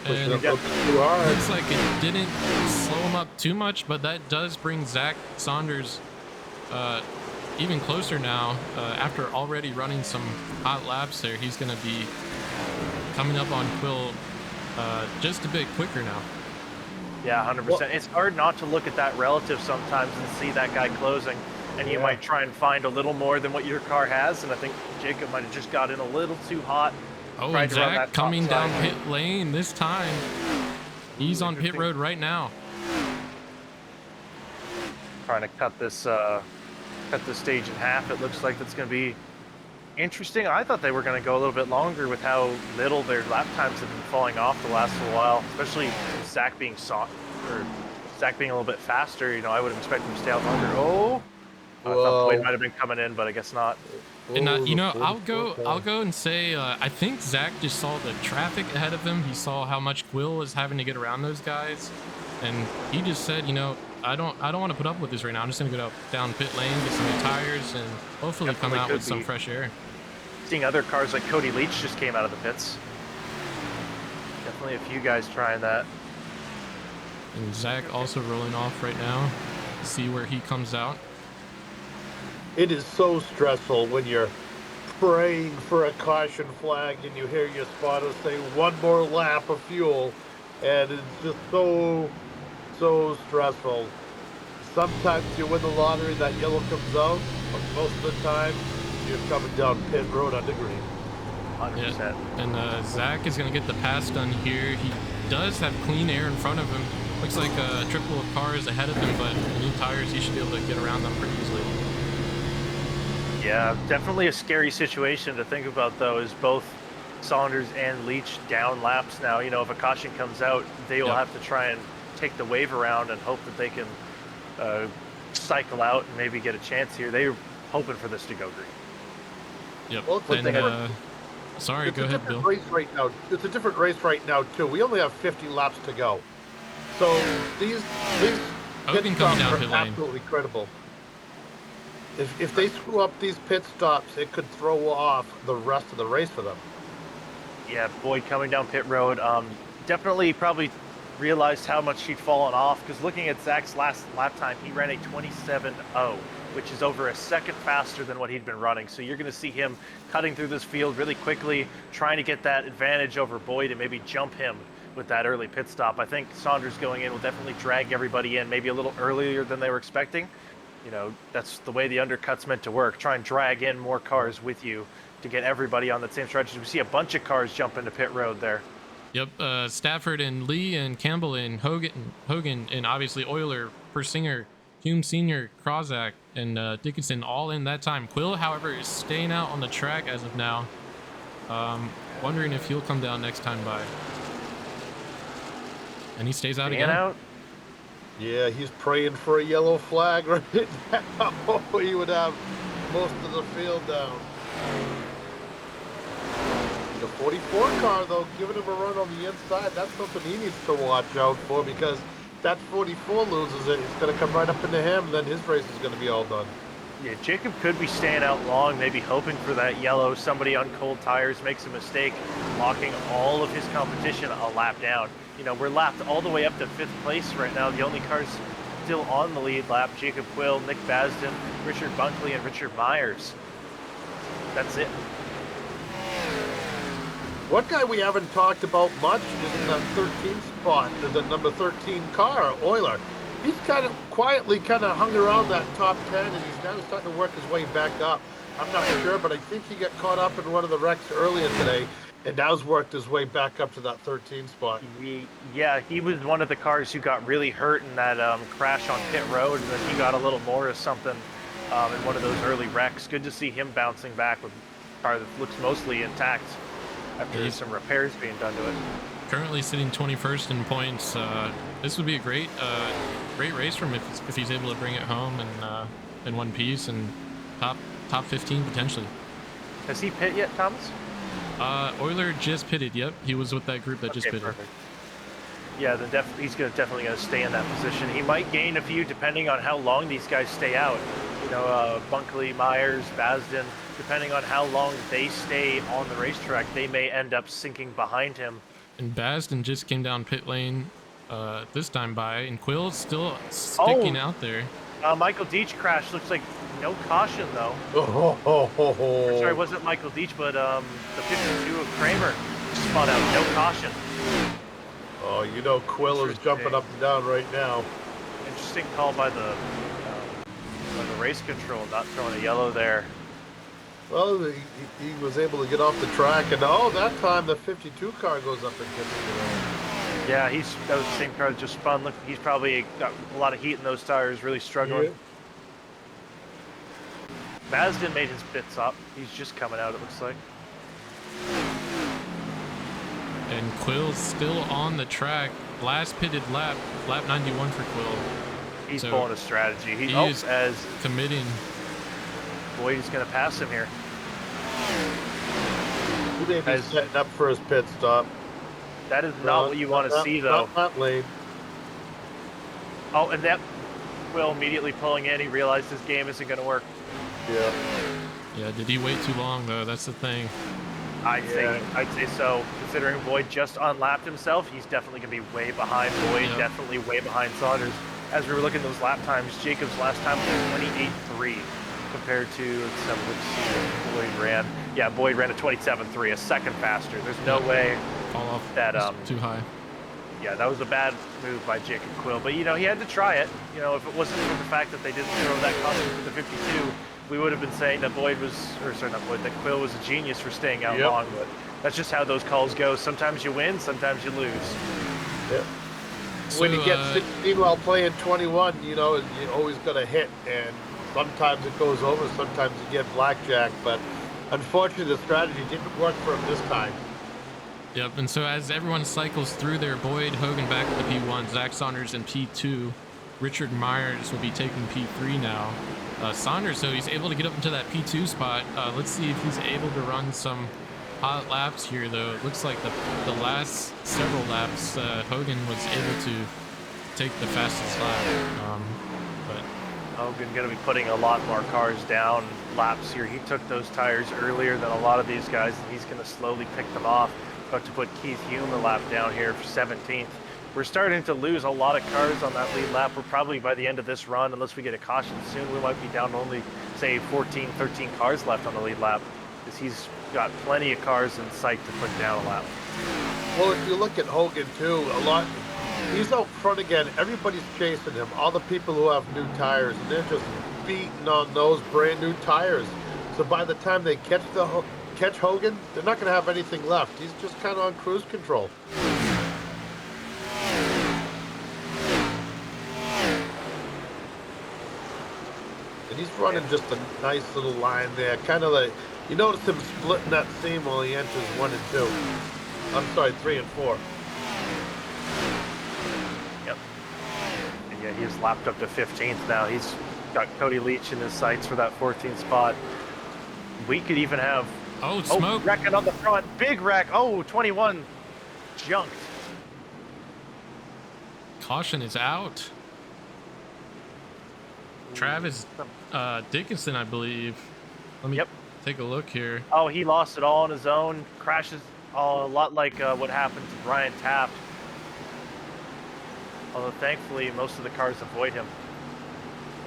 And it looks like it didn't slow him up too much, but that does bring Zack Saunders even closer now. After already running some hot laps there, he's going to be coming up on Quill just a bit quicker now. Yeah, 100%. It's hard not to look at that relative sometimes and see that guy closing, and you might try and find a little more than what your car has, and I think Jacob might have just got in a little too hot. Oh, and Zach coming down pit lane this time. He's on pit road right now. Trying to cut this stage in half. It looks like that's going to be interesting. I thought they were going to go a little bit longer with how little their lap times have been falling off the last little while, especially Zach being Zach being a little bit faster. You know, I would expect him to stay out longer. Oh, I thought Boyd might have been coming in, but I guess not. And you know, I'll go and say I think Zach just saw the traffic ahead of him. He saw how much Quill was having to get around those guys, and he just said, you know, I don't want to put up with this right now. I'm just gonna go down pit lane, get some new tires, and hopefully come out with some fresh air. Seeing other cars like Cody Leach just came out of the pits. Definitely a few guys trying that. And Zach also rolling off right now. See where he comes out. It is so stressful when you're praying for a caution flag and you hear your spotter say one more lap of fuel, and it's just so stressful. Sometimes you win the lottery, that yellow comes out, but most of the time you're coming down pit road under green. 100%. Yeah. And Zach is going to get the pass done here. He does have clean air in front of him. Looks like a triple of cars ahead of him, but new tires, he should be able to get around them pretty easily. Yeah, definitely a scary situation to think about, though, is both Saunders and Leach down laps now. You know, if a caution comes out, they will have to try and take the wave around and hope that they can cycle out and maybe get a chance here. They're hoping for this to go green. Yep. Well, and, sorry, go ahead, Bill. Race right now. It's a different race right now, too. We only have 50 laps to go. So these Hoggan coming down pit lane. Absolutely credible. If they screw up these pit stops, it could throw off the rest of the race for them. Yeah, Boyd coming down pit road. Definitely probably realized how much he'd fallen off, because looking at Zach's last lap time, he ran a 27.0, which is over a second faster than what he'd been running. So you're going to see him cutting through this field really quickly, trying to get that advantage over Boyd and maybe jump him with that early pit stop. I think Saunders going in will definitely drag everybody in maybe a little earlier than they were expecting. You know, that's the way the undercut's meant to work. Try and drag in more cars with you to get everybody on that same stretch. We see a bunch of cars jump into pit road there. Yep, Stafford and Lee and Campbell and Hoggan and obviously Euler, Persinger, Hume Sr., Krawczyk, and Dickinson all in that time. Quill, however, is staying out on the track as of now. Wondering if he'll come down next time by. And he stays out again. Out. Yeah, he's praying for a yellow flag right now. He would have most of the field down. The 44 car, though, giving him a run on the inside, that's something he needs to watch out for, because that 44 loses it, it's going to come right up into him, and then his race is going to be all done. Yeah, Jacob could be staying out long, maybe hoping for that yellow. Somebody on cold tires makes a mistake, locking all of his competition a lap down. You know, we're lapped all the way up to 5th place right now. The only cars still on the lead lap, Jacob Quill, Nick Basden, Richard Bunkley, and Richard Myers. That's it. One guy we haven't talked about much is in that 13 spot, the number 13 car, Euler. He's kind of quietly hung around that top 10, and he's now starting to work his way back up. I'm not sure, but I think he got caught up in one of the wrecks earlier today, and now's worked his way back up to that 13 spot. Yeah, he was one of the cars who got really hurt in that crash on pit road, and then he got a little more of something in one of those early wrecks. Good to see him bouncing back with a car that looks mostly intact after some repairs being done to it. Currently sitting 21st in points. This would be a great race for him if he's able to bring it home in one piece and top 15 potentially. Has he pit yet, Thomas? Euler just pitted. Yep, he was with that group that just pitted. Perfect. Yeah, then he's definitely going to stay in that position. He might gain a few depending on how long these guys stay out. You know, Bunkley, Myers, Basden, depending on how long they stay on the racetrack, they may end up sinking behind him. And Basden just came down pit lane this time by, and Quill's still sticking out there. Michael Deach crash. Looks like no caution, though. Sorry, it wasn't Michael Deach, but the 52 of Kramer spun out. No caution. Oh, you know Quill is jumping up and down right now. Interesting call by the race control, not throwing a yellow there. Well, he was able to get off the track, and that time the 52 car goes up and gets it. Yeah, that was the same car that just spun. Look, he's probably got a lot of heat in those tires, really struggling. Yeah. Basden made his pit stop. He's just coming out, it looks like. And Quill's still on the track. Last pitted lap 91 for Quill. He's pulling a strategy. He is as committing. Boyd is going to pass him here. He may be setting up for his pit stop. That is not what you want to see, though. Not lane. Oh, and that Quill immediately pulling in. He realized his game isn't going to work. Yeah. Yeah, did he wait too long, though? That's the thing. I'd say so. Considering Boyd just unlapped himself, he's definitely going to be way behind Boyd, definitely way behind Saunders. As we were looking at those lap times, Jacob's last time was 28.3 compared to, let's see what Boyd ran. Yeah, Boyd ran a 27.3, a second faster. There's no way fall off that too high. Yeah, that was a bad move by Jacob Quill, but you know, he had to try it. You know, if it wasn't for the fact that they didn't throw that caution for the 52, we would have been saying that that Quill was a genius for staying out long, but that's just how those calls go. Sometimes you win, sometimes you lose. Yep. So, when you get 16 while playing 21, you know, you always got to hit, and sometimes it goes over, sometimes you get blackjack, but unfortunately the strategy didn't work for him this time. Yep, and so as everyone cycles through there, Boyd, Hoggan back at the P1, Zack Saunders in P2, Richard Myers will be taking P3 now. Saunders, so he's able to get up into that P2 spot. Let's see if he's able to run some hot laps here, though. It looks like the last several laps, Hoggan was able to take the fastest lap. But Hoggan going to be putting a lot more cars down laps here. He took those tires earlier than a lot of these guys, and he's going to slowly pick them off. About to put Keith Hume a lap down here for 17th. We're starting to lose a lot of cars on that lead lap. We're probably, by the end of this run, unless we get a caution soon, we might be down to only, say, 14, 13 cars left on the lead lap, because he's got plenty of cars in sight to put down a lap. Well, if you look at Hoggan, too, he's out front again. Everybody's chasing him. All the people who have new tires, and they're just beating on those brand new tires. So by the time they catch catch Hoggan, they're not going to have anything left. He's just kind of on cruise control. And he's running just a nice little line there. Kind of like, you notice him splitting that seam while he enters 1 and 2. I'm sorry, 3 and 4. Yep. And yeah, he's lapped up to 15th now. He's got Cody Leach in his sights for that 14th spot. We could even have... Oh, smoke. Wrecking on the front. Big wreck. Oh, 21. Junked. Caution is out. Travis Dickinson, I believe. Let me take a look here. Oh, he lost it all on his own. Crashes a lot like what happened to Brian Taft. Although thankfully most of the cars avoid him.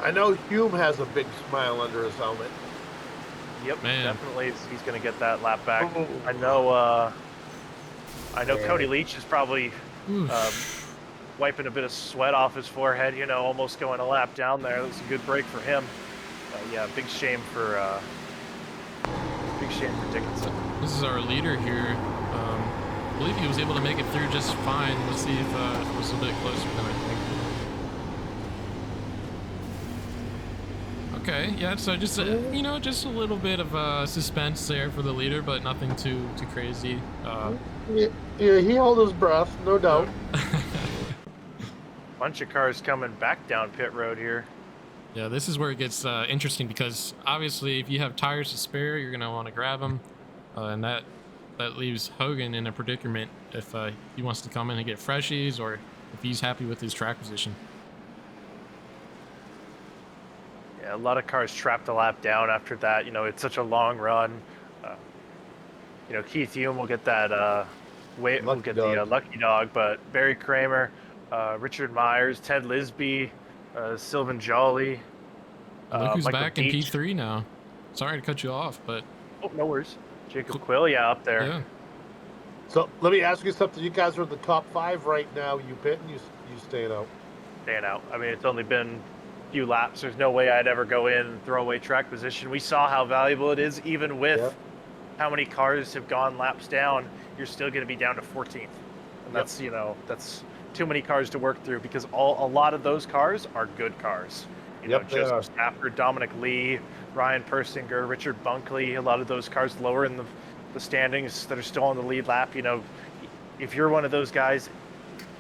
I know Hume has a big smile under his helmet. Yep, Man. definitely he's going to get that lap back. I know Cody Leach is probably wiping a bit of sweat off his forehead, you know, almost going a lap down there. That was a good break for him. Yeah, big shame for Dickinson. This is our leader here. I believe he was able to make it through just fine. Let's see if it was a bit closer than I think. Okay, yeah, so just you know, just a little bit of suspense there for the leader, but nothing too crazy. Yeah, he held his breath, no doubt. Bunch of cars coming back down pit road here. Yeah, this is where it gets interesting because obviously if you have tires to spare, you're gonna want to grab them, and that leaves Hoggan in a predicament if he wants to come in and get freshies or if he's happy with his track position. Yeah, a lot of cars trapped a lap down after that. You know, it's such a long run. You know, Keith Hume will get that the lucky dog, but Barry Kramer, Richard Myers, Ted Lisby, Sylvan Jolly. Look who's Michael back Deach. in P3 now. Sorry to cut you off, but Oh, no worries. Jacob Quill, yeah, up there. yeah. So let me ask you something. You guys are in the top 5 right now. You pitting, you staying out? Staying out. I mean, it's only been a few laps. There's no way I'd ever go in and throw away track position. We saw how valuable it is, even with how many cars have gone laps down. You're still going to be down to 14th, and that's you know that's too many cars to work through because a lot of those cars are good cars. You know, Joseph Stafford, Dominic Lee, Ryan Persinger, Richard Bunkley. A lot of those cars lower in the standings that are still on the lead lap. You know, if you're one of those guys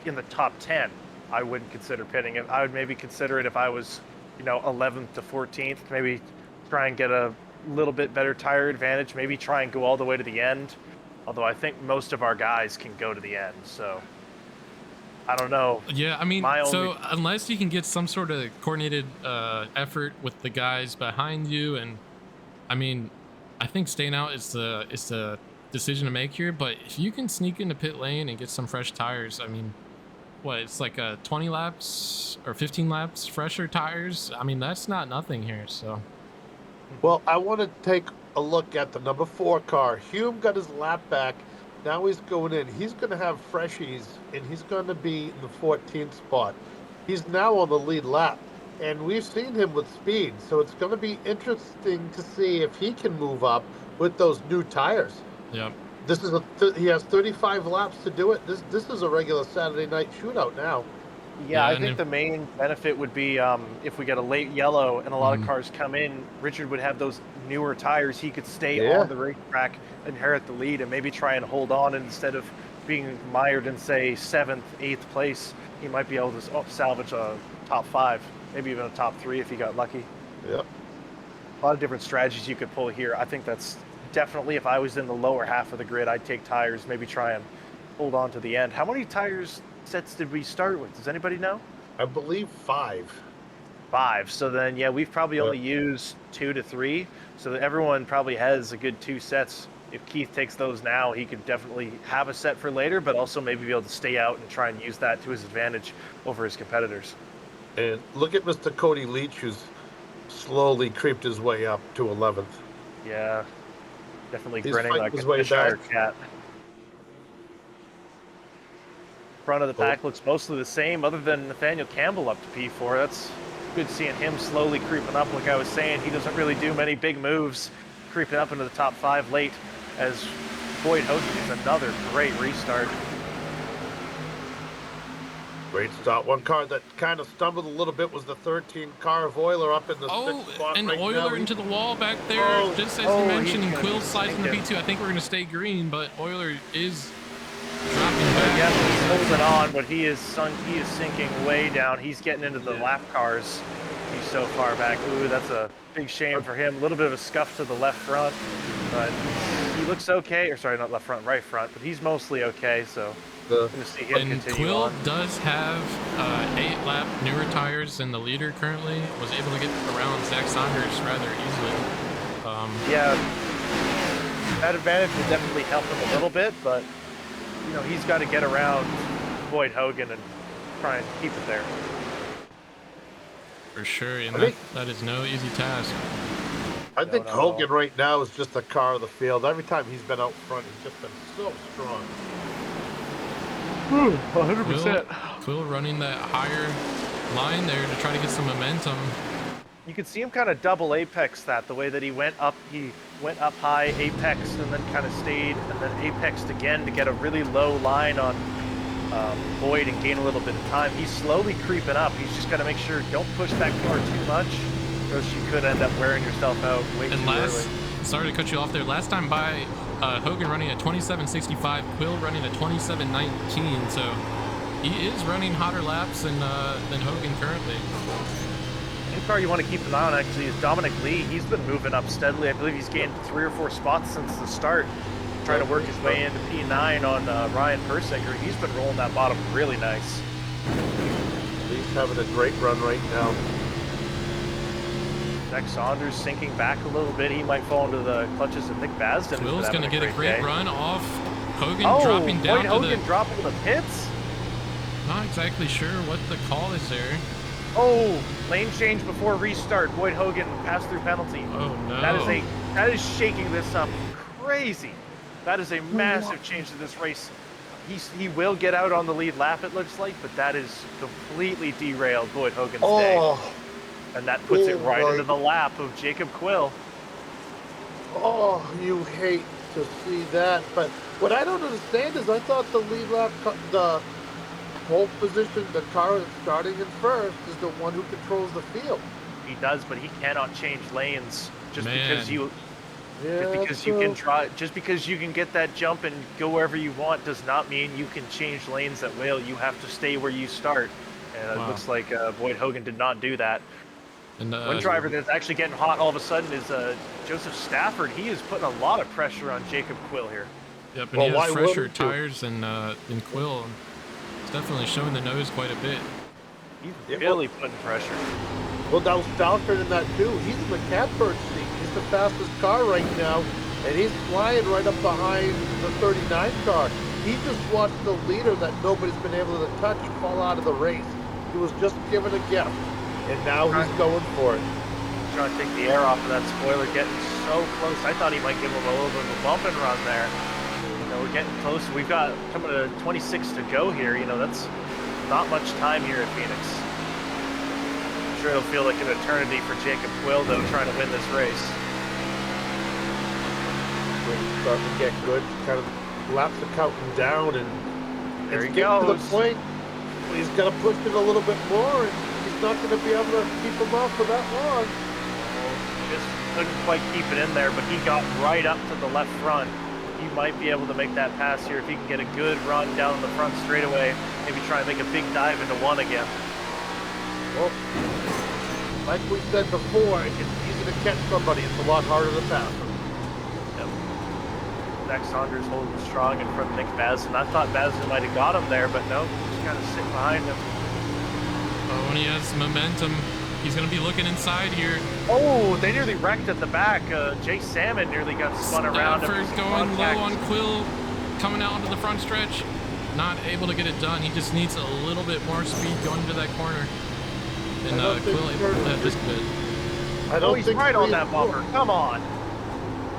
in the top 10, I wouldn't consider pitting it. I would maybe consider it if I was, you know, 11th to 14th. Maybe try and get a little bit better tire advantage. Maybe try and go all the way to the end. Although I think most of our guys can go to the end, so I don't know. Yeah, I mean, so unless you can get some sort of coordinated effort with the guys behind you, and I mean, I think staying out is the decision to make here. But if you can sneak into pit lane and get some fresh tires, I mean, what, it's like 20 laps or 15 laps fresher tires. I mean, that's not nothing here. So, well, I want to take a look at the number 4 car. Hume got his lap back. Now he's going in. He's going to have freshies, and he's going to be in the 14th spot. He's now on the lead lap, and we've seen him with speed, so it's going to be interesting to see if he can move up with those new tires. Yep. This is he has 35 laps to do it. This is a regular Saturday night shootout now. Yeah, I think the main benefit would be if we get a late yellow and a lot of cars come in, Richard would have those newer tires. He could stay on the racetrack, inherit the lead, and maybe try and hold on. And instead of being mired in, say, 7th, 8th place, he might be able to salvage a top 5, maybe even a top 3 if he got lucky. Yep. A lot of different strategies you could pull here. I think that's definitely, if I was in the lower half of the grid, I'd take tires, maybe try and hold on to the end. How many tires sets did we start with? Does anybody know? I believe 5. 5. So then, yeah, we've probably only used 2 to 3. So that everyone probably has a good 2 sets. If Keith takes those now, he could definitely have a set for later, but also maybe be able to stay out and try and use that to his advantage over his competitors. And look at Mr. Cody Leach, who's slowly creeped his way up to 11th. Yeah, definitely He's grinning like his a way Cheshire back. cat. Front of the pack looks mostly the same, other than Nathaniel Campbell up to P4. That's good seeing him slowly creeping up. Like I was saying, he doesn't really do many big moves, creeping up into the top 5 late. as Boyd Hoggan gets another great restart. Great start. One car that kind of stumbled a little bit was the 13 car of Euler up in the sixth spot and right Euler now. into the wall back there, Oh, just as oh, you he's mentioned, and gonna Quill be slides in the sinking. P2. I think we're going to stay green, but Euler is dropping back. Yes, he's holding on, but he is sinking way down. He's getting into the lap cars. He's so far back. Ooh, that's a big shame for him. A little bit of a scuff to the left front, but he looks okay. Or sorry, not left front, right front. But he's mostly okay. So The- going to see him And continue Quill on. does have 8-lap newer tires than the leader currently. Was able to get around Zack Saunders rather easily. Yeah, that advantage will definitely help him a little bit, but you know he's got to get around Boyd Hoggan and try and keep it there. For sure, and I think- that is no easy task. I think no. Hoggan right now is just the car of the field. Every time he's been out front, he's just been so strong. 100%. Quill running that higher line there to try to get some momentum. You could see him kind of double apex that the way that he went up high, apexed, and then kind of stayed, and then apexed again to get a really low line on Boyd and gain a little bit of time. He's slowly creeping up. He's just got to make sure don't push that car too much, or else you could end up wearing yourself out way too early. Sorry to cut you off there. Last time by, Hoggan running a 27.65, Quill running a 27.19. So he is running hotter laps than Hoggan currently. One car you want to keep an eye on actually is Dominic Lee. He's been moving up steadily. I believe he's gained 3 or 4 spots since the start, trying to work his way into P9 on Ryan Persinger. He's been rolling that bottom really nice. He's having a great run right now. Zack Saunders sinking back a little bit. He might fall into the clutches of Nick Basden. Quill's going to get a great day. run off Hoggan, Oh, dropping down Boyd to Hoggan dropping to the pits? Not exactly sure what the call is there. Oh, lane change before restart. Boyd Hoggan pass-through penalty. Oh no. That is shaking this up crazy. That is a massive change to this race. He will get out on the lead lap, it looks like, but that is completely derailed Boyd Hoggan's day. And that puts it right into the lap of Jacob Quill. Oh, you hate to see that. But what I don't understand is I thought the lead lap, the pole position, the car that's starting in first is the one who controls the field. He does, but he cannot change lanes just Man. because you Yeah, can try. Just because you can get that jump and go wherever you want does not mean you can change lanes at will. You have to stay where you start. And Wow. it looks like Boyd Hoggan did not do that. And One driver that's actually getting hot all of a sudden is Joseph Stafford. He is putting a lot of pressure on Jacob Quill here. Yep, and Well, he why has fresher wouldn't you? tires than Quill. It's definitely showing the nose quite a bit. He's Yeah, really putting pressure. Well, now Stafford in that too. He's in the catbird seat. He's the fastest car right now, and he's flying right up behind the 39 car. He just watched the leader that nobody's been able to touch fall out of the race. He was just given a gift, and now he's going for it. Trying to take the air off of that spoiler, getting so close. I thought he might give him a little bit of a bump and run there. You know, we're getting close. We've got coming to 26 to go here. You know, that's not much time here at Phoenix. I'm sure it'll feel like an eternity for Jacob Quill, though, trying to win this race. When he's starting to get good, kind of laps are counting down, and There it's he getting to the goes. point where he's got to push it a little bit more, and he's not going to be able to keep him off for that long. Just couldn't quite keep it in there, but he got right up to the left front. He might be able to make that pass here if he can get a good run down the front straightaway. Maybe try and make a big dive into one again. Well, like we said before, it's easy to catch somebody. It's a lot harder to pass them. Zack Saunders holding strong in front of Nick Basden. I thought Basden might have got him there, but no, just kind of sitting behind him. Oh, when he has momentum, he's going to be looking inside here. Oh, they nearly wrecked at the back. Jay Salmon nearly got spun around. Stafford after some going contact. low on Quill, coming out onto the front stretch. Not able to get it done. He just needs a little bit more speed going into that corner. And I don't think Quill able to we're- have this bit. I Oh, don't he's think right on 3 and that 4 bumper. Come on.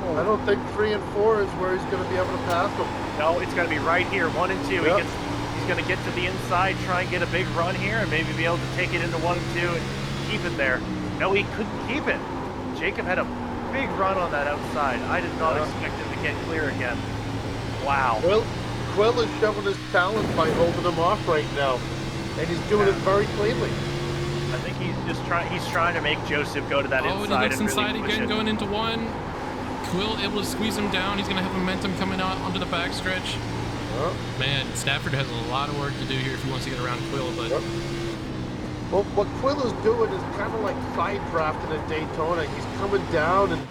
I don't think 3 and 4 is where he's going to be able to pass them. No, it's going to be right here. 1 and 2. Yep. He's going to get to the inside, try and get a big run here, and maybe be able to take it into 1 and 2 and keep it there. No, he couldn't keep it. Jacob had a big run on that outside. I did not expect him to get clear again. Wow. Quill is showing his talent by holding him off right now, and he's doing it very cleanly. I think he's trying to make Joseph go to that inside. Oh, and he gets inside really push again, it. going into one. Quill able to squeeze him down. He's going to have momentum coming out onto the backstretch. Man, Stafford has a lot of work to do here if he wants to get around Quill, but... Well, what Quill is doing is kind of like side drafting at Daytona. He's coming down and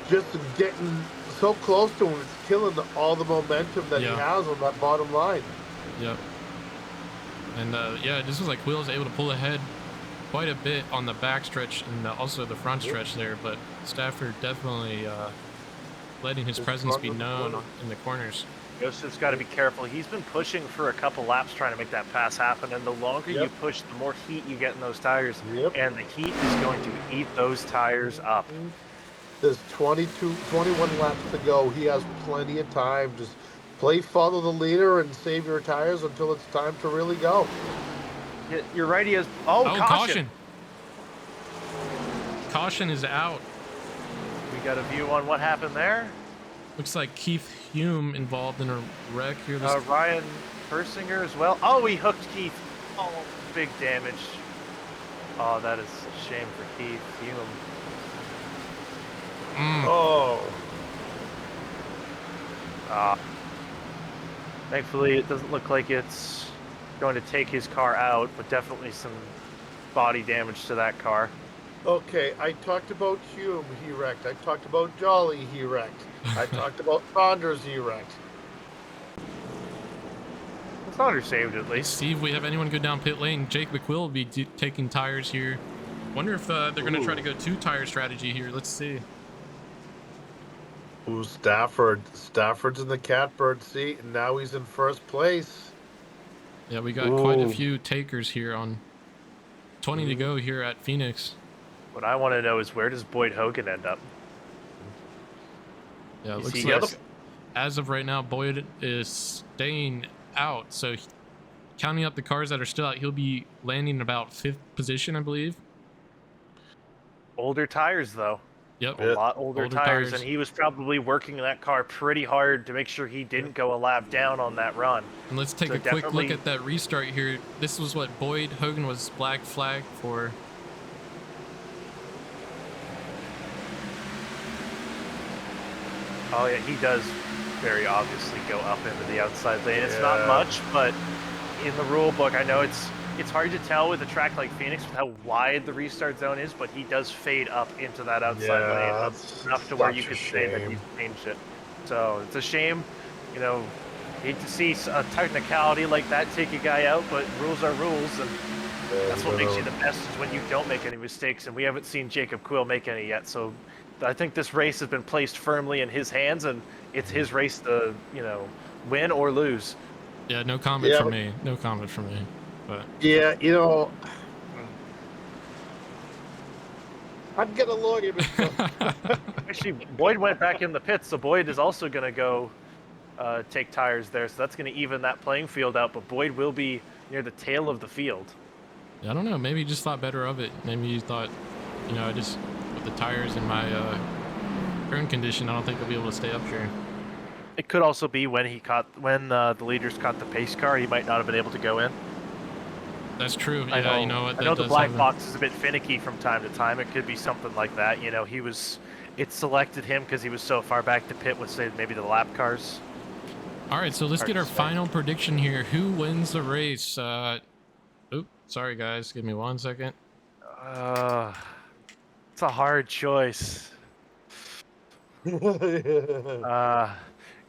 just getting so close to him. It's killing all the momentum that he has on that bottom line. Yep. And, yeah, this was like Quill's able to pull ahead quite a bit on the backstretch and also the front stretch there, but Stafford definitely letting his presence be known in the corners. Joseph's got to be careful. He's been pushing for a couple laps trying to make that pass happen, and the longer you push, the more heat you get in those tires, and the heat is going to eat those tires up. There's 21 laps to go. He has plenty of time. Just follow the leader and save your tires until it's time to really go. You're right, he has... Oh, caution! Caution is out. We got a view on what happened there. Looks like Keith Hume involved in a wreck here. Ryan Persinger as well. Oh, he hooked Keith. Oh, big damage. Oh, that is a shame for Keith Hume. Oh. Thankfully, it doesn't look like it's going to take his car out, but definitely some body damage to that car. Okay, I talked about Hume, he wrecked. I talked about Jolly, he wrecked. I talked about Saunders, he wrecked. Saunders saved at least. See if we have anyone go down pit lane. Jake McQuill will be taking tires here. Wonder if they're going to try to go 2-tire strategy here. Let's see. Ooh, Stafford. Stafford's in the catbird seat, and now he's in first place. Yeah, we got quite a few takers here on 20 to go here at Phoenix. What I want to know is where does Boyd Hoggan end up? Yeah, it looks like as of right now, Boyd is staying out. So counting up the cars that are still out, he'll be landing in about 5th position, I believe. Older tires, though. Yep. A lot older tires, and he was probably working that car pretty hard to make sure he didn't go a lap down on that run. And let's take a quick look at that restart here. This was what Boyd Hoggan was black flagged for. Oh, yeah, he does very obviously go up into the outside lane. It's not much, but in the rule book, I know it's hard to tell with a track like Phoenix with how wide the restart zone is, but he does fade up into that outside lane enough to where you could say that he's changed it. So it's a shame, you know, hate to see a technicality like that take a guy out, but rules are rules, and that's what makes you the best is when you don't make any mistakes, and we haven't seen Jacob Quill make any yet, so I think this race has been placed firmly in his hands, and it's his race to, you know, win or lose. Yeah, no comment from me. No comment from me. But yeah, you know, I'd get a lawyer. Actually, Boyd went back in the pits, so Boyd is also going to go take tires there, so that's going to even that playing field out, but Boyd will be near the tail of the field. Yeah, I don't know. Maybe he just thought better of it. Maybe he thought, you know, I just with the tires in my current condition, I don't think I'll be able to stay up here. It could also be when the leaders caught the pace car, he might not have been able to go in. That's true. Yeah, you know what? I know the black box is a bit finicky from time to time. It could be something like that. You know, it selected him because he was so far back to pit with, say, maybe the lap cars. All right, so let's get our final prediction here. Who wins the race? Oops, sorry guys. Give me 1 second. It's a hard choice. You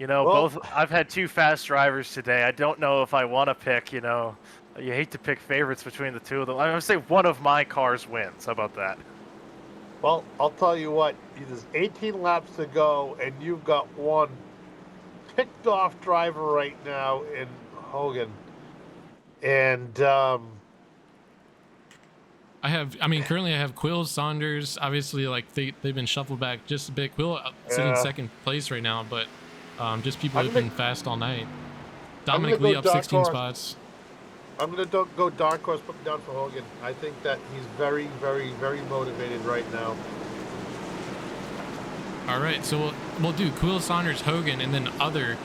know, I've had 2 fast drivers today. I don't know if I want to pick, you know. You hate to pick favorites between the 2 of them. I'm going to say one of my cars wins. How about that? Well, I'll tell you what. There's 18 laps to go, and you've got one picked off driver right now in Hoggan. And currently I have Quill, Saunders. Obviously, like they've been shuffled back just a bit. Quill sitting 2nd place right now, but just people who've been fast all night. Dominic Lee up 16 spots. I'm going to go dark horse, put me down for Hoggan. I think that he's very, very, very motivated right now. All right, so we'll do Quill, Saunders, Hoggan, and then other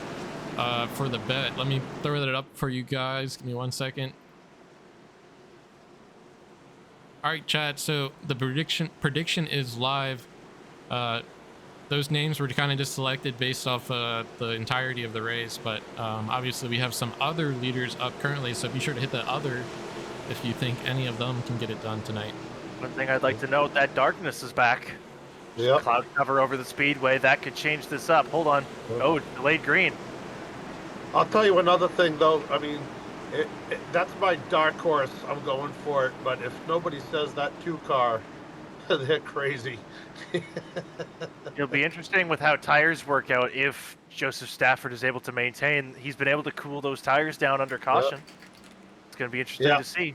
for the bet. Let me throw that up for you guys. Give me 1 second. All right, chat. So the prediction is live. Those names were kind of just selected based off the entirety of the race, but obviously we have some other leaders up currently, so be sure to hit the other if you think any of them can get it done tonight. One thing I'd like to note, that darkness is back. Yep. Cloud cover over the speedway. That could change this up. Hold on. Oh, delayed green. I'll tell you another thing, though. I mean, that's my dark horse. I'm going for it. But if nobody says that 2 car, they're crazy. It'll be interesting with how tires work out if Joseph Stafford is able to maintain. He's been able to cool those tires down under caution. It's going to be interesting to see.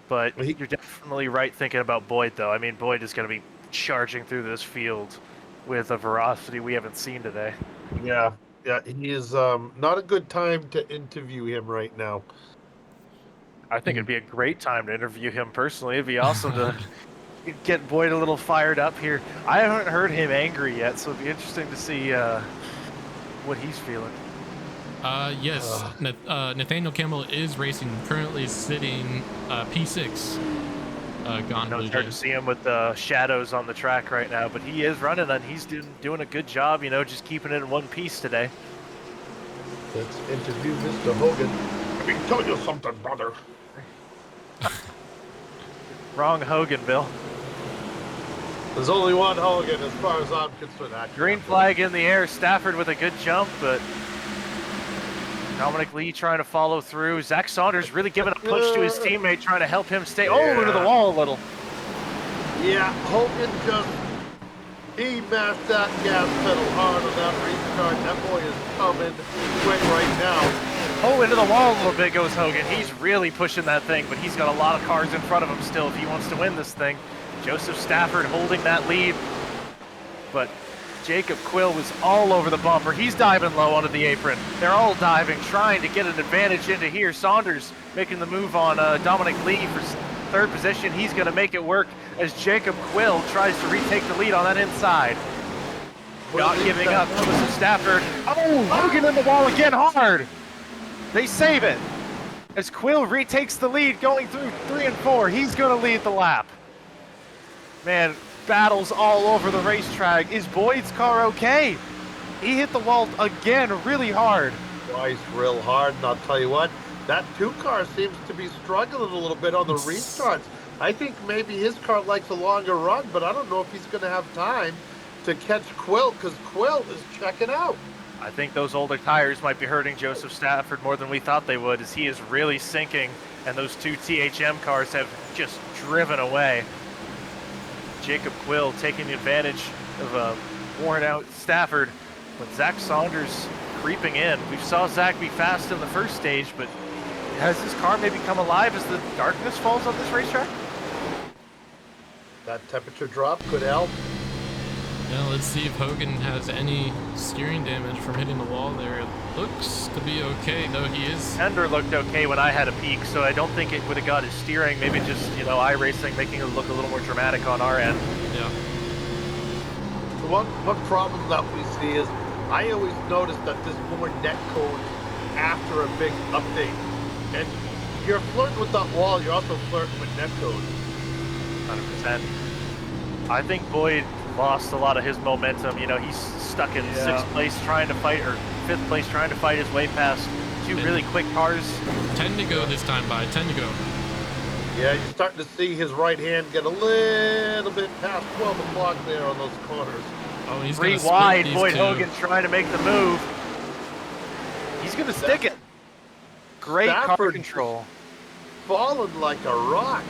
But you're definitely right thinking about Boyd, though. I mean, Boyd is going to be charging through this field with a velocity we haven't seen today. Yeah, he is not a good time to interview him right now. I think it'd be a great time to interview him personally. It'd be awesome to get Boyd a little fired up here. I haven't heard him angry yet, so it'd be interesting to see what he's feeling. Yes, Nathaniel Campbell is racing, currently sitting P6. Gone Blue It's hard Jay. to see him with the shadows on the track right now, but he is running and he's doing a good job, you know, just keeping it in one piece today. Let's interview Mr. Hoggan. Let me tell you something, brother. Wrong Hoggan, Bill. There's only one Hoggan as far as I'm concerned. Green flag in the air. Stafford with a good jump, but Dominic Lee trying to follow through. Zack Saunders really giving a push to his teammate, trying to help him stay into the wall a little. Yeah, Hoggan he mashed that gas pedal hard on that restart. That boy is coming quick right now. Oh, into the wall a little bit goes Hoggan. He's really pushing that thing, but he's got a lot of cars in front of him still if he wants to win this thing. Joseph Stafford holding that lead, but Jacob Quill was all over the bumper. He's diving low onto the apron. They're all diving, trying to get an advantage into here. Saunders making the move on Dominic Lee for 3rd position. He's going to make it work as Jacob Quill tries to retake the lead on that inside. Not giving up. Joseph Stafford. Oh, Hoggan in the wall again hard. They save it as Quill retakes the lead going through 3 and 4. He's going to lead the lap. Man, battles all over the racetrack. Is Boyd's car okay? He hit the wall again really hard. Twice real hard, and I'll tell you what, that 2 car seems to be struggling a little bit on the restarts. I think maybe his car likes a longer run, but I don't know if he's going to have time to catch Quill, because Quill is checking out. I think those older tires might be hurting Joseph Stafford more than we thought they would, as he is really sinking, and those 2 THM cars have just driven away. Jacob Quill taking advantage of a worn-out Stafford, with Zack Saunders creeping in. We saw Zack be fast in the first stage, but has his car maybe come alive as the darkness falls on this racetrack? That temperature drop could help. Now let's see if Hoggan has any steering damage from hitting the wall there. It looks to be okay, though he is... Tender looked okay when I had a peek, so I don't think it would have got his steering. Maybe just, you know, iRacing making it look a little more dramatic on our end. Yeah. One problem that we see is I always notice that there's more net code after a big update. And you're flirting with that wall, you're also flirting with net code. 100%. I think Boyd lost a lot of his momentum. You know, he's stuck in 6th place trying to fight, or 5th place trying to fight his way past 2 really quick cars. 10 to go this time, by 10 to go. Yeah, you're starting to see his right hand get a little bit past 12 o'clock there on those corners. Oh, he's 3 gonna split wide, these Boyd 2. Hoggan trying to make the move. He's going to stick it. Great car Stafford control. Falling like a rock.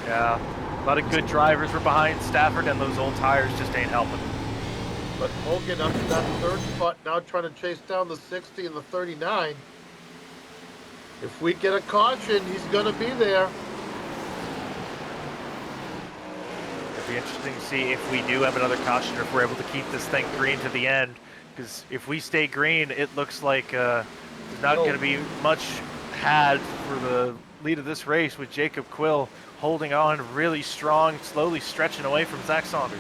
Yeah, a lot of good drivers were behind Stafford, and those old tires just ain't helping. But Hoggan up to that 3rd spot now, trying to chase down the 60 and the 39. If we get a caution, he's going to be there. It'll be interesting to see if we do have another caution, or if we're able to keep this thing green to the end. Because if we stay green, it looks like there's not going to be much had for the lead of this race, with Jacob Quill holding on really strong, slowly stretching away from Zack Saunders.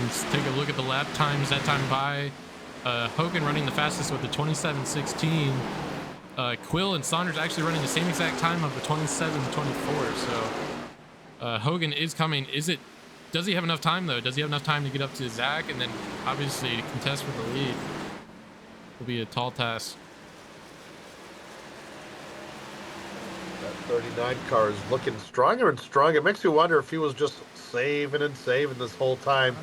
Let's take a look at the lap times that time by. Hoggan running the fastest with the 27:16. Quill and Saunders actually running the same exact time of the 27:24. So Hoggan is coming. Does he have enough time though? Does he have enough time to get up to Zack and then obviously contest for the lead? Will be a tall task. That 39 car is looking stronger and stronger. It makes you wonder if he was just saving and saving this whole time.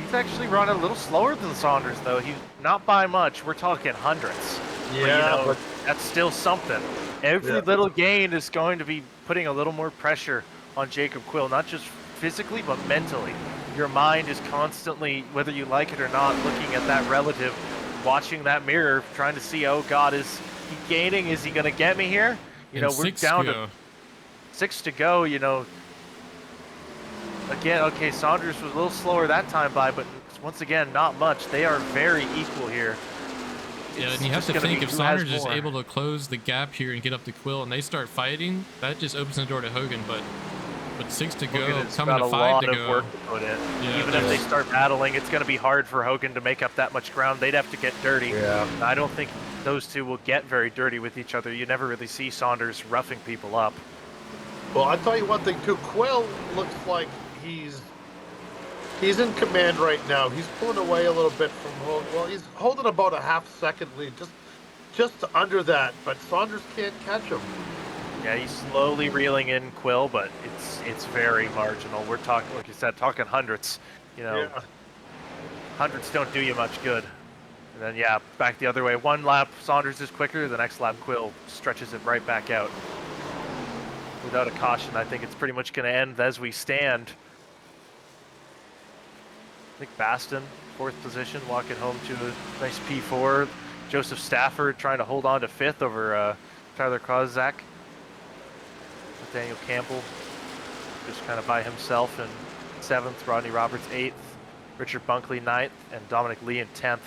He's actually running a little slower than Saunders, though. He's not by much. We're talking hundredths. Yeah, but that's still something. Every little gain is going to be putting a little more pressure on Jacob Quill, not just physically, but mentally. Your mind is constantly, whether you like it or not, looking at that relative, watching that mirror, trying to see, oh God, is he gaining? Is he going to get me here? You know, we're down to 6 to go, you know. Again, okay, Saunders was a little slower that time by, but once again, not much. They are very equal here. Yeah, and you have to think if Saunders is able to close the gap here and get up to Quill and they start fighting, that just opens the door to Hoggan. But 6 to go, coming to 5 to go. Work to put in. Yeah, even if they start battling, it's going to be hard for Hoggan to make up that much ground. They'd have to get dirty. Yeah. I don't think those two will get very dirty with each other. You never really see Saunders roughing people up. Well, I'll tell you one thing too. Quill looks like he's in command right now. He's pulling away a little bit from Hoggan. Well, he's holding about a half-second lead, just under that. But Saunders can't catch him. Yeah, he's slowly reeling in Quill, but it's very marginal. We're talking, like you said, talking hundredths. You know, Yeah. hundredths don't do you much good. And then yeah, back the other way. One lap Saunders is quicker. The next lap Quill stretches it right back out. Without a caution, I think it's pretty much going to end as we stand. I think Basden, 4th position, walking home to a nice P4. Joseph Stafford trying to hold on to 5th over Tyler Krawczyk. Daniel Campbell just kind of by himself in 7th. Rodney Roberts 8th. Richard Bunkley 9th. And Dominic Lee in 10th.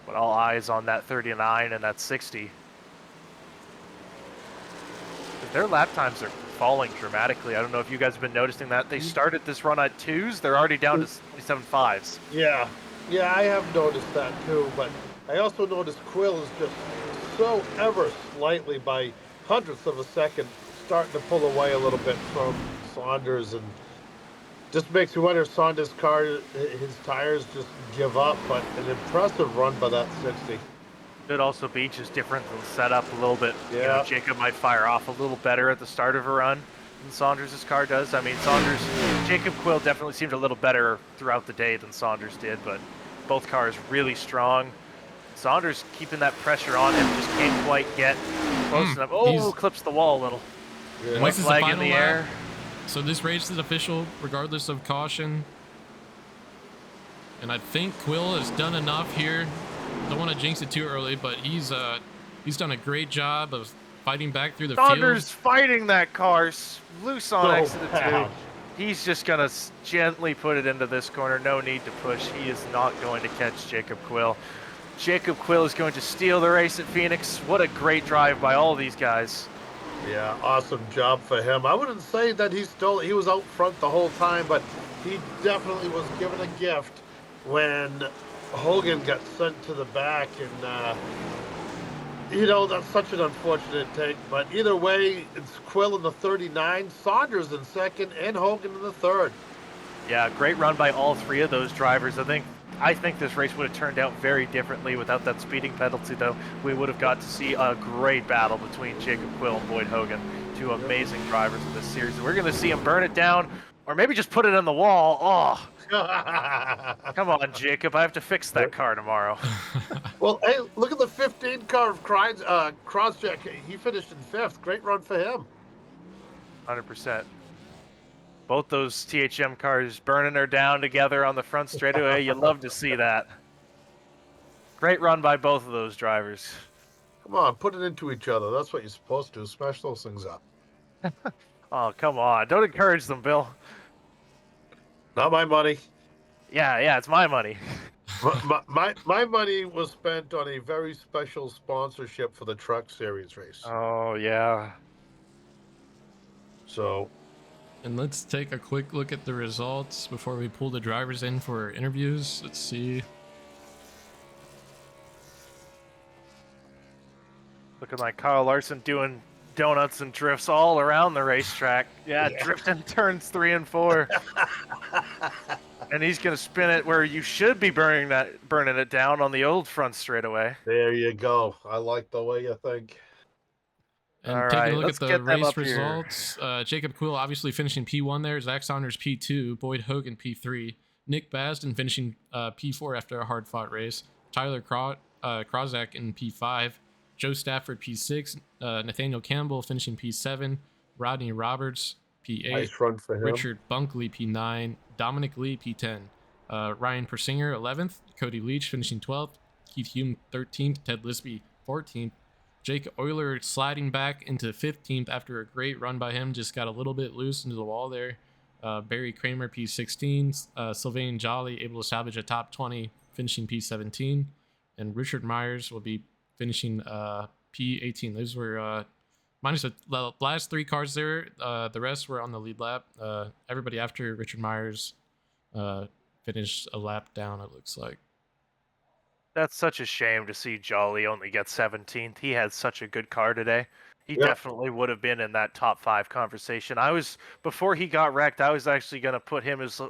But all eyes on that 39 and that 60. Their lap times are falling dramatically. I don't know if you guys have been noticing that. They started this run at 2s. They're already down to 27.5s. Yeah, I have noticed that too. But I also noticed Quill is just so ever slightly by hundredths of a second starting to pull away a little bit from Saunders, and just makes me wonder if Saunders' car, his tires just give up. But an impressive run by that 60. Could also be just different than setup a little bit. Yeah. You know, Jacob might fire off a little better at the start of a run than Saunders' car does. I mean, Jacob Quill definitely seemed a little better throughout the day than Saunders did, but both cars really strong. Saunders keeping that pressure on him, just can't quite get close enough. Oh, clips the wall a little. Yeah. This is the Flag in final the lap. air. So this race is official, regardless of caution. And I think Quill has done enough here. Don't want to jinx it too early, but he's done a great job of fighting back through the Saunders field. fighting that car, loose on exit of 2. bad. He's just going to gently put it into this corner. No need to push. He is not going to catch Jacob Quill. Jacob Quill is going to steal the race at Phoenix. What a great drive by all these guys. Yeah, awesome job for him. I wouldn't say that he was out front the whole time, but he definitely was given a gift when Hoggan got sent to the back, and you know, that's such an unfortunate take. But either way, it's Quill in the 39, Saunders in 2nd, and Hoggan in the 3rd. Yeah, great run by all 3 of those drivers. I think this race would have turned out very differently without that speeding penalty, though. We would have got to see a great battle between Jacob Quill and Boyd Hoggan, 2 amazing drivers in this series. We're going to see him burn it down, or maybe just put it on the wall. Oh, come on, Jacob. I have to fix that car tomorrow. Well, hey, look at the 15 car of Krawczyk. He finished in 5th. Great run for him. 100%. Both those THM cars burning her down together on the front straightaway. You love to see that. Great run by both of those drivers. Come on, put it into each other. That's what you're supposed to do. Smash those things up. Oh, come on. Don't encourage them, Bill. Not my money. Yeah, it's my money. My money was spent on a very special sponsorship for the Truck Series race. Oh, yeah. So And let's take a quick look at the results before we pull the drivers in for interviews. Let's see. Looking like Kyle Larson doing donuts and drifts all around the racetrack. Yeah, drifting turns 3 and 4. And he's gonna spin it where you should be burning it down on the old front straightaway. There you go. I like the way you think. And All taking right, a look let's at the get them race up here. results, Jacob Quill obviously finishing P1 there, Zack Saunders P2, Boyd Hoggan P3, Nick Basden finishing P4 after a hard-fought race, Tyler Krawczyk in P5, Joe Stafford P6, Nathaniel Campbell finishing P7, Rodney Roberts P8, Nice run for him. Richard Bunkley P9, Dominic Lee P10, Ryan Persinger 11th, Cody Leach finishing 12th, Keith Hume 13th, Ted Lisby 14th, Jake Euler sliding back into 15th after a great run by him, just got a little bit loose into the wall there. Barry Kramer P16, Sylvain Jolly able to salvage a top 20, finishing P17, and Richard Myers will be finishing P18. Those were minus the last 3 cars there. The rest were on the lead lap. Everybody after Richard Myers finished a lap down, it looks like. That's such a shame to see Jolly only get 17th. He had such a good car today. He definitely would have been in that top 5 conversation. Before he got wrecked, I was actually going to put him as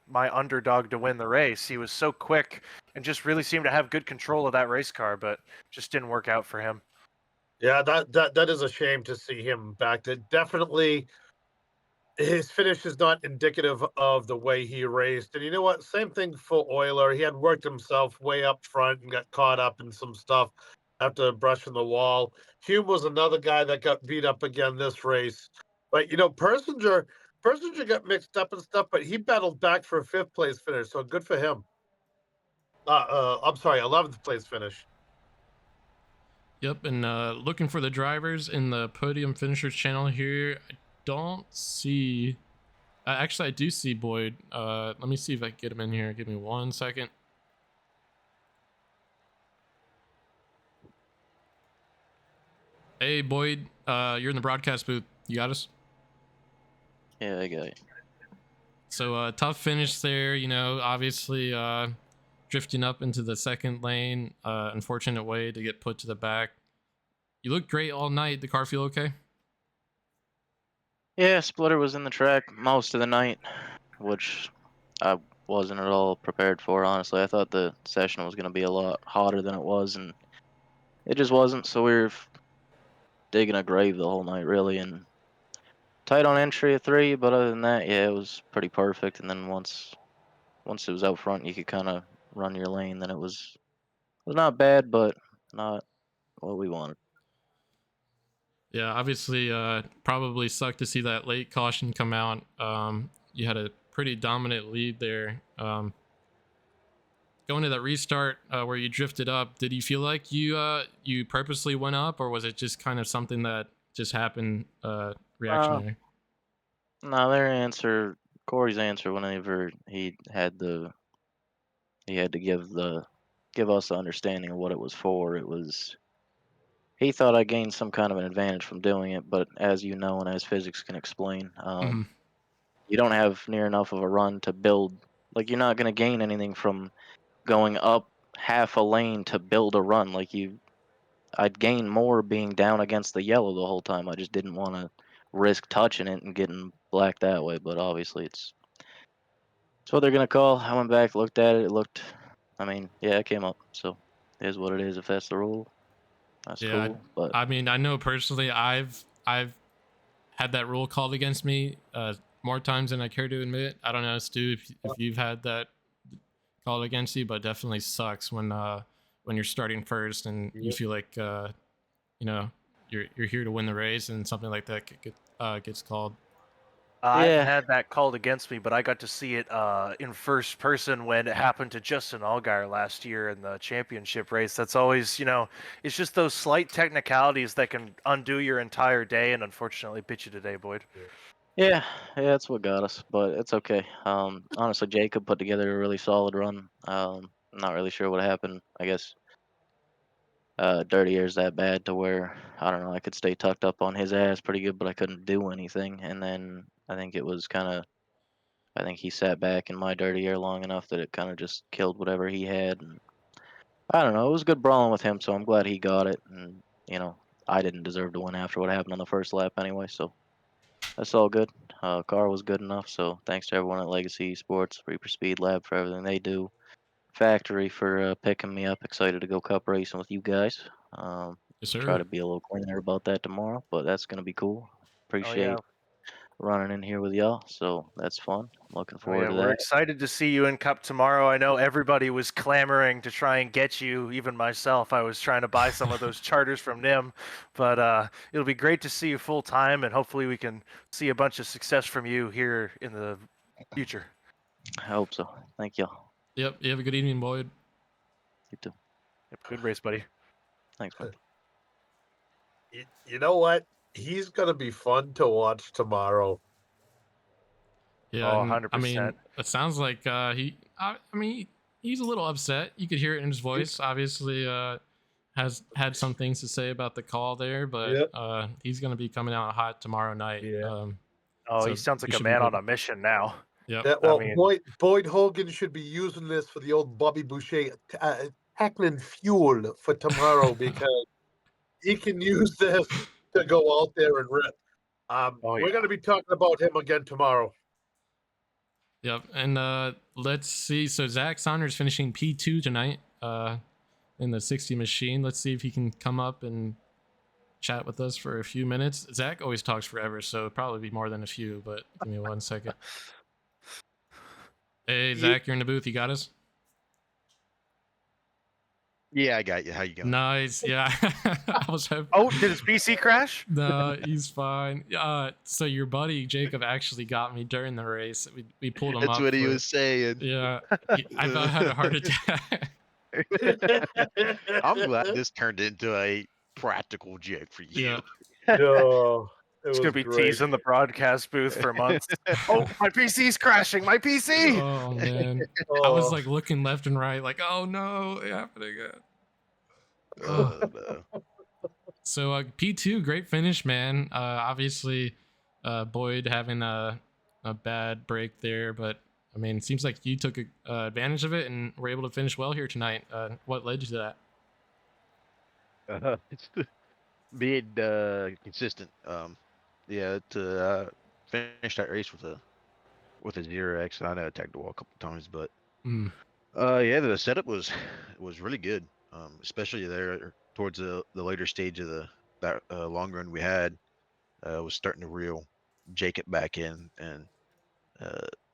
my underdog to win the race. He was so quick and just really seemed to have good control of that race car, but just didn't work out for him. Yeah, that is a shame to see him back. That definitely, his finish is not indicative of the way he raced. And you know what? Same thing for Euler. He had worked himself way up front and got caught up in some stuff after brushing the wall. Hume was another guy that got beat up again this race. But Persinger got mixed up and stuff, but he battled back for a 5th place finish. So good for him. I'm sorry, 11th place finish. Yep, and looking for the drivers in the podium finishers channel here. I don't see. Actually, I do see Boyd. Let me see if I can get him in here. Give me 1 second. Hey, Boyd. You're in the broadcast booth. You got us? Yeah, I got it. So tough finish there. Obviously drifting up into the second lane. Unfortunate way to get put to the back. You look great all night. The car feel okay? Yeah, splitter was in the track most of the night, which I wasn't at all prepared for, honestly. I thought the session was going to be a lot hotter than it was, and it just wasn't, so we were digging a grave the whole night, really, and tight on entry of 3, but other than that, yeah, it was pretty perfect, and then once it was out front, you could kind of run your lane, then it was not bad, but not what we wanted. Yeah, obviously, probably sucked to see that late caution come out. You had a pretty dominant lead there. Going to that restart where you drifted up, did you feel like you purposely went up, or was it just kind of something that just happened reactionary? No, Corey's answer, whenever he had to give us the understanding of what it was for, it was, he thought I gained some kind of an advantage from doing it, but as you know, and as physics can explain, you don't have near enough of a run to build. Like, you're not going to gain anything from going up half a lane to build a run. I'd gain more being down against the yellow the whole time. I just didn't want to risk touching it and getting black that way, but obviously it's what they're going to call. I went back, looked at it. It came up, so it is what it is. If that's the rule, that's cool. But I mean, I know personally, I've had that rule called against me more times than I care to admit. I don't know, Stu, if you've had that called against you, but definitely sucks when you're starting first and you feel like you're here to win the race and something like that gets called. I haven't had that called against me, but I got to see it in first person when it happened to Justin Allgaier last year in the championship race. That's always, it's just those slight technicalities that can undo your entire day and unfortunately bit you today, Boyd. yeah, that's what got us, but it's okay. Honestly, Jacob put together a really solid run. I'm not really sure what happened. I guess Dirty Air's that bad to where, I don't know, I could stay tucked up on his ass pretty good, but I couldn't do anything. And then I think it was kind of. I think he sat back in my dirty air long enough that it kind of just killed whatever he had. And I don't know. It was good brawling with him, so I'm glad he got it. And I didn't deserve to win after what happened on the first lap anyway, so that's all good. Car was good enough, so thanks to everyone at Legacy Esports, Reaper Speed Lab for everything they do. Factory for picking me up. Excited to go cup racing with you guys. Yes, Try sir. to be a little cleaner about that tomorrow, but that's gonna be cool. Oh yeah. Appreciate running in here with y'all, so that's fun. Looking Oh forward yeah, to we're that. excited to see you in Cup tomorrow. I know everybody was clamoring to try and get you, even myself. I was trying to buy some of those charters from Nim, but it'll be great to see you full time, and hopefully we can see a bunch of success from you here in the future. I hope so. Thank y'all. Yep. You have a good evening, Boyd. You too. Yep, good race, buddy. Thanks, man. You know what? He's gonna be fun to watch tomorrow. Yeah, Oh, and, I 100%. mean, it sounds like I mean, he's a little upset. You could hear it in his voice. Obviously, has had some things to say about the call there, but Yep. he's gonna be coming out hot tomorrow night. Yeah. Oh, he So sounds we like a should be man on good. a mission now. Yep. Yeah, I well, mean, Boyd Hogan should be using this for the old Bobby Boucher tackling fuel for tomorrow because he can use this to go out there and rip. Oh, We're yeah. going to be talking about him again tomorrow. Yep. And let's see. So Zack Saunders finishing P2 tonight in the 60 machine. Let's see if he can come up and chat with us for a few minutes. Zach always talks forever, so it'll probably be more than a few, but give me 1 second. Hey, Zach, you're in the booth. You got us? Yeah, I got you. How you going? Nice. Yeah. I was hoping. Oh, did his PC crash? No, he's fine. So your buddy Jacob actually got me during the race. We pulled him up. That's what he for- was saying. Yeah. I about had a heart attack. I'm glad this turned into a practical joke for you. Yeah. No, It's going to be teasing the broadcast booth for months. Oh, my PC's crashing. My PC. Oh man. I was like looking left and right, like, oh no, it happened again. No. So P2, great finish, man. Obviously, Boyd having a bad break there, but I mean, it seems like you took advantage of it and were able to finish well here tonight. What led you to that? It's being consistent. Yeah, to finish that race with a 0x. I know I tagged the wall a couple times, but yeah, the setup was really good. Especially there towards the later stage of that long run we had, was starting to reel Jacob back in, and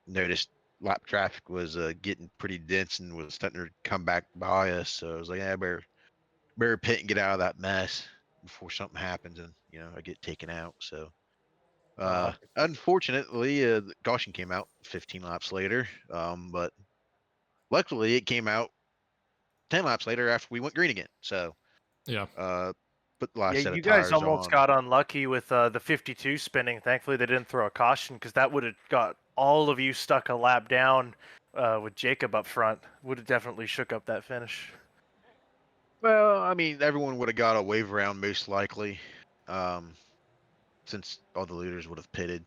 noticed lap traffic was getting pretty dense and was starting to come back by us. So I was like, yeah, better pit and get out of that mess before something happens and I get taken out. So unfortunately, the caution came out 15 laps later, but luckily it came out 10 laps later after we went green again. So Yeah. put the last Yeah, set you of guys tires almost on. got unlucky with the 52 spinning. Thankfully, they didn't throw a caution because that would have got all of you stuck a lap down with Jacob up front. Would have definitely shook up that finish. Well, I mean, everyone would have got a wave around most likely, since all the leaders would have pitted.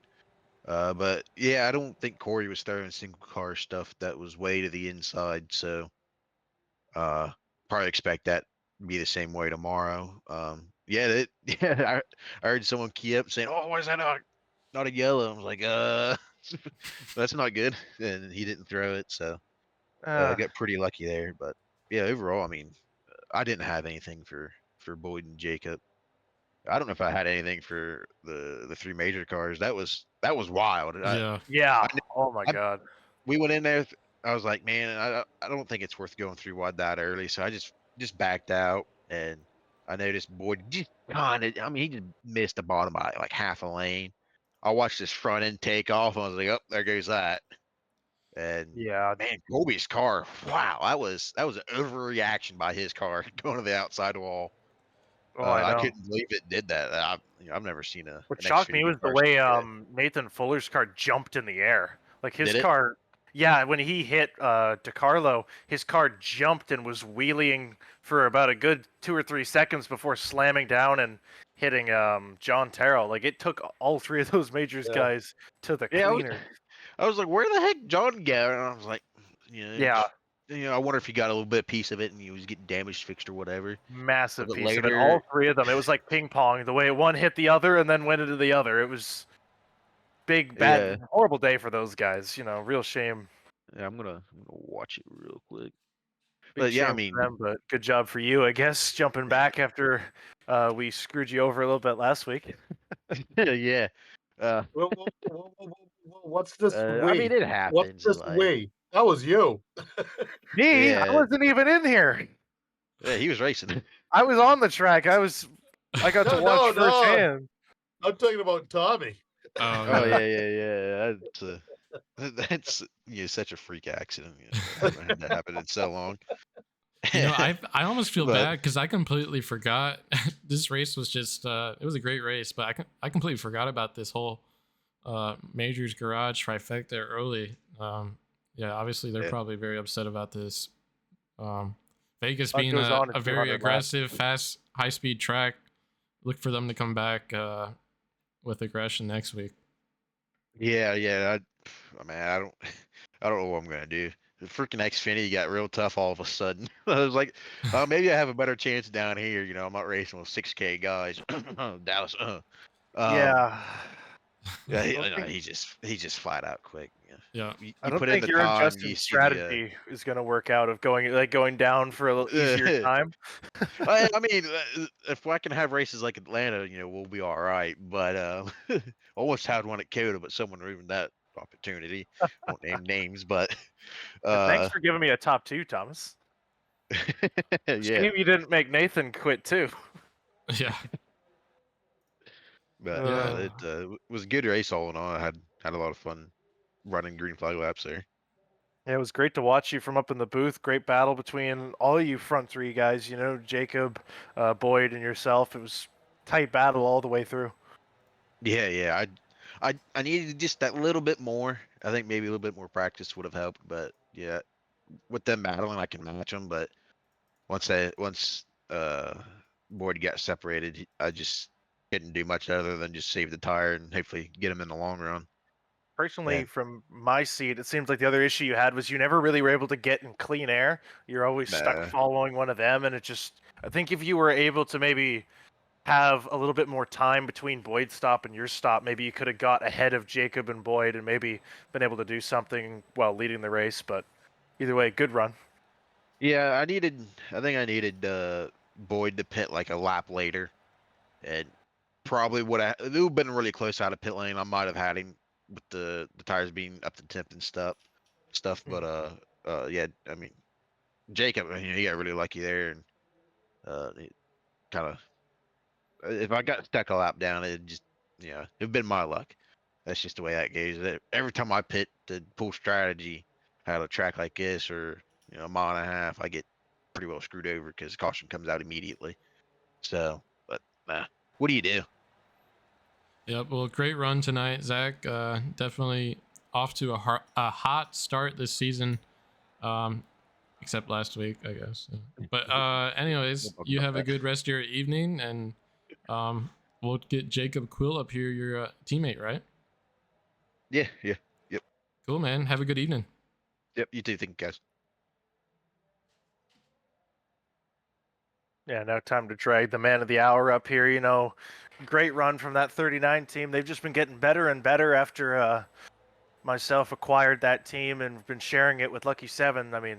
But yeah, I don't think Corey was throwing single car stuff that was way to the inside. So probably expect that to be the same way tomorrow. Yeah, I heard someone key up saying, "Oh, why is that not a yellow?" I was like, that's not good." And he didn't throw it, so I got pretty lucky there. But yeah, overall, I mean, I didn't have anything for Boyd and Jacob. I don't know if I had anything for the three major cars. That was wild. Yeah. Oh my God. We went in there. I was like, man, I don't think it's worth going through wide that early. So I just backed out, and I noticed Boyd just kind of. I mean, he just missed the bottom by like half a lane. I watched his front end take off, and I was like, oh, there goes that. And yeah, man, Colby's car. Wow, that was an overreaction by his car going to the outside wall. Oh, I I know. couldn't believe it did that. I've never seen What an shocked me Xfinity was the car way do that. Nathan Fuller's car jumped in the air. Like his Did it? car, Yeah, when he hit DeCarlo, his car jumped and was wheeling for about a good 2 or 3 seconds before slamming down and hitting John Terrell. Like it took all three of those majors Yeah. guys to the Yeah, cleaner. I was like, where the heck John go? And I was like, Yeah, I wonder if he got a little bit piece of it and he was getting damaged fixed or whatever. massive But piece of it. later, All three of them. It was like ping pong. The way one hit the other and then went into the other. It was big, yeah, bad, horrible day for those guys. Real shame. yeah, I'm gonna watch it real quick. Big But yeah, I shame mean, for them, but good job for you, I guess, jumping back after we screwed you over a little bit last week. yeah. What's this I mean, we? it What's happens. this Like, we? That was you. Me? I yeah, wasn't even in here. yeah, he was racing. I was on the track. I got to No, watch no, no. firsthand. I'm talking about Tommy. Oh, Oh yeah. yeah. That's such a freak accident. Never had that happen in so long. I almost feel But- bad because I completely forgot this race was just it was a great race, but I completely forgot about this whole Majors Garage trifecta early. Yeah, obviously they're Yeah. probably very upset about this. Vegas What being goes on a at very 200 laps? aggressive, fast, high-speed track. Look for them to come back with aggression next week. Yeah. I mean, I don't know what I'm gonna do. The freaking Xfinity got real tough all of a sudden. I was like, maybe I have a better chance down here. I'm not racing with 6K guys. Dallas. Yeah. Yeah, I don't think- he just flat out quick. Yeah. You I don't put in think the your and time, Justin's you see strategy is going to work out of going down for a little easier time. I mean, if I can have races like Atlanta, we'll be all right. But almost had one at Coda, but someone ruined that opportunity. Won't name names, but And thanks for giving me a top 2, Thomas. yeah. Shame you didn't make Nathan quit too. Yeah. But Yeah. it was a good race all in all. I had a lot of fun running green flag laps there. Yeah, it was great to watch you from up in the booth. Great battle between all you front three guys. Jacob, Boyd, and yourself. It was tight battle all the way through. Yeah. I needed just that little bit more. I think maybe a little bit more practice would have helped. But yeah, with them battling, I can match them. But once Boyd got separated, I just didn't do much other than just save the tire and hopefully get him in the long run. Personally, Yeah. from my seat, it seems like the other issue you had was you never really were able to get in clean air. You're always stuck Nah. following one of them, and I think if you were able to maybe have a little bit more time between Boyd's stop and your stop, maybe you could have got ahead of Jacob and Boyd and maybe been able to do something while leading the race. But either way, good run. Yeah, I think I needed Boyd to pit like a lap later, and probably it would have been really close out of pit lane. I might have had him with the tires being up to temp and stuff. But yeah, I mean, Jacob, he got really lucky there, and it kind of if I got stuck a lap down, it'd been my luck. That's just the way that goes. Every time I pit the full strategy out of a track like this or a mile and a half, I get pretty well screwed over because caution comes out immediately. So, but nah, what do you do? Yep. Well, great run tonight, Zach. Definitely off to a hot start this season. Except last week, I guess. Yeah. But anyways, you have a good rest of your evening, and we'll get Jacob Quill up here, your teammate, right? Yeah. Yep. Cool, man. Have a good evening. Yep. You too. Thank you, guys. Yeah, now time to drag the man of the hour up here. Great run from that 39 team. They've just been getting better and better after myself acquired that team and been sharing it with Lucky 7. I mean,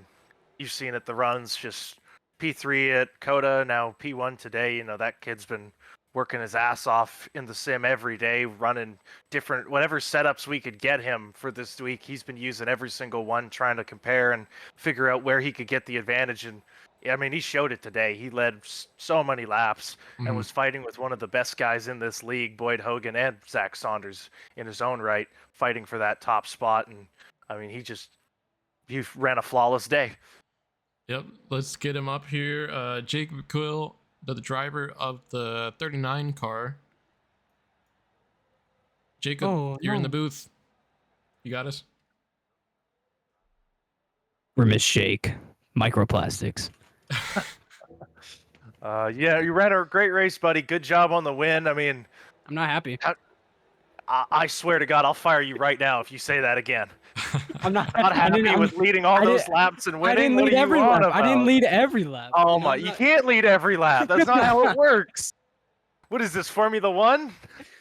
you've seen it, the runs, just P3 at Coda, now P1 today. That kid's been working his ass off in the sim every day, running different, whatever setups we could get him for this week. He's been using every single one, trying to compare and figure out where he could get the advantage. And I mean, he showed it today. He led so many laps and was fighting with one of the best guys in this league, Boyd Hoggan and Zack Saunders in his own right, fighting for that top spot. And I mean, he ran a flawless day. Yep. Let's get him up here. Jacob Quill, the driver of the 39 car. Jacob, you're in the booth. You got us? Grimace shake. Microplastics. Yeah, you ran a great race, buddy. Good job on the win. I mean, I'm not happy. I swear to God, I'll fire you right now if you say that again. I'm not Not happy with leading all I those didn't- laps and I winning. didn't What lead are you every on lap. I didn't about? lead every lap. Oh You know, my! I'm You not- can't lead every lap. That's not how it works. What is this, Formula One?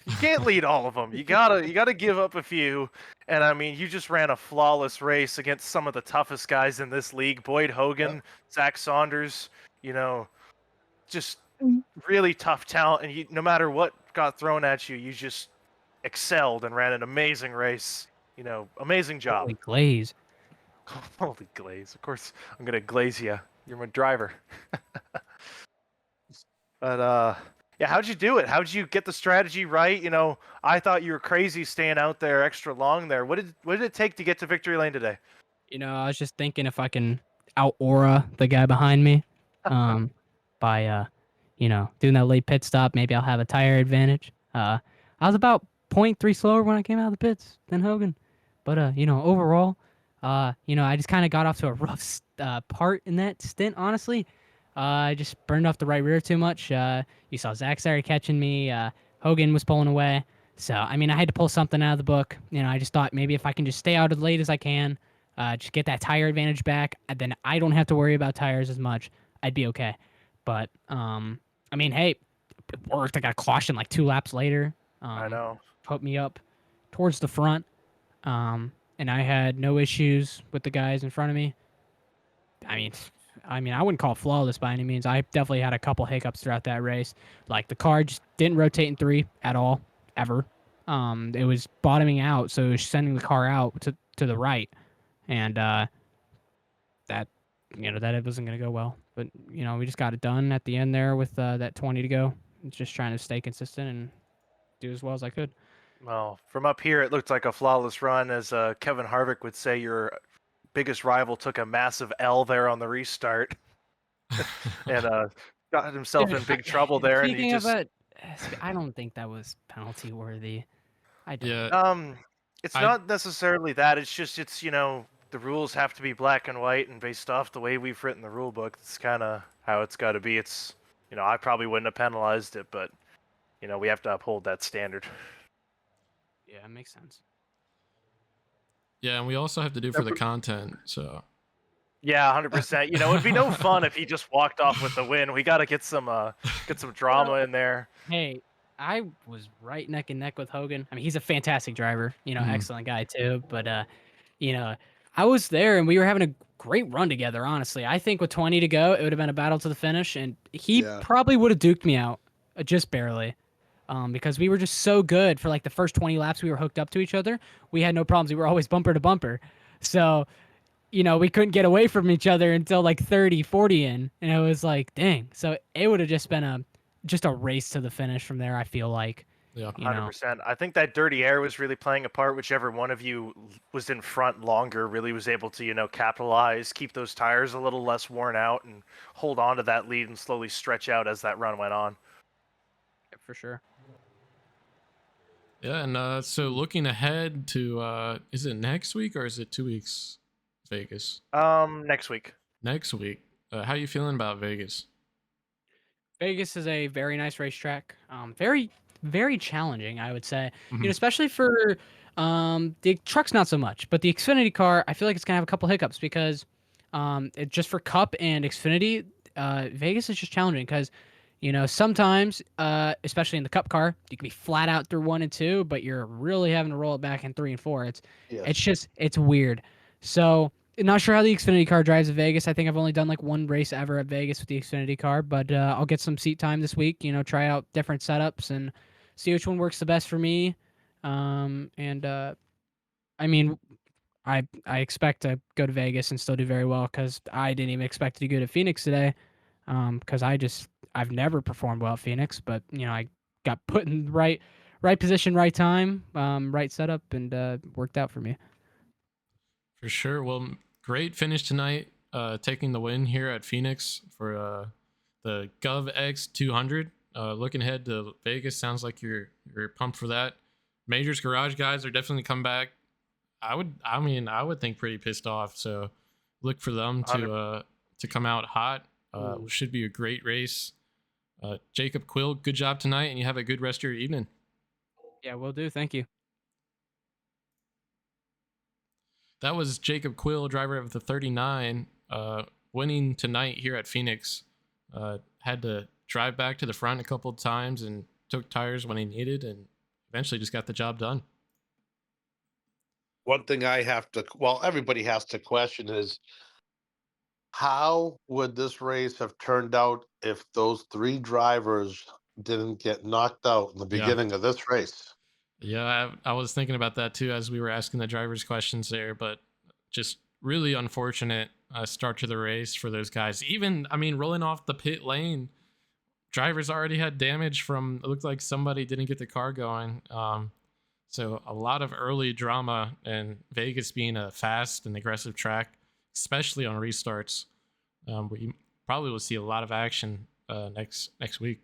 You can't lead all of them. You gotta give up a few. And I mean, you just ran a flawless race against some of the toughest guys in this league: Boyd Hoggan, Zack Saunders. You know, just really tough talent. And no matter what got thrown at you, you just excelled and ran an amazing race. You know, amazing job. Holy glaze. Holy glaze! Of course, I'm gonna glaze you. You're my driver. But yeah, how'd you do it? How'd you get the strategy right? You know, I thought you were crazy staying out there extra long there. What did it take to get to victory lane today? You know, I was just thinking if I can out aura the guy behind me, by doing that late pit stop, maybe I'll have a tire advantage. I was about 0.3 slower when I came out of the pits than Hogan, but overall, I just kind of got off to a rough part in that stint. Honestly, I just burned off the right rear too much. You saw Zach started catching me. Hogan was pulling away. So I mean, I had to pull something out of the book. You know, I just thought maybe if I can just stay out as late as I can. Just get that tire advantage back, and then I don't have to worry about tires as much. I'd be okay. But I mean, hey, it worked. I got caution like 2 laps later. I know. Put me up towards the front, and I had no issues with the guys in front of me. I mean, I wouldn't call it flawless by any means. I definitely had a couple hiccups throughout that race. Like the car just didn't rotate in 3 at all, ever. It was bottoming out, so it was sending the car out to the right. And that it wasn't going to go well. But, we just got it done at the end there with that 20 to go. Just trying to stay consistent and do as well as I could. Well, from up here, it looked like a flawless run. As Kevin Harvick would say, your biggest rival took a massive L there on the restart. And got himself in big trouble there. And he just... I don't think that was penalty worthy. I don't. Yeah. It's not necessarily that. It's just, the rules have to be black and white, and based off the way we've written the rule book, it's kind of how it's got to be. It's, I probably wouldn't have penalized it, but, we have to uphold that standard. Yeah, it makes sense. Yeah, and we also have to do for the content, so. Yeah, 100%. It'd be no fun if he just walked off with the win. We got to get some drama in there. Hey, I was right neck and neck with Hogan. I mean, he's a fantastic driver, excellent guy too. But, I was there and we were having a great run together, honestly. I think with 20 to go, it would have been a battle to the finish. And he probably would have duked me out just barely because we were just so good for like the first 20 laps. We were hooked up to each other. We had no problems. We were always bumper to bumper. So, we couldn't get away from each other until like 30, 40 in. And it was like, dang. So it would have just been a race to the finish from there, I feel like. Yeah, 100%. I think that dirty air was really playing a part. Whichever one of you was in front longer really was able to, capitalize, keep those tires a little less worn out, and hold on to that lead and slowly stretch out as that run went on. Yeah, for sure. Yeah, and so looking ahead to, is it next week or is it 2 weeks, Vegas? Next week. Next week. How you feeling about Vegas? Vegas is a very nice racetrack. Very, very challenging, I would say. Especially for the trucks, not so much, but the Xfinity car, I feel like it's gonna have a couple hiccups because just for Cup and Xfinity, Vegas is just challenging because sometimes, especially in the Cup car, you can be flat out through 1 and 2, but you're really having to roll it back in 3 and 4. It's weird. So. Not sure how the Xfinity car drives at Vegas. I think I've only done like 1 race ever at Vegas with the Xfinity car, but I'll get some seat time this week, try out different setups and see which one works the best for me. I mean, I expect to go to Vegas and still do very well because I didn't even expect to do good at Phoenix today because I've never performed well at Phoenix, but, I got put in the right position, right time, right setup, and worked out for me. For sure. Well, great finish tonight, taking the win here at Phoenix for the GOVX 200. Looking ahead to Vegas, sounds like you're pumped for that. Majors Garage guys are definitely come back. I would think pretty pissed off. So look for them to come out hot. Should be a great race. Jacob, Quill, good job tonight, and you have a good rest of your evening. Yeah, will do. Thank you. That was Jacob Quill, driver of the 39, winning tonight here at Phoenix. Had to drive back to the front a couple of times and took tires when he needed, and eventually just got the job done. One thing everybody has to question is, how would this race have turned out if those 3 drivers didn't get knocked out in the beginning of this race? Yeah, I was thinking about that too as we were asking the drivers questions there, but just really unfortunate start to the race for those guys. Even, I mean, rolling off the pit lane, drivers already had damage from, it looked like somebody didn't get the car going. So a lot of early drama, and Vegas being a fast and aggressive track, especially on restarts. We probably will see a lot of action next week.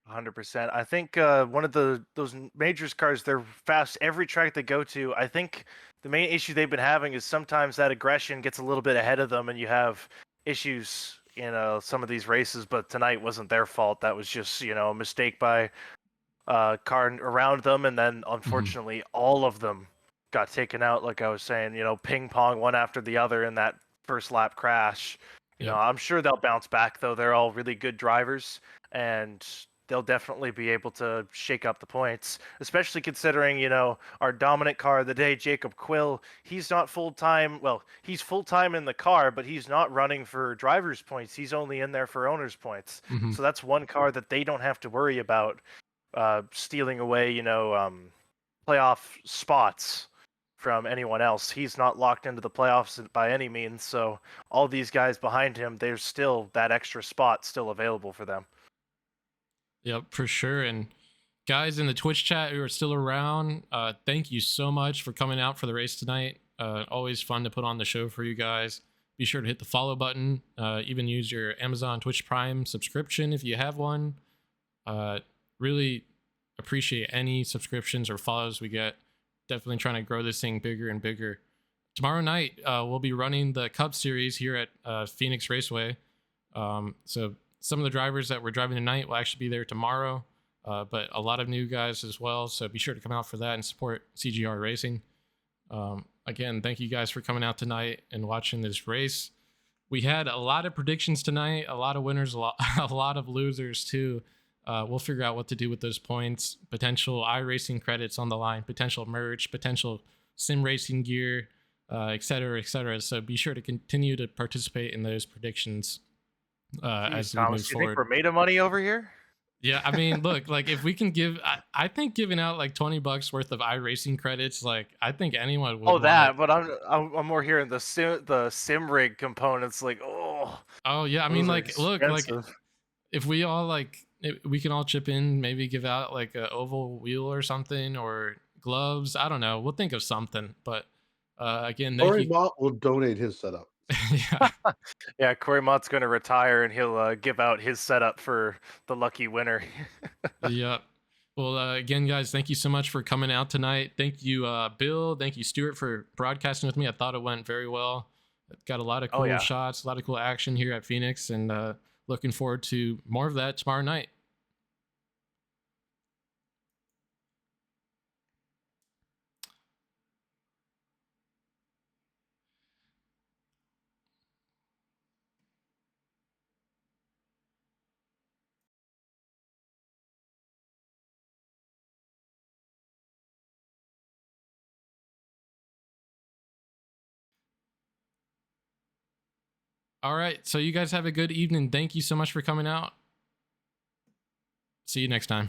100%. I think one of those majors cars, they're fast every track they go to. I think the main issue they've been having is sometimes that aggression gets a little bit ahead of them, and you have issues in some of these races. But tonight wasn't their fault. That was just a mistake by car around them, and then unfortunately all of them got taken out. Like I was saying, ping pong one after the other in that first lap crash. I'm sure they'll bounce back though. They're all really good drivers, and they'll definitely be able to shake up the points, especially considering, our dominant car of the day, Jacob Quill, he's not full-time. Well, he's full-time in the car, but he's not running for driver's points. He's only in there for owner's points. So that's one car that they don't have to worry about stealing away, playoff spots from anyone else. He's not locked into the playoffs by any means. So all these guys behind him, there's still that extra spot still available for them. Yep, for sure. And guys in the Twitch chat who are still around, thank you so much for coming out for the race tonight. Always fun to put on the show for you guys. Be sure to hit the follow button. Even use your Amazon Twitch Prime subscription if you have one. Really appreciate any subscriptions or follows we get. Definitely trying to grow this thing bigger and bigger. Tomorrow night, we'll be running the Cup Series here at Phoenix Raceway. So some of the drivers that we're driving tonight will actually be there tomorrow, but a lot of new guys as well. So be sure to come out for that and support CGR Racing. Again, thank you guys for coming out tonight and watching this race. We had a lot of predictions tonight, a lot of winners, a lot of losers too. We'll figure out what to do with those points, potential iRacing credits on the line, potential merch, potential sim racing gear, et cetera, et cetera. So be sure to continue to participate in those predictions as we move you forward. think we're made of money over here? Yeah, I mean, look, like if we can give, I think giving out like $20 worth of iRacing credits, like I think anyone would. But I'm more hearing the sim rig components, like Oh yeah, I mean, like expensive. look, like if we all we can all chip in, maybe give out like a oval wheel or something, or gloves. I don't know. We'll think of something. But again, Corey Mott will donate his setup. Yeah, Corey Mott's going to retire, and he'll give out his setup for the lucky winner. Yeah. Well, again, guys, thank you so much for coming out tonight. Thank you, Bill. Thank you, Stuart, for broadcasting with me. I thought it went very well. Got a lot of cool shots, a lot of cool action here at Phoenix, and looking forward to more of that tomorrow night. All right. So you guys have a good evening. Thank you so much for coming out. See you next time.